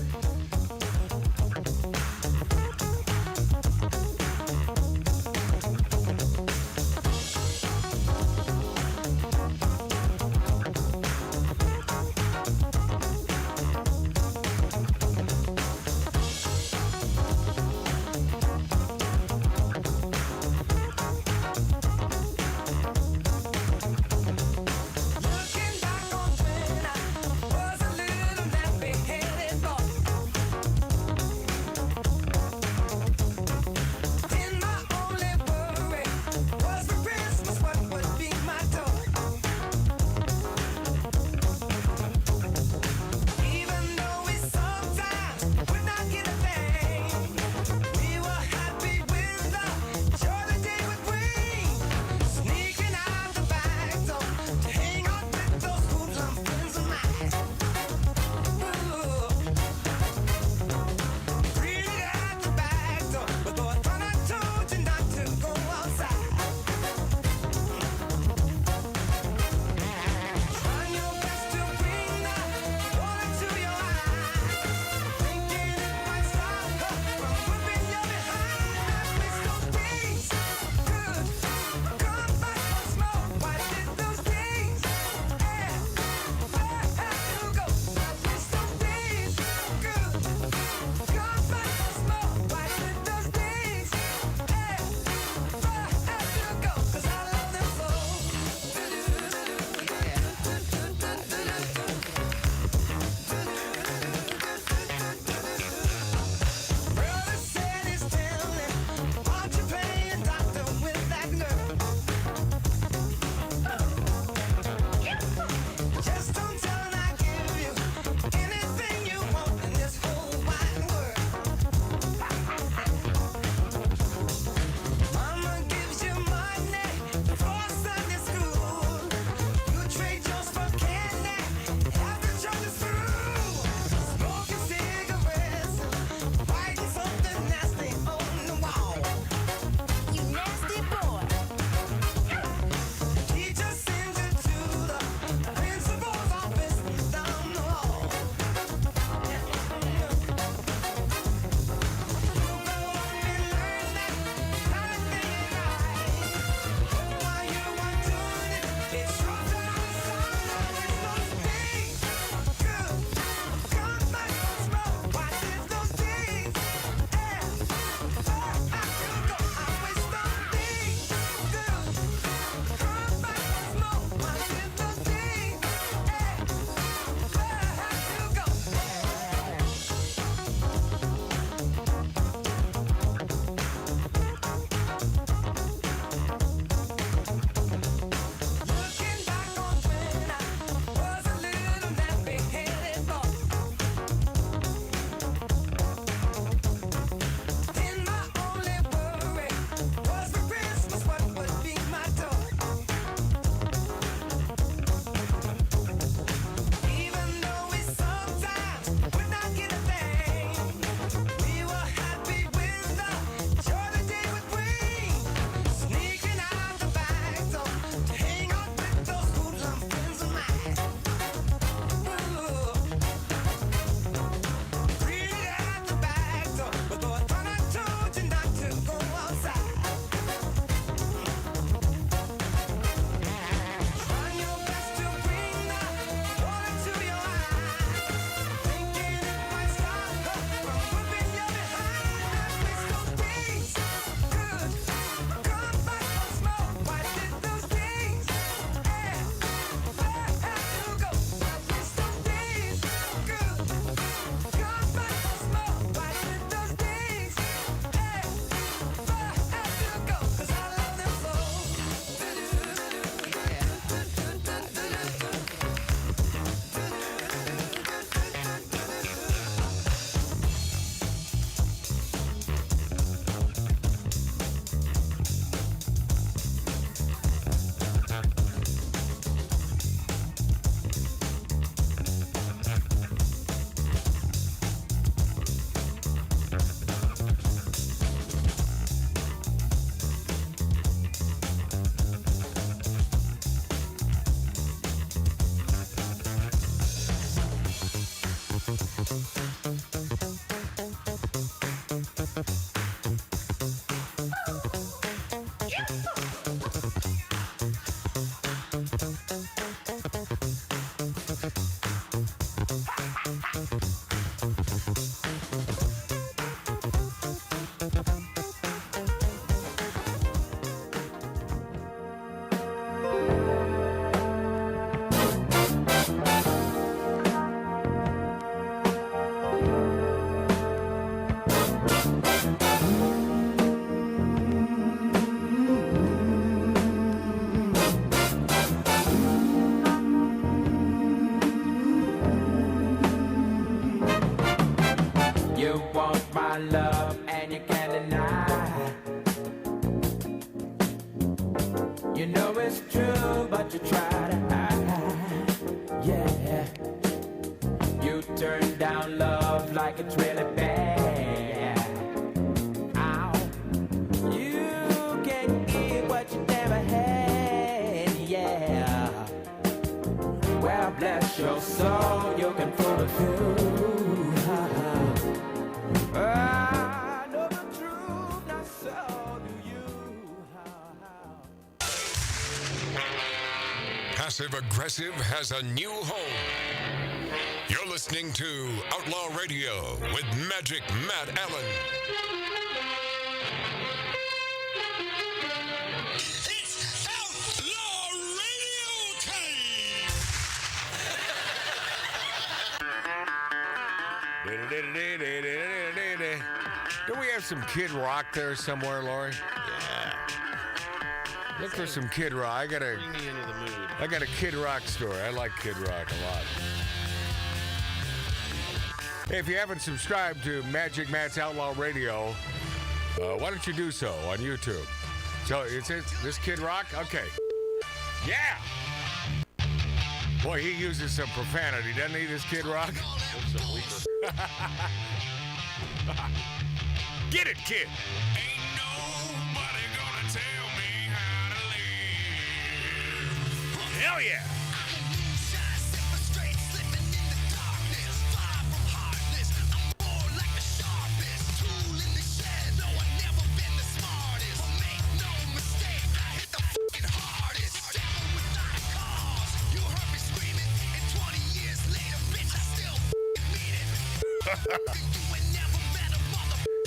Looking back on when I was a little nappy-headed boy. You want my love and you can't deny. You know it's true, but you try to hide. Yeah. You turn down love like it's really bad. Ow. You can get what you never had. Yeah. Well, bless your soul, you can pull it through. I know the truth, not so do you. Passive Aggressive has a new home. You're listening to Outlaw Radio with Magic Matt Allen. It's Outlaw Radio time! Do we have some Kid Rock there somewhere, Lori? Yeah. Look for some Kid Rock. I got Bring me into the mood. a Kid Rock story. I like Kid Rock a lot. Hey, if you haven't subscribed to Magic Matt's Outlaw Radio, why don't you do so on YouTube? So it's this Kid Rock? Okay. Yeah! Boy, he uses some profanity, doesn't he, this Kid Rock? Get it, kid! Ain't nobody gonna tell me how to live. Hell yeah!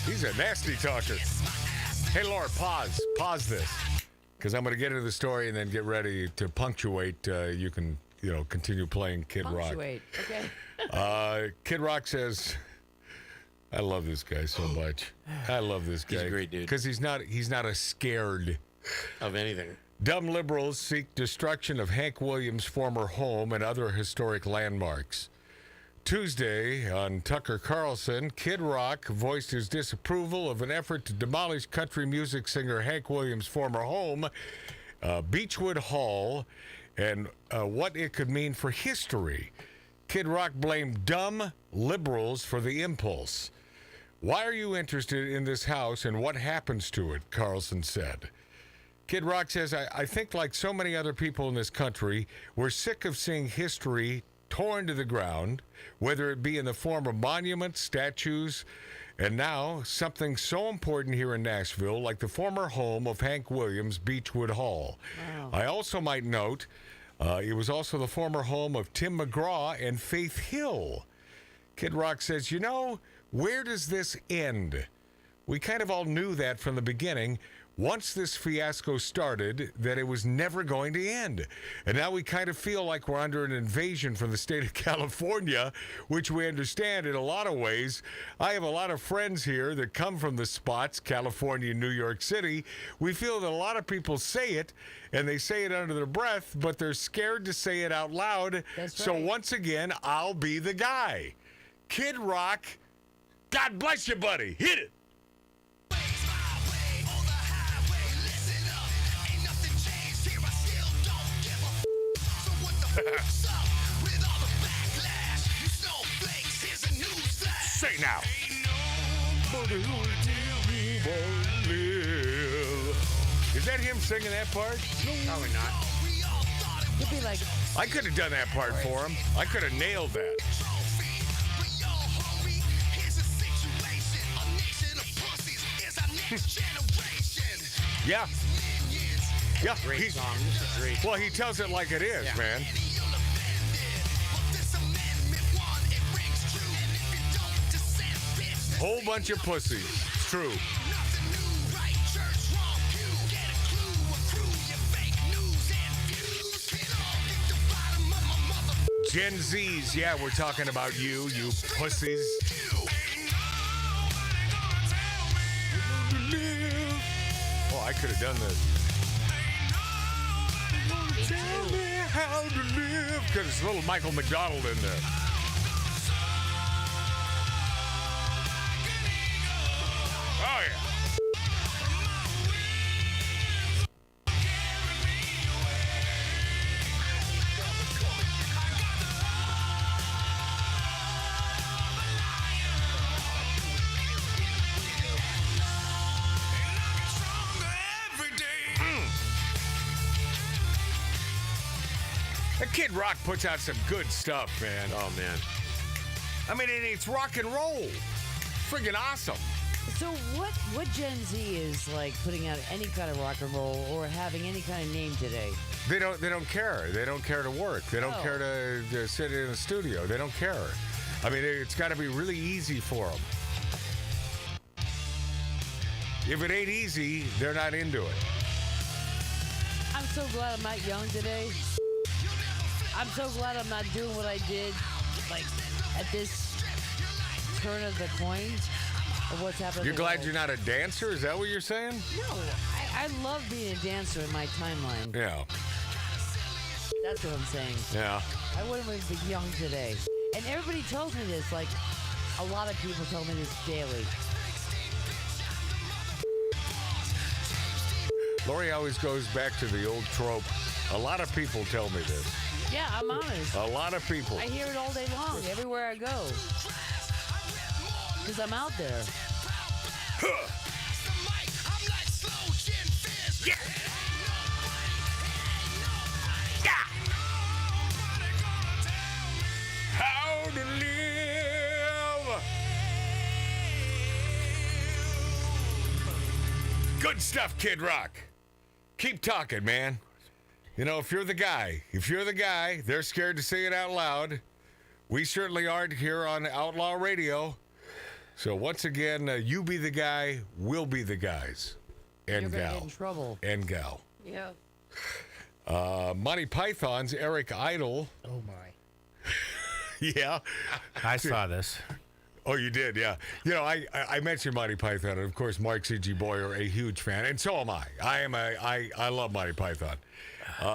He's a nasty talker. Hey, Laura, pause this, because I'm going to get into the story and then get ready to punctuate. You can, continue playing Kid Punctuate. Rock. Okay. Kid Rock says, "I love this guy so much. I love this guy. He's a great dude. Because he's not a scared of anything. Dumb liberals seek destruction of Hank Williams' former home and other historic landmarks." Tuesday on Tucker Carlson, Kid Rock voiced his disapproval of an effort to demolish country music singer Hank Williams' former home, Beechwood Hall, and what it could mean for history. Kid Rock blamed dumb liberals for the impulse. "Why are you interested in this house and what happens to it?" Carlson said. Kid Rock says, I think like so many other people in this country, we're sick of seeing history torn to the ground, whether it be in the form of monuments, statues, and now something so important here in Nashville, like the former home of Hank Williams, Beechwood Hall. Wow. I also might note, it was also the former home of Tim McGraw and Faith Hill. Kid Rock says, where does this end? We kind of all knew that from the beginning, once this fiasco started, that it was never going to end. And now we kind of feel like we're under an invasion from the state of California, which we understand in a lot of ways. I have a lot of friends here that come from the spots, California and New York City. We feel that a lot of people say it, and they say it under their breath, but they're scared to say it out loud. That's so right. once again, I'll be the guy. Kid Rock, God bless you, buddy. Hit it. Say now. Is that him singing that part? Probably not. You'd be like, I could have done that part for him. I could have nailed that. Yeah. Yeah. Great song. This is great. Well, he tells it like it is, man. Whole bunch of pussies. It's true. Gen Zs, yeah, we're talking about you pussies. Oh, I could have done this. Tell me how to live. Because it's a little Michael McDonald in there. Oh, yeah. That Kid Rock puts out some good stuff, man. Oh, man. I mean, it's rock and roll. Friggin' awesome. So what Gen Z is like putting out any kind of rock and roll or having any kind of name today? They don't care. They don't care to work. They don't care to sit in a studio. They don't care. I mean, it's got to be really easy for them. If it ain't easy, they're not into it. I'm so glad I'm not young today. I'm so glad I'm not doing what I did, like, at this turn of the coin of what's happening. You're glad you're not a dancer? Is that what you're saying? No, I love being a dancer in my timeline. Yeah. That's what I'm saying. Yeah. I wouldn't have been young today. And everybody tells me this, like, a lot of people tell me this daily. Lori always goes back to the old trope. A lot of people tell me this. Yeah, I'm honest. A lot of people. I hear it all day long, everywhere I go. Because I'm out there. Yeah. Yeah. How to live. Good stuff, Kid Rock. Keep talking, man. You know, if you're the guy, they're scared to say it out loud. We certainly aren't here on Outlaw Radio. So once again, you be the guy, we'll be the guys. And You're gonna gal. get in trouble. And gal. Yeah. Monty Python's Eric Idle. Oh, my. Yeah. I saw this. Oh, you did, yeah. You know, I mentioned Monty Python, and of course, Mark C.G. Boyer, a huge fan, and so am I. I love Monty Python.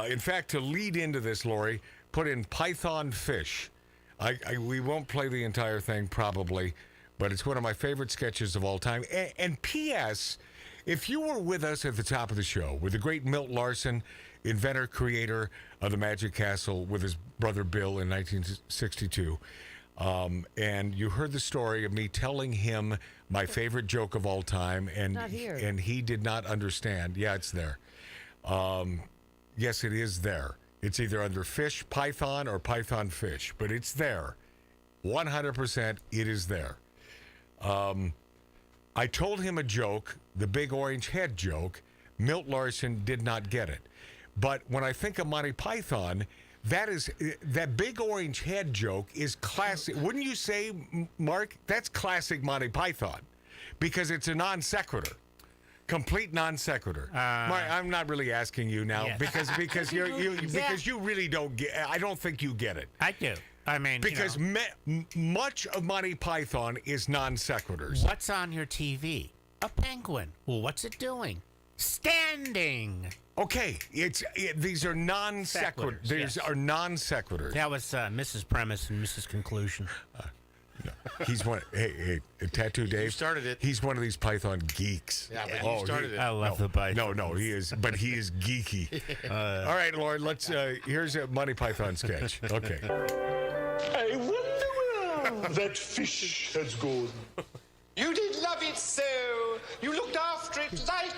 In fact, to lead into this, Lori, put in Python Fish. We won't play the entire thing, probably, but it's one of my favorite sketches of all time. And P.S., if you were with us at the top of the show, with the great Milt Larson, inventor, creator of the Magic Castle, with his brother Bill in 1962, and you heard the story of me telling him my favorite joke of all time, and he did not understand. Yeah, it's there. Yes, it is there. It's either under Fish Python or Python Fish, but it's there. 100%, it is there. I told him a joke, the big orange head joke. Milt Larson did not get it. But when I think of Monty Python, that big orange head joke is classic. Wouldn't you say, Mark? That's classic Monty Python because it's a non sequitur. Complete non sequitur. Mark, I'm not really asking you now because you really don't get. I don't think you get it. I do. I mean, because much of Monty Python is non sequiturs. What's on your TV? A penguin. Well, what's it doing? Standing. Okay, these are non sequiturs. These are non sequiturs. That was Mrs. Premise and Mrs. Conclusion. He's one. Hey, Tattoo Dave. You started it. He's one of these Python geeks. Yeah, but you started it. I love the Python. No, he is. But he is geeky. All right, Lord. Let's. Here's a Monty Python sketch. Okay. I wonder where that fish has gone. You did love it so. You looked after it like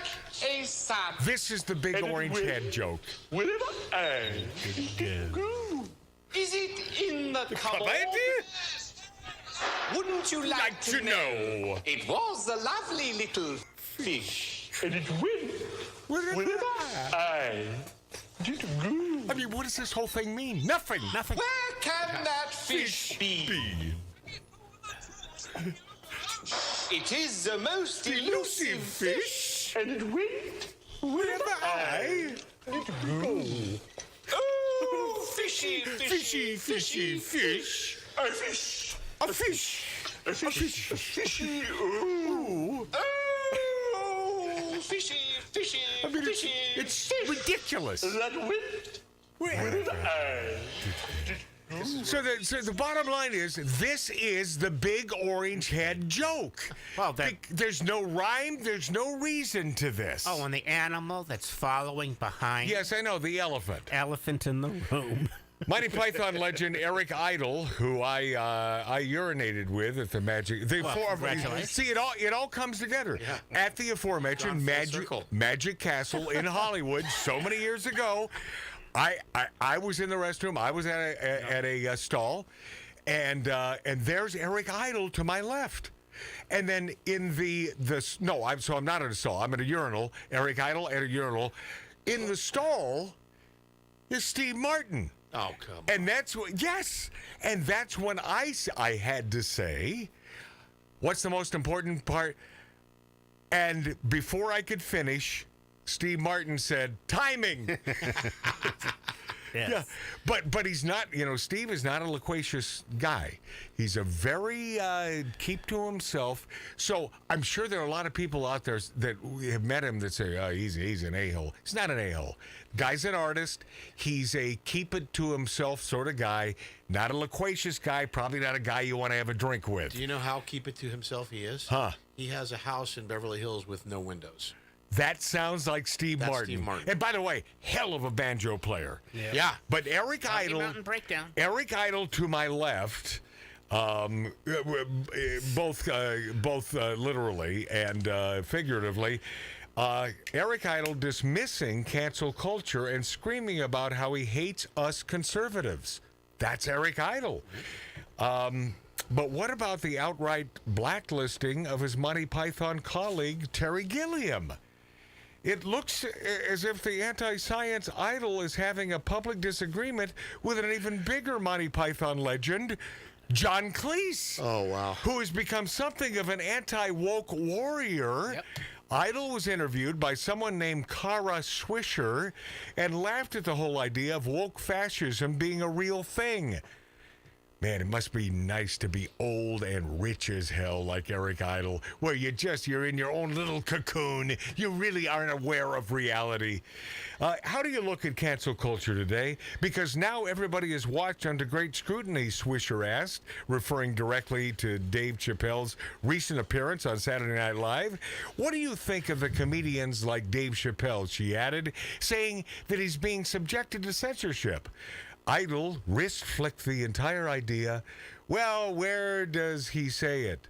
a son. This is the big orange head joke. Wherever I go. Is it in the cupboard? Wouldn't you like to know? It was a lovely little fish. And it went wherever I did go. I mean, what does this whole thing mean? Nothing. Where can that fish be? It is the most elusive fish. And it went wherever I did go. Oh, fishy, fishy, fishy, fish. A fish. A fish. A fish. A fishy. Ooh. Oh, fishy, fishy, I mean, fishy. it's ridiculous. That went wherever I did go. So the bottom line is, this is the big orange head joke. Well, there's no rhyme, there's no reason to this. Oh, and the animal that's following behind. Yes, I know, the elephant. Elephant in the room. Monty Python legend Eric Idle, who I urinated with at the Magic. Congratulations. See, it all comes together at the aforementioned Magic Castle in Hollywood so many years ago. I was in the restroom. I was at a stall, and there's Eric Idle to my left. And then in I'm not at a stall. I'm at a urinal. Eric Idle at a urinal. In the stall is Steve Martin. Oh, come on. And that's when I had to say, what's the most important part? And before I could finish, Steve Martin said, timing. Yes. Yeah, but he's not, Steve is not a loquacious guy. He's a very keep to himself. So I'm sure there are a lot of people out there that have met him that say, oh, he's an a-hole. He's not an a-hole. Guy's an artist. He's a keep it to himself sort of guy. Not a loquacious guy. Probably not a guy you want to have a drink with. Do you know how keep it to himself he is? Huh? He has a house in Beverly Hills with no windows. That sounds like Steve Martin. Steve Martin. And by the way, hell of a banjo player. Yeah. But Eric Idle to my left, both literally and figuratively, Eric Idle dismissing cancel culture and screaming about how he hates us conservatives. That's Eric Idle. But what about the outright blacklisting of his Monty Python colleague, Terry Gilliam? It looks as if the anti-science Idol is having a public disagreement with an even bigger Monty Python legend, John Cleese. Oh, wow. Who has become something of an anti-woke warrior. Yep. Idol was interviewed by someone named Cara Swisher and laughed at the whole idea of woke fascism being a real thing. Man, it must be nice to be old and rich as hell like Eric Idle, where you're in your own little cocoon. You really aren't aware of reality. How do you look at cancel culture today? Because now everybody is watched under great scrutiny, Swisher asked, referring directly to Dave Chappelle's recent appearance on Saturday Night Live. What do you think of the comedians like Dave Chappelle, she added, saying that he's being subjected to censorship? Idle wrist-flicked the entire idea. Well, where does he say it?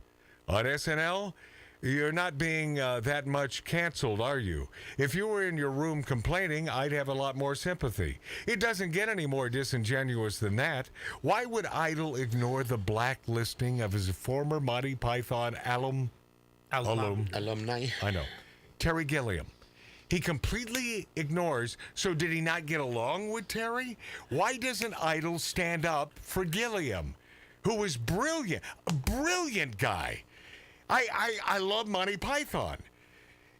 On SNL? You're not being that much canceled, are you? If you were in your room complaining, I'd have a lot more sympathy. It doesn't get any more disingenuous than that. Why would Idle ignore the blacklisting of his former Monty Python alumni? I know. Terry Gilliam. He completely ignores. So did he not get along with Terry? Why doesn't Idle stand up for Gilliam, who was brilliant, a brilliant guy? I love Monty Python.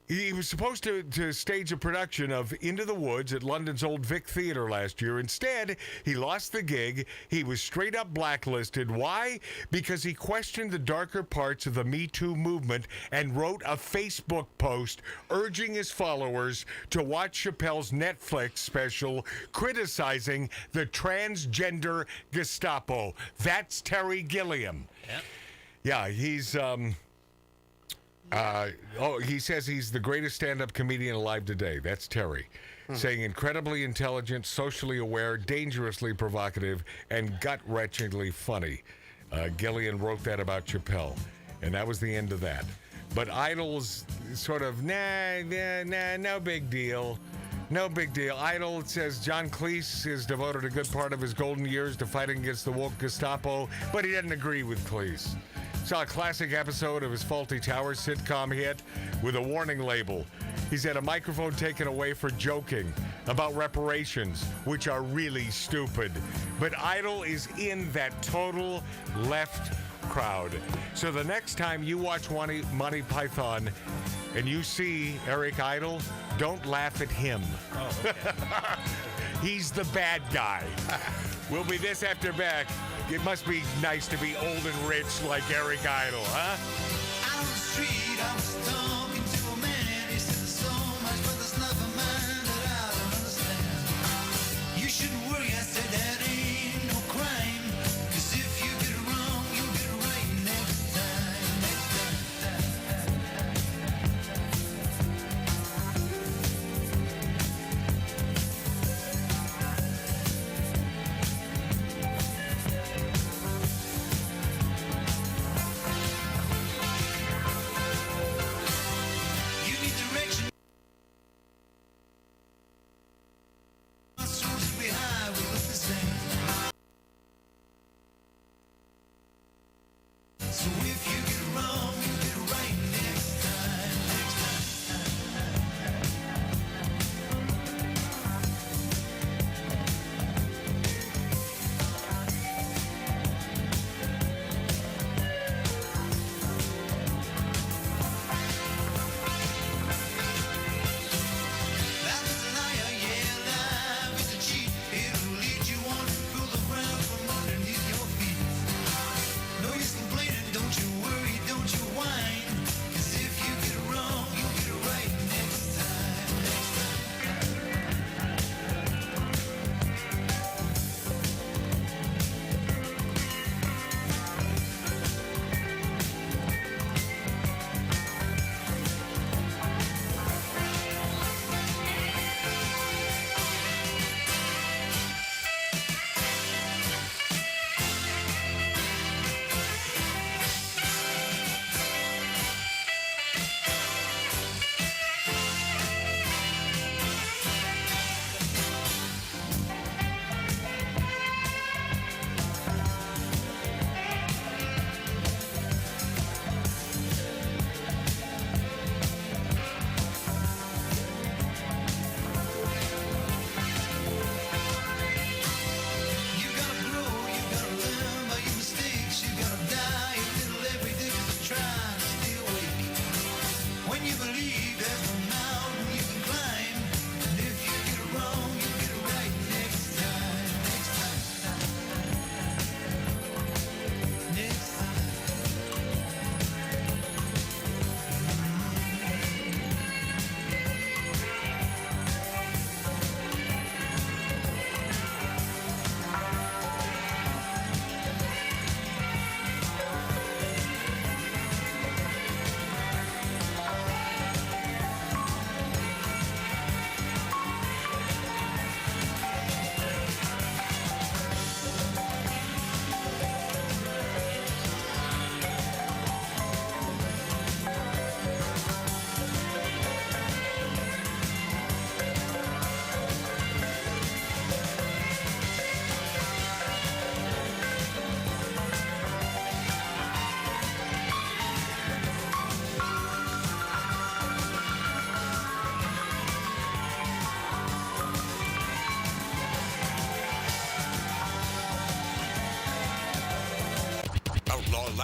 He was supposed to stage a production of Into the Woods at London's Old Vic Theatre last year. Instead, he lost the gig. He was straight up blacklisted. Why? Because he questioned the darker parts of the Me Too movement and wrote a Facebook post urging his followers to watch Chappelle's Netflix special criticizing the transgender Gestapo. That's Terry Gilliam. Yep. Yeah, he's... he says he's the greatest stand-up comedian alive today. That's Terry. Saying incredibly intelligent, socially aware, dangerously provocative, and gut-wrenchingly funny. Gillian wrote that about Chappelle, and that was the end of that. But Idle's sort of, no big deal. No big deal. Idle says John Cleese has devoted a good part of his golden years to fighting against the woke Gestapo, but he doesn't agree with Cleese. Saw a classic episode of his Faulty Towers sitcom hit with a warning label. He's had a microphone taken away for joking about reparations, which are really stupid. But Idle is in that total left crowd. So the next time you watch Monty Python and you see Eric Idle, don't laugh at him. Oh, okay. He's the bad guy. We'll be this after back. It must be nice to be old and rich like Eric Idle, huh? On the street, I was talking to a man. He said there's so much, but there's nothing, man, that I don't understand. You shouldn't worry, I said that ain't no crime.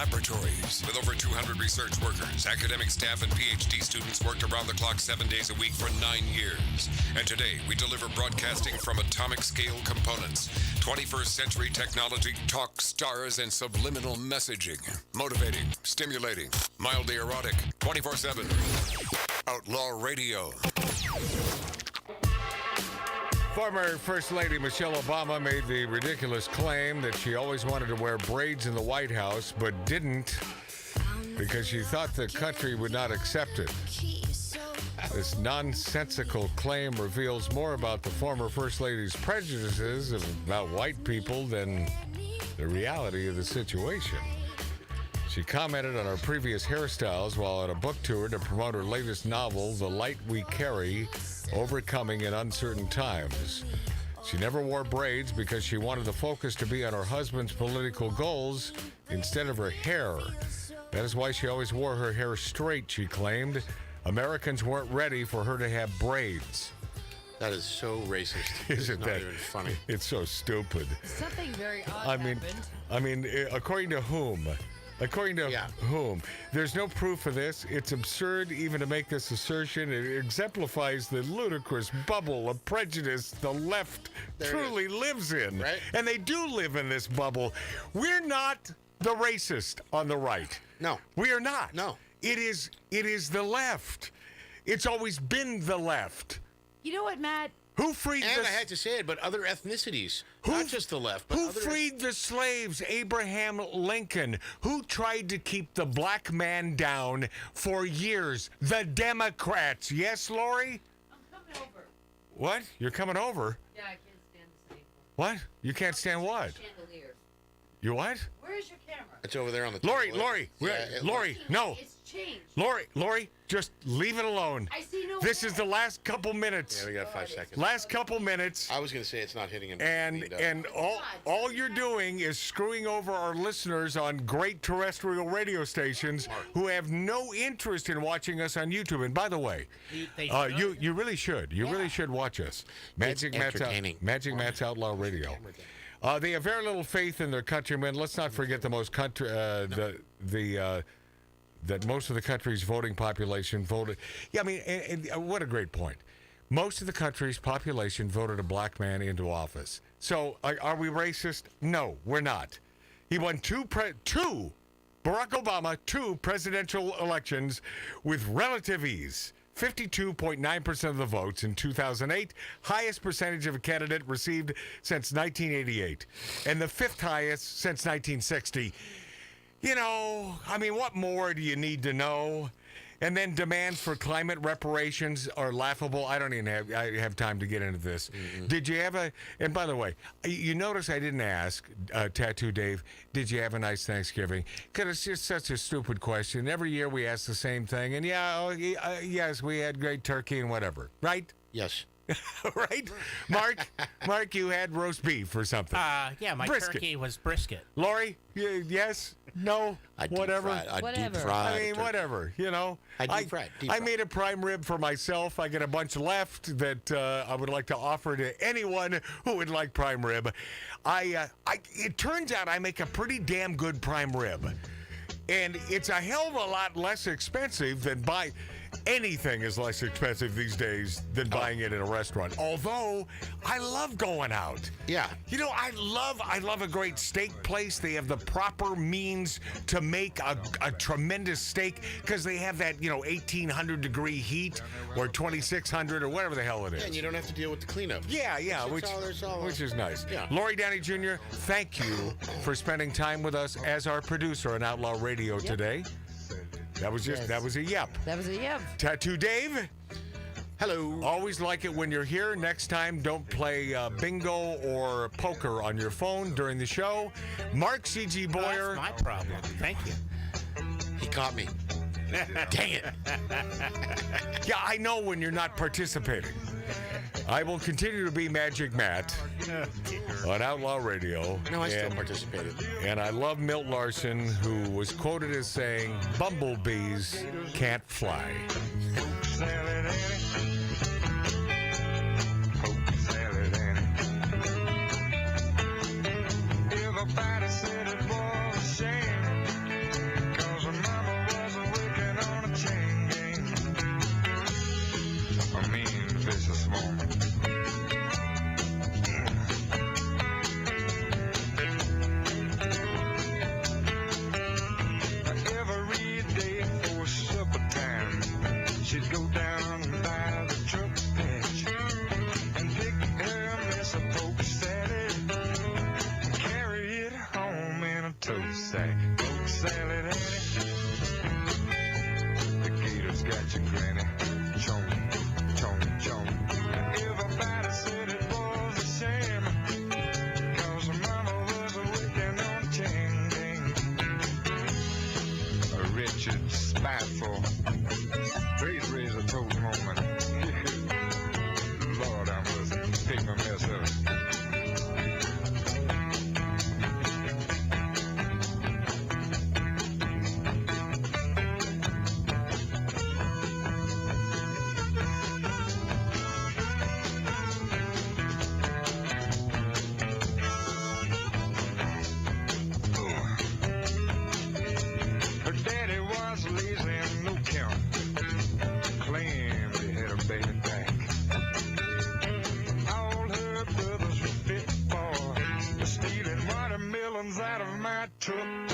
laboratories. With over 200 research workers, academic staff, and PhD students worked around the clock 7 days a week for 9 years. And today, we deliver broadcasting from atomic scale components, 21st century technology, talk, stars, and subliminal messaging. Motivating, stimulating, mildly erotic, 24/7. Outlaw Radio. Former First Lady Michelle Obama made the ridiculous claim that she always wanted to wear braids in the White House, but didn't because she thought the country would not accept it. This nonsensical claim reveals more about the former First Lady's prejudices about white people than the reality of the situation. She commented on her previous hairstyles while on a book tour to promote her latest novel, The Light We Carry, Overcoming in Uncertain Times. She never wore braids because she wanted the focus to be on her husband's political goals instead of her hair. That is why she always wore her hair straight, she claimed. Americans weren't ready for her to have braids. That is so racist. Isn't not that even funny? It's so stupid. Something very odd I mean, according to whom? According to whom? There's no proof for this. It's absurd even to make this assertion. It exemplifies the ludicrous bubble of prejudice the left truly lives in. Right? And they do live in this bubble. We're not the racist on the right. No. We are not. No. It is the left. It's always been the left. You know what, Matt? Who freed I had to say it, but other ethnicities. Not just the left, but who other freed the slaves? Abraham Lincoln. Who tried to keep the black man down for years? The Democrats. Yes, Lori? I'm coming over. What? You're coming over? Yeah, I can't stand this anymore. What? You can't stand what? Chandeliers. You what? Where is your camera? It's over there on the Lori, table. Lori, no. It's changed. Lori, just leave it alone. I see no This is the last couple minutes. Yeah, we got 5 seconds. Last couple minutes. I was going to say it's not hitting him. And all you're doing is screwing over our listeners on great terrestrial radio stations who have no interest in watching us on YouTube. And by the way, you really should. You really should watch us. Magic Matt's Outlaw Radio. They have very little faith in their countrymen. Let's not forget that most of the country's voting population voted. Yeah, I mean, and what a great point. Most of the country's population voted a black man into office. So, are we racist? No, we're not. He won Barack Obama, 2 presidential elections with relative ease. 52.9% of the votes in 2008, highest percentage of a candidate received since 1988, and the 5th highest since 1960. You know, I mean, what more do you need to know? And then demands for climate reparations are laughable. I don't even have time to get into this. Mm-hmm. Did you have and by the way, you notice I didn't ask, Tattoo Dave, did you have a nice Thanksgiving? Because it's just such a stupid question. Every year we ask the same thing. And yes, we had great turkey and whatever, right? Yes. Right? Mark, you had roast beef or something. Yeah, my brisket. Turkey was brisket. Lori, yes? No? Whatever? Deep fried. I mean, whatever, you know? I made a prime rib for myself. I got a bunch left that I would like to offer to anyone who would like prime rib. It turns out I make a pretty damn good prime rib. And it's a hell of a lot less expensive than anything is less expensive these days than buying it in a restaurant. Although I love going out. Yeah. You know, I love a great steak place. They have the proper means to make a tremendous steak because they have that, 1800 degree heat or 2600 or whatever the hell it is. Yeah, and you don't have to deal with the cleanup. Yeah, which is nice. Yeah. Lori Downey Jr., thank you for spending time with us as our producer on Outlaw Radio today. That was a yep. That was a yep. Tattoo Dave. Hello. Always like it when you're here. Next time, don't play bingo or poker on your phone during the show. Mark C.G. Boyer. That's my problem. Thank you. He caught me. Dang it. Yeah, I know when you're not participating. I will continue to be Magic Matt on Outlaw Radio. No, I still participated. And I love Milt Larson, who was quoted as saying, "Bumblebees can't fly." Everybody said it was a shame. got your granny. Chomp, chomp, chomp. Everybody said it was a shame, 'cause mama was working on ting, ting. Richard, spiteful, raise a toast moment. Lord, I must pick my mess up. Her daddy was lazy and no count. Claimed he had a baby back. All her brothers were fit for stealing watermelons out of my truck.